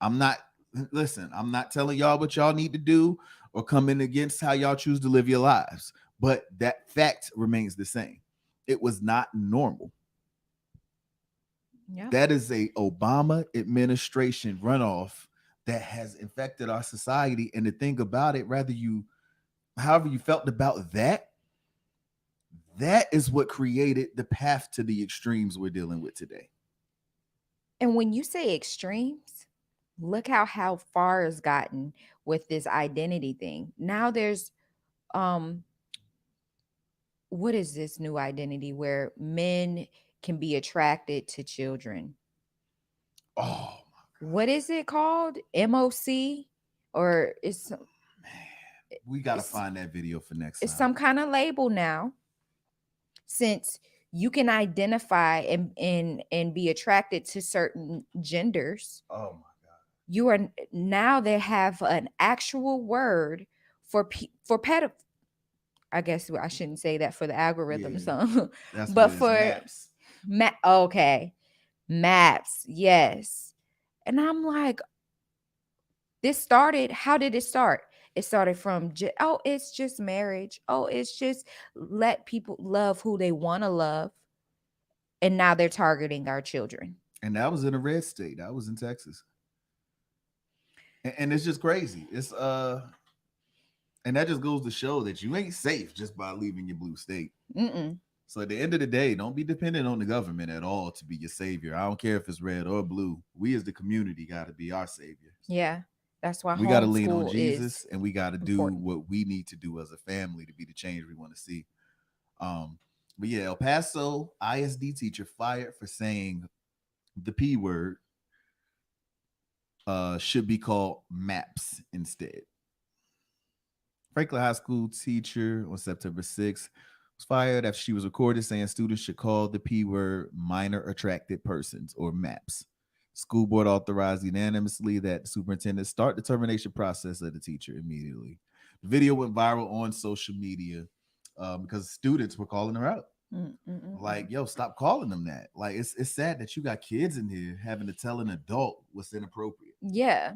I'm not I'm not telling y'all what y'all need to do or coming against how y'all choose to live your lives, but that fact remains the same. It was not normal. Yeah. That is a Obama administration runoff that has infected our society. And the thing about it, however you felt about that, that is what created the path to the extremes we're dealing with today. And when you say extremes, look how far it's gotten with this identity thing. Now there's um what is this new identity where men can be attracted to children? Oh What is it called? MOC, or man, we got to it's find that video for next it's time. some kind of label now, since you can identify and be attracted to certain genders. Oh my god. You are now they have an actual word for pedo. I guess I shouldn't say that for the algorithm, Yeah, so that's but what it's for maps. okay, maps, yes. And I'm like, this started, how did it start? It started from oh, it's just marriage. Oh, it's just let people love who they want to love. And now they're targeting our children. And that was in a red state. That was in Texas. And it's just crazy. And that just goes to show that you ain't safe just by leaving your blue state. Mm-mm. So at the end of the day, don't be dependent on the government at all to be your savior. I don't care if it's red or blue. We as the community got to be our savior. Yeah, that's why We got to lean on homeschool Jesus, is and we got to do important. what we need to do as a family to be the change we want to see. But yeah, El Paso ISD teacher fired for saying the P word should be called maps instead. Franklin High School teacher on September 6th was fired after she was recorded saying students should call the P word minor attracted persons or MAPS. School board authorized unanimously that the superintendent start the termination process of the teacher immediately. The video went viral on social media because students were calling her out. Like, yo, stop calling them that. Like, it's sad that you got kids in here having to tell an adult what's inappropriate. Yeah.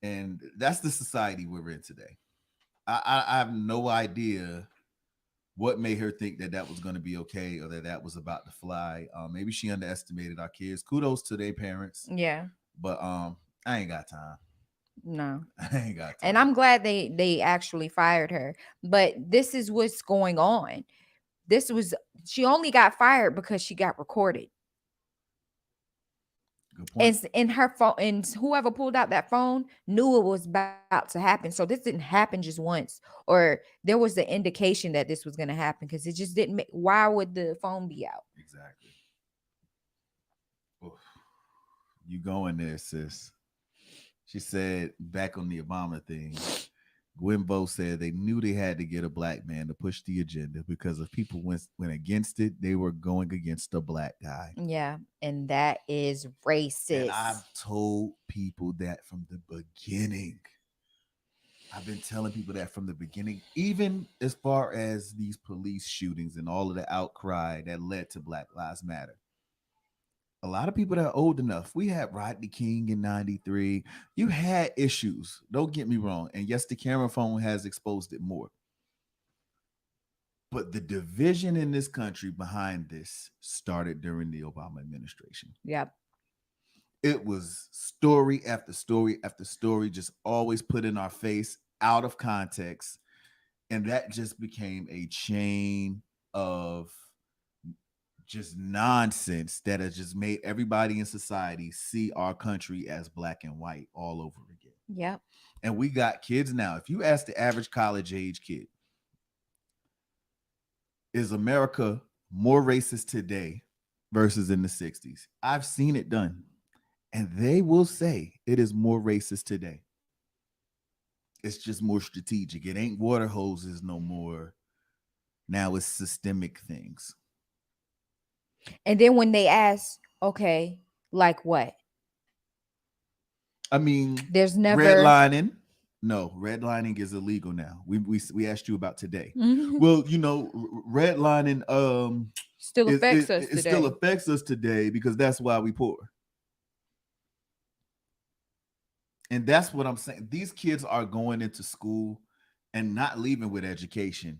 And that's the society we're in today. I have no idea what made her think that was going to be okay or that was about to fly. Maybe she underestimated our kids. Kudos to their parents. Yeah. But I ain't got time. No. I ain't got time. And I'm glad they actually fired her. But this is what's going on. She only got fired because she got recorded. Good point. And her phone, and whoever pulled out that phone knew it was about to happen. So this didn't happen just once, or there was the indication that this was going to happen, because it just didn't make. Why would the phone be out? Exactly. Oof. You going there, sis? She said back on the Obama thing, Gwynbo said they knew they had to get a black man to push the agenda because if people went against it, they were going against a black guy. Yeah, and that is racist. And I've told people that from the beginning. I've been telling people that from the beginning, even as far as these police shootings and all of the outcry that led to Black Lives Matter. A lot of people that are old enough, we had Rodney King in 93. You had issues. Don't get me wrong. And yes, the camera phone has exposed it more. But the division in this country behind this started during the Obama administration. Yep. It was story after story after story, just always put in our face, out of context. And that just became a chain of just nonsense that has just made everybody in society see our country as black and white all over again. Yep. And we got kids now. If you ask the average college age kid, is America more racist today versus in the 60s? I've seen it done. And they will say it is more racist today. It's just more strategic. It ain't water hoses no more. Now it's systemic things. And then when they ask, okay, like what? I mean, there's never redlining. No, redlining is illegal now. We asked you about today. Well, you know, redlining still affects us today. It today. still affects us today because that's why we poor. And that's what I'm saying. These kids are going into school and not leaving with education.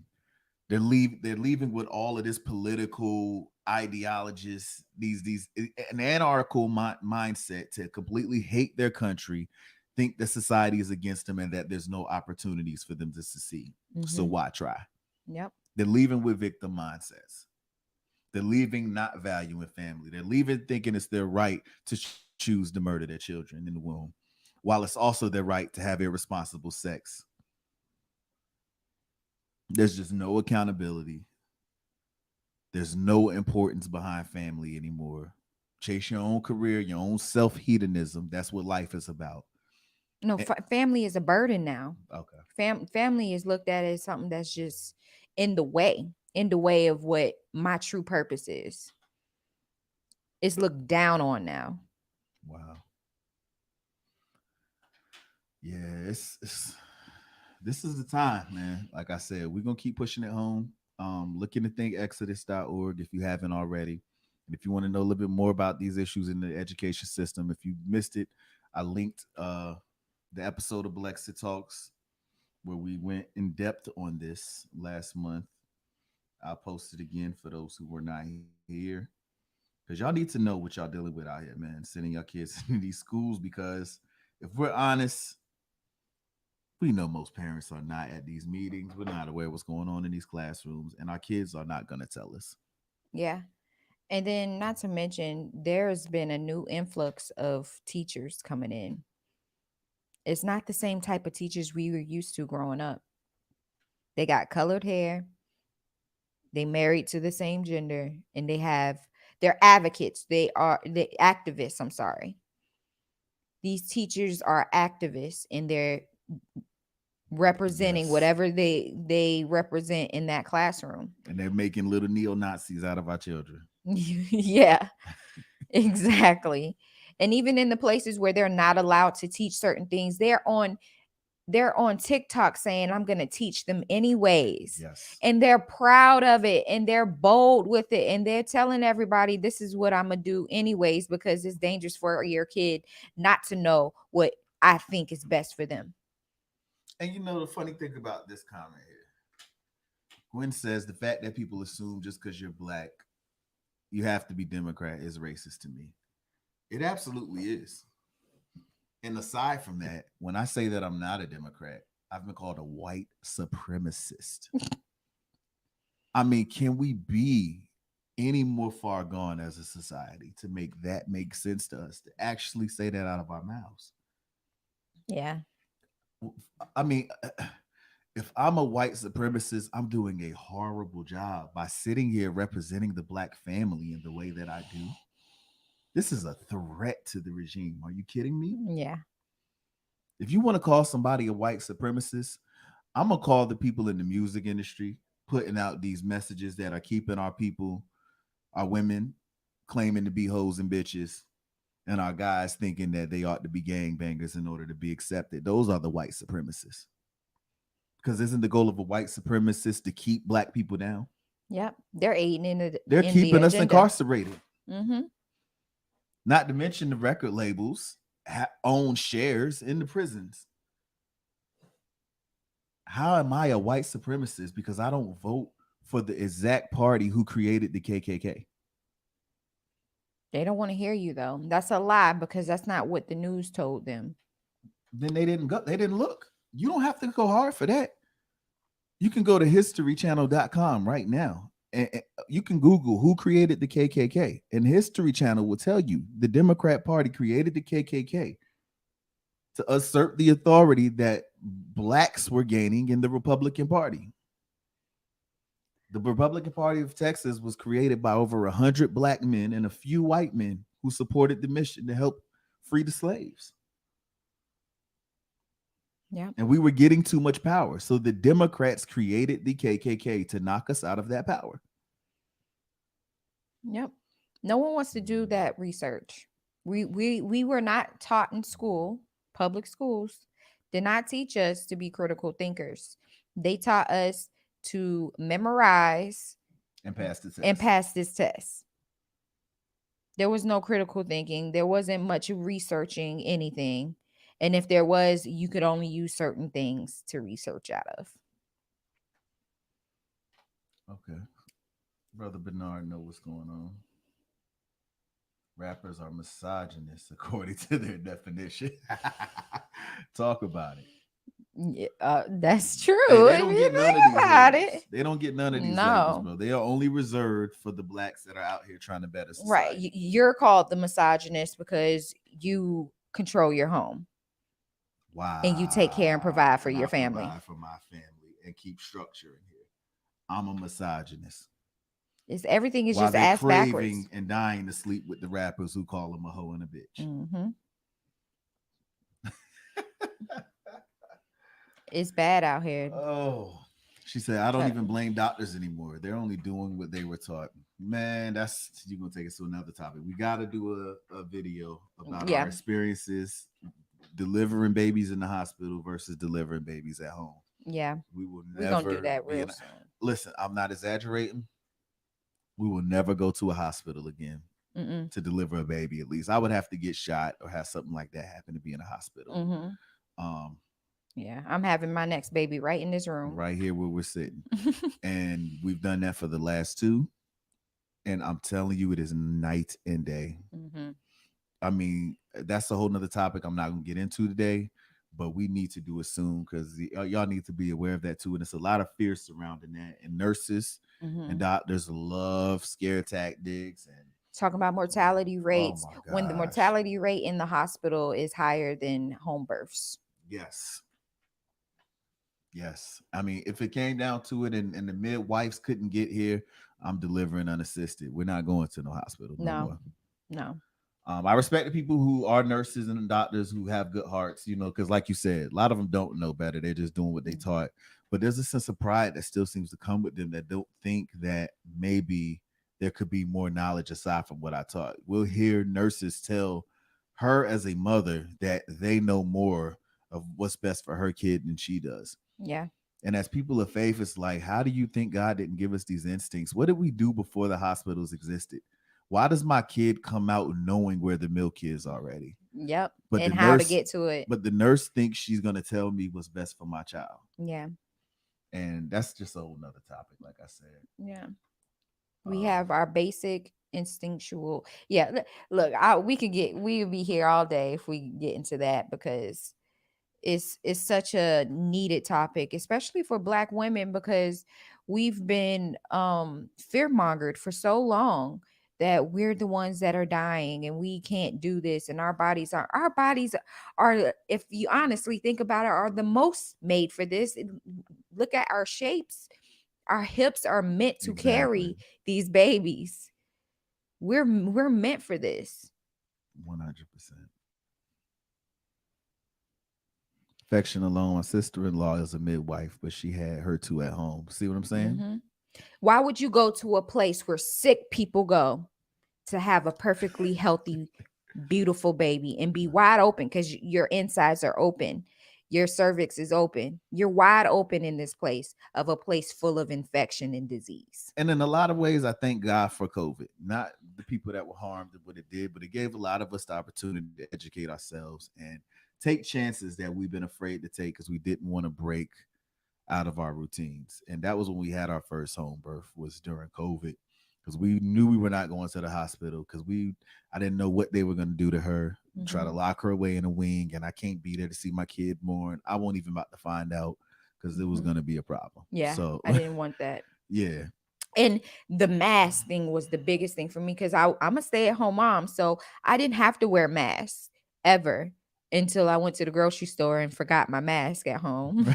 They're leaving with all of this political ideologies, these an anarchical mindset to completely hate their country, think that society is against them and that there's no opportunities for them to succeed. So why try? Yep. They're leaving with victim mindsets. They're leaving not valuing family. They're leaving thinking it's their right to choose to murder their children in the womb, while it's also their right to have irresponsible sex. There's just no accountability. There's no importance behind family anymore. Chase your own career, your own self-hedonism. That's what life is about. No, family is a burden now. Okay. Family is looked at as something that's just in the way of what my true purpose is. It's looked down on now. Wow. Yeah, it's this is the time, man. Like I said, we're gonna keep pushing it home. Look into thinkexodus.org if you haven't already. And if you want to know a little bit more about these issues in the education system, if you missed it, I linked the episode of BLEXIT Talks where we went in depth on this last month. I'll post it again for those who were not here. Because y'all need to know what y'all dealing with out here, man. Sending your kids into these schools, because if we're honest, we know most parents are not at these meetings. We're not aware of what's going on in these classrooms, and our kids are not going to tell us. Yeah. And then not to mention, there's been a new influx of teachers coming in. It's not the same type of teachers we were used to growing up. They got colored hair. They married to the same gender, and they're advocates. They activists. I'm sorry. These teachers are activists, and they're representing whatever they represent in that classroom. And they're making little neo-Nazis out of our children. Yeah, exactly. And even in the places where they're not allowed to teach certain things, they're on TikTok saying, I'm going to teach them anyways. Yes. And they're proud of it, and they're bold with it, and they're telling everybody this is what I'm going to do anyways, because it's dangerous for your kid not to know what I think is best for them. And you know the funny thing about this comment here, Gwen says the fact that people assume just because you're black, you have to be Democrat is racist to me. It absolutely is. And aside from that, when I say that I'm not a Democrat, I've been called a white supremacist. I mean, can we be any more far gone as a society to make that make sense to us, to actually say that out of our mouths? Yeah. I mean, if I'm a white supremacist, I'm doing a horrible job by sitting here representing the black family in the way that I do. This is a threat to the regime. Are you kidding me? Yeah. If you want to call somebody a white supremacist, I'm gonna call the people in the music industry putting out these messages that are keeping our people, our women, claiming to be hoes and bitches, and our guys thinking that they ought to be gangbangers in order to be accepted. Those are the white supremacists. Because isn't the goal of a white supremacist to keep black people down? Yep. They're aiding They're in keeping the us agenda. incarcerated. Mm-hmm. Not to mention the record labels own shares in the prisons. How am I a white supremacist because I don't vote for the exact party who created the KKK? They don't want to hear you though. That's a lie because that's not what the news told them. Then they didn't go. They didn't look. You don't have to go hard for that. You can go to historychannel.com right now. And you can Google who created the KKK. And History Channel will tell you the Democrat Party created the KKK to assert the authority that blacks were gaining in the Republican Party. The Republican Party of Texas was created by over 100 black men and a few white men who supported the mission to help free the slaves. Yeah. And we were getting too much power. So the Democrats created the KKK to knock us out of that power. Yep. No one wants to do that research. We were not taught in school, public schools did not teach us to be critical thinkers. They taught us to memorize and pass the test. And pass this test. There was no critical thinking. There wasn't much researching anything. And if there was, you could only use certain things to research out of. Okay. Brother Bernard know what's going on. Rappers are misogynists according to their definition. Talk about it. Yeah, that's true. Hey, they don't get none of these labels. They don't get none of these labels, bro. They are only reserved for the blacks that are out here trying to better society. Right. You're called the misogynist because you control your home. Wow. And you take care and provide for your family. Provide for my family and keep structure in here. I'm a misogynist. It's everything is while just ass backwards. And dying to sleep with the rappers who call them a hoe and a bitch. Mm-hmm. It's bad out here. Oh, she said, I don't even blame doctors anymore. They're only doing what they were taught. Man, you're going to take us to another topic. We got to do a video about our experiences delivering babies in the hospital versus delivering babies at home. Yeah. We're going to do that real soon. Listen, I'm not exaggerating. We will never go to a hospital again to deliver a baby. At least I would have to get shot or have something like that happen to be in a hospital. Mm-hmm. Yeah, I'm having my next baby right in this room. Right here where we're sitting. And we've done that for the last 2. And I'm telling you, it is night and day. Mm-hmm. I mean, that's a whole nother topic I'm not going to get into today, but we need to do it soon because y'all need to be aware of that too. And it's a lot of fear surrounding that. And nurses and doctors love scare tactics and talking about mortality rates when the mortality rate in the hospital is higher than home births. Yes. Yes. I mean, if it came down to it and the midwives couldn't get here, I'm delivering unassisted. We're not going to no hospital no more. No. I respect the people who are nurses and doctors who have good hearts, because like you said, a lot of them don't know better. They're just doing what they taught. But there's a sense of pride that still seems to come with them that don't think that maybe there could be more knowledge aside from what I taught. We'll hear nurses tell her as a mother that they know more of what's best for her kid than she does. Yeah. And as people of faith, it's like, how do you think God didn't give us these instincts? What did we do before the hospitals existed? Why does my kid come out knowing where the milk is already? Yep. But and how to get to it. But the nurse thinks she's going to tell me what's best for my child. Yeah. And that's just a whole nother topic, like I said. Yeah. We have our basic instinctual. Yeah. Look, we would be here all day if we get into that because it's such a needed topic, especially for Black women, because we've been fear-mongered for so long that we're the ones that are dying and we can't do this. And our bodies are, if you honestly think about it, are the most made for this. Look at our shapes. Our hips are meant to carry these babies. We're meant for this. 100%. infection alone. My sister-in-law is a midwife, but she had her two at home. See what I'm saying? Mhm. Why would you go to a place where sick people go to have a perfectly healthy, beautiful baby and be wide open because your insides are open? Your cervix is open. You're wide open in this place of a place full of infection and disease. And in a lot of ways, I thank God for COVID. Not the people that were harmed and what it did, but it gave a lot of us the opportunity to educate ourselves and take chances that we've been afraid to take because we didn't want to break out of our routines. And that was when we had our first home birth, was during COVID, because we knew we were not going to the hospital because I didn't know what they were going to do to her, try to lock her away in a wing, and I can't be there to see my kid born. I won't even about to find out because it was going to be a problem. Yeah, So I didn't want that. yeah. And the mask thing was the biggest thing for me because I'm a stay-at-home mom, so I didn't have to wear masks ever until I went to the grocery store and forgot my mask at home.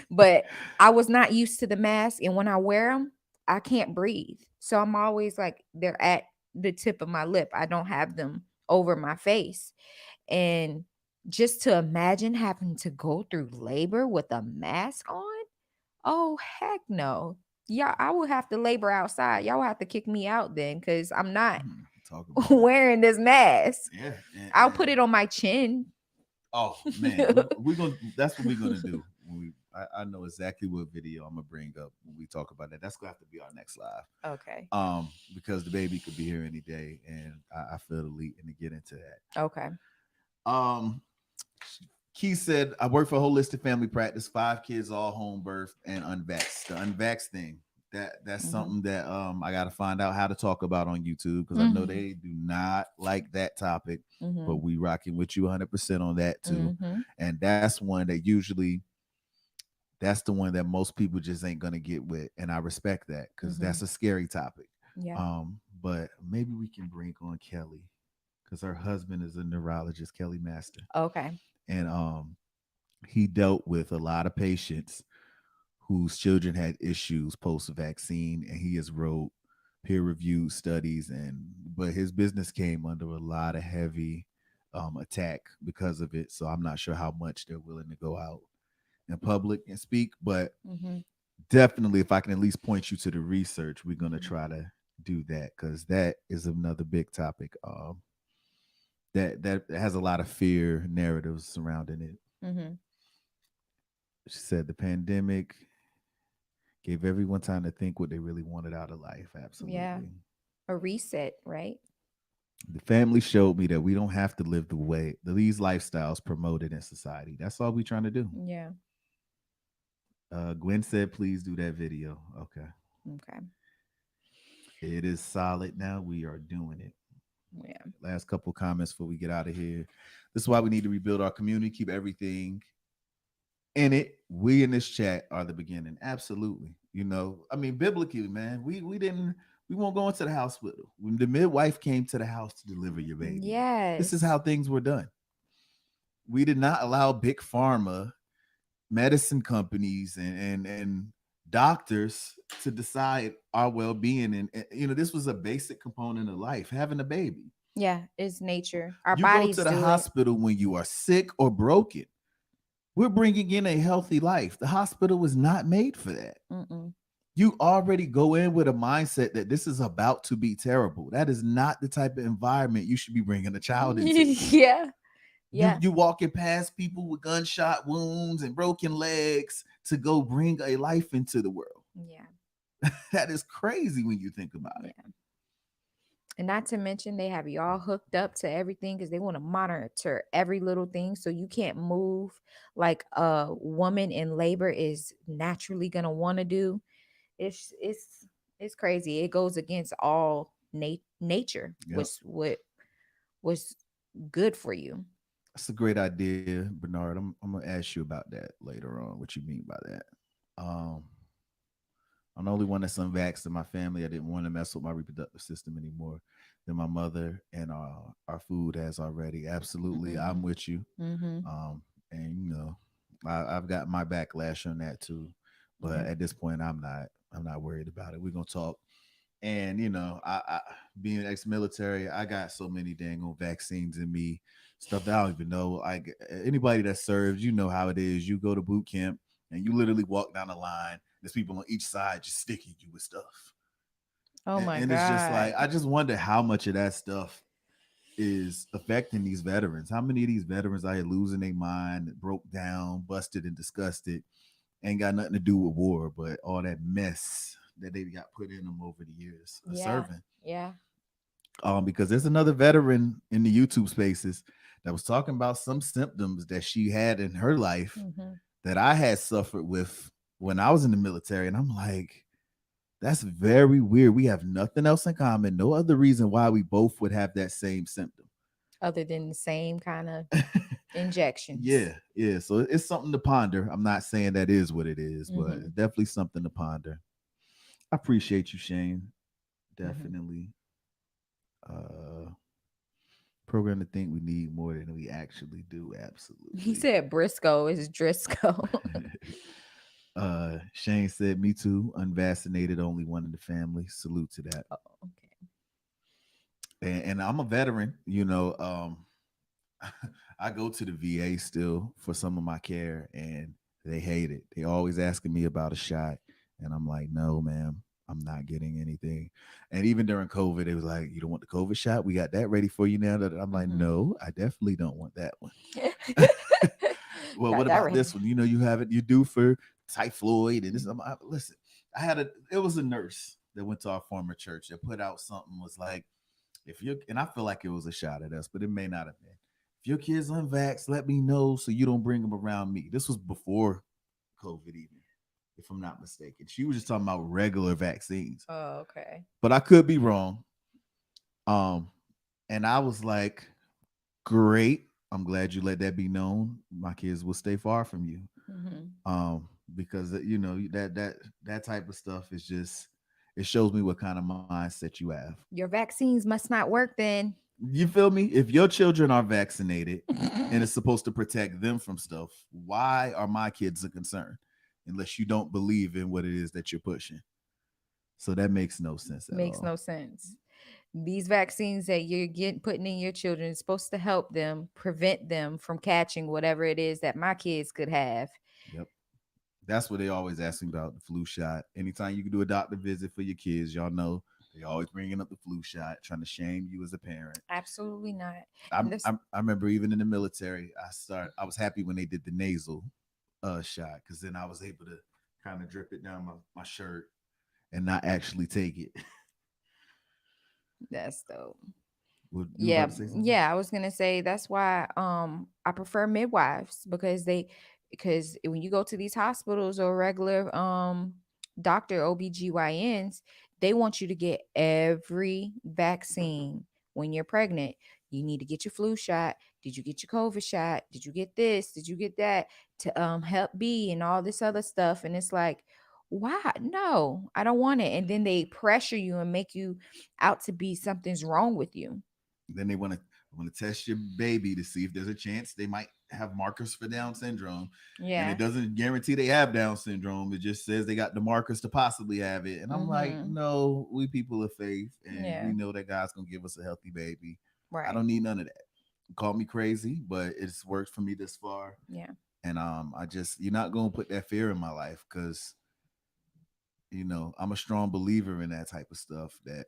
But I was not used to the mask, and when I wear them, I can't breathe. So I'm always like they're at the tip of my lip. I don't have them over my face. And just to imagine having to go through labor with a mask on, oh heck no. Yeah, I would have to labor outside. Y'all would have to kick me out then because I'm not Talk about wearing this mask. yeah. I'll put it on my chin. Oh man, we're gonna. That's what we're gonna do. I know exactly what video I'm gonna bring up when we talk about that. That's gonna have to be our next live. Okay. Because the baby could be here any day, and I feel the lead to get into that. Okay. Key said, I work for holistic family practice, 5 kids, all home birth and unvaxxed. The unvaxxed thing, that's something that I gotta find out how to talk about on YouTube because I know they do not like that topic, but we rocking with you 100% on that too. And that's one that usually that's the one that most people just ain't gonna get with, and I respect that because that's a scary topic. Yeah. But maybe we can bring on Kelly because her husband is a neurologist, Kelly Master. Okay. And he dealt with a lot of patients whose children had issues post-vaccine, and he has wrote peer-reviewed studies, but his business came under a lot of heavy attack because of it. So I'm not sure how much they're willing to go out in public and speak, but definitely if I can at least point you to the research, we're going to try to do that because that is another big topic that has a lot of fear narratives surrounding it. She said the pandemic gave everyone time to think what they really wanted out of life. Absolutely. Yeah. A reset, right? The family showed me that we don't have to live the way these lifestyles promoted in society. That's all we're trying to do. Yeah. Gwen said, please do that video. Okay. Okay. It is solid now. We are doing it. Yeah. Last couple comments before we get out of here. This is why we need to rebuild our community, keep everything in it. We in this chat are the beginning. Absolutely. You know, I mean, biblically, man, we won't go into the hospital. When the midwife came to the house to deliver your baby. Yes. This is how things were done. We did not allow big pharma, medicine companies, and doctors to decide our well-being. And you know, this was a basic component of life, having a baby. Yeah, it's nature. Our you bodies go to the do hospital when you are sick or broken. We're bringing in a healthy life. The hospital was not made for that. You already go in with a mindset that this is about to be terrible. That is not the type of environment you should be bringing a child into. Yeah. Yeah. You walking past people with gunshot wounds and broken legs to go bring a life into the world. Yeah. That is crazy when you think about it. And not to mention they have you all hooked up to everything because they want to monitor every little thing. So you can't move like a woman in labor is naturally gonna want to do. It's crazy. It goes against all nature, what was good for you. That's a great idea, Bernard. I'm gonna ask you about that later on. What you mean by that? I'm the only one that's unvaxxed in my family. I didn't want to mess with my reproductive system anymore than my mother, and our food has already. Absolutely, I'm with you. And you know, I've got my backlash on that too, but at this point, I'm not worried about it. We're gonna talk, And I being ex-military, I got so many dang old vaccines in me, stuff that I don't even know. Like anybody that serves, you know how it is. You go to boot camp and you literally walk down the line. There's people on each side just sticking you with stuff. Oh my And it's just like God. I just wonder how much of that stuff is affecting these veterans. How many of these veterans out here losing their mind, broke down, busted, and disgusted, ain't got nothing to do with war, but all that mess that they got put in them over the years of Yeah. serving. Yeah. Because there's another veteran in the YouTube spaces that was talking about some symptoms that she had in her life that I had suffered with when I was in the military. And I'm like, that's very weird. We have nothing else in common. No other reason why we both would have that same symptom. Other than the same kind of injections. Yeah. So it's something to ponder. I'm not saying that is what it is, but it's definitely something to ponder. I appreciate you, Shane. Definitely. Program to think we need more than we actually do. Absolutely. He said Briscoe is Driscoll. Shane said, me too. Unvaccinated, only one in the family. Salute to that. Oh, okay. And I'm a veteran, I go to the VA still for some of my care, and they hate it. They always asking me about a shot, and I'm like, no, ma'am, I'm not getting anything. And even during COVID, they was like, you don't want the COVID shot? We got that ready for you now. That I'm like, no, I definitely don't want that one. Well, Got what that about right. this one? You have it. You do for typhoid and this. Listen, it was a nurse that went to our former church that put out something was like, if you and I feel like it was a shot at us, but it may not have been. If your kid's unvaxxed, let me know so you don't bring them around me. This was before COVID, even if I'm not mistaken. She was just talking about regular vaccines. Oh, okay. But I could be wrong. And I was like, great. I'm glad you let that be known. My kids will stay far from you. Because that type of stuff is just, it shows me what kind of mindset you have. Your vaccines must not work then. You feel me? If your children are vaccinated and it's supposed to protect them from stuff, why are my kids a concern? Unless you don't believe in what it is that you're pushing. So that makes no sense at Makes all. no sense. These vaccines that you're putting in your children is supposed to help them, prevent them from catching whatever it is that my kids could have. Yep. That's what they always ask me about, the flu shot. Anytime you can do a doctor visit for your kids, y'all know they always bringing up the flu shot, trying to shame you as a parent. Absolutely not. I remember even in the military, I was happy when they did the nasal shot, because then I was able to kind of drip it down my shirt and not actually take it. That's dope. Yeah. Yeah, I was gonna say that's why I prefer midwives, because when you go to these hospitals or regular doctor OBGYNs, they want you to get every vaccine when you're pregnant. You need to get your flu shot. Did you get your COVID shot? Did you get this? Did you get that? To help B and all this other stuff. And it's like, why? No, I don't want it. And then they pressure you and make you out to be something's wrong with you. Then they want to test your baby to see if there's a chance they might have markers for Down syndrome. Yeah. And it doesn't guarantee they have Down syndrome. It just says they got the markers to possibly have it. And I'm like, no, we people of faith, and we know that God's going to give us a healthy baby. Right. I don't need none of that. Call me crazy, but it's worked for me this far. Yeah. And you're not going to put that fear in my life, because, I'm a strong believer in that type of stuff, that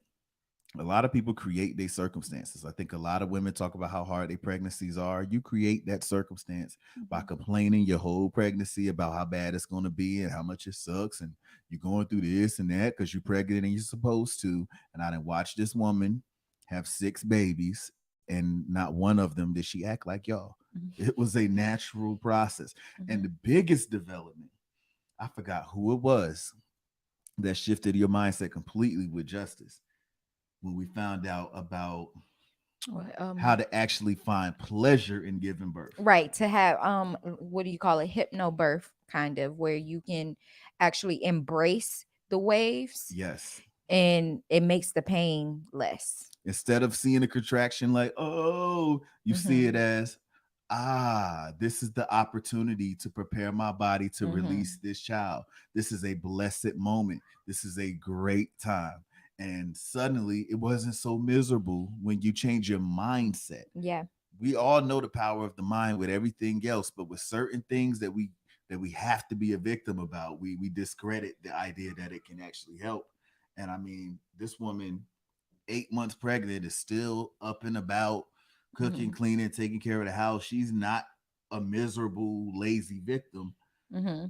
a lot of people create their circumstances. I think a lot of women talk about how hard their pregnancies are. You create that circumstance by complaining your whole pregnancy about how bad it's going to be and how much it sucks. And you're going through this and that because you're pregnant and you're supposed to. And I didn't watch this woman have 6 babies, and not one of them did she act like y'all. It was a natural process. And the biggest development, I forgot who it was that shifted your mindset completely with Justice, when we found out about how to actually find pleasure in giving birth. Right. To have what do you call it? Hypnobirth, kind of, where you can actually embrace the waves. Yes. And it makes the pain less. Instead of seeing a contraction like, oh, you see it as, this is the opportunity to prepare my body to release this child. This is a blessed moment. This is a great time. And suddenly it wasn't so miserable when you change your mindset. Yeah. We all know the power of the mind with everything else, but with certain things that we have to be a victim about, we discredit the idea that it can actually help. And I mean, this woman, 8 months pregnant, is still up and about, cooking, cleaning, taking care of the house. She's not a miserable, lazy victim.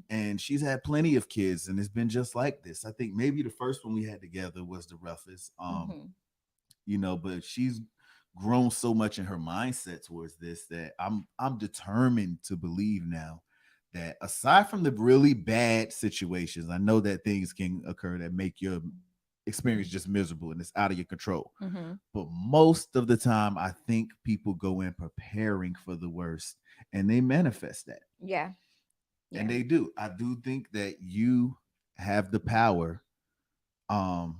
And she's had plenty of kids, and it's been just like this. I think maybe the first one we had together was the roughest, you know, but she's grown so much in her mindset towards this that I'm determined to believe now that aside from the really bad situations, I know that things can occur that make your experience just miserable and it's out of your control. But most of the time, I think people go in preparing for the worst and they manifest that. Yeah. And they do. I do think that you have the power to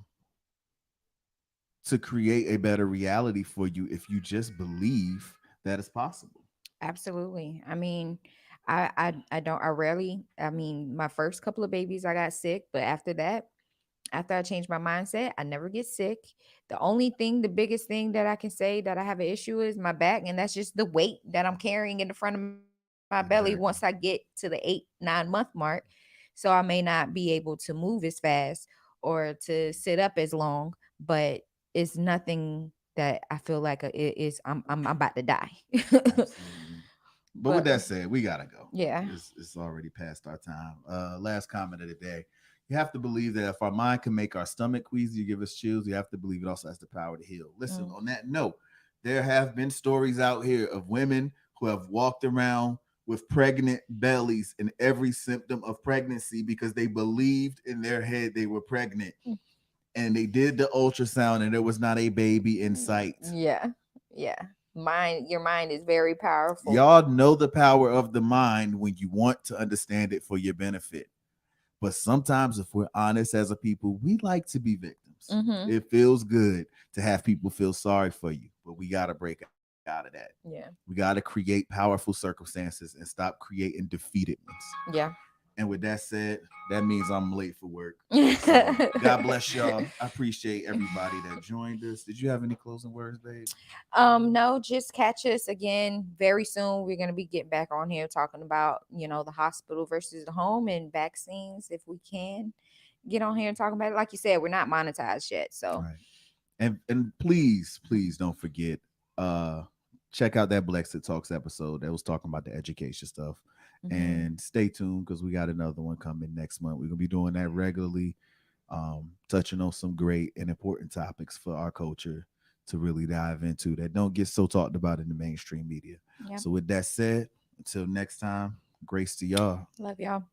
create a better reality for you if you just believe that it's possible. Absolutely. I mean, I rarely, I mean, my first couple of babies I got sick, but after that, after I changed my mindset, I never get sick. The only thing, the biggest thing that I can say that I have an issue is my back, and that's just the weight that I'm carrying in the front of my belly once I get to the 8-9 month mark. So I may not be able to move as fast or to sit up as long, but it's nothing that I feel like it is. I'm about to die. But with that said, we gotta go. Yeah, it's already past our time. Last comment of the day. You have to believe that if our mind can make our stomach queasy, give us chills, you have to believe it also has the power to heal. Listen, on that note, there have been stories out here of women who have walked around with pregnant bellies and every symptom of pregnancy because they believed in their head they were pregnant. And they did the ultrasound and there was not a baby in sight. Yeah. Your mind is very powerful. Y'all know the power of the mind when you want to understand it for your benefit. But sometimes, if we're honest as a people, we like to be victims. It feels good to have people feel sorry for you, but we got to break out of that. Yeah. We got to create powerful circumstances and stop creating defeatedness. Yeah. And with that said, that means I'm late for work. So, God bless y'all. I appreciate everybody that joined us. Did you have any closing words, babe? No, just catch us again very soon. We're going to be getting back on here talking about, the hospital versus the home and vaccines. If we can get on here and talk about it. Like you said, we're not monetized yet. So, right. And please don't forget, check out that BLEXIT Talks episode that was talking about the education stuff. And stay tuned because we got another one coming next month. We're gonna be doing that regularly, touching on some great and important topics for our culture to really dive into that don't get so talked about in the mainstream media. So with that said, until next time, grace to y'all. Love y'all.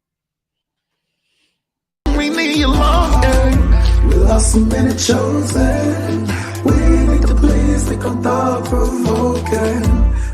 We need you longer. We lost so many chosen. We need to please become thought provoking.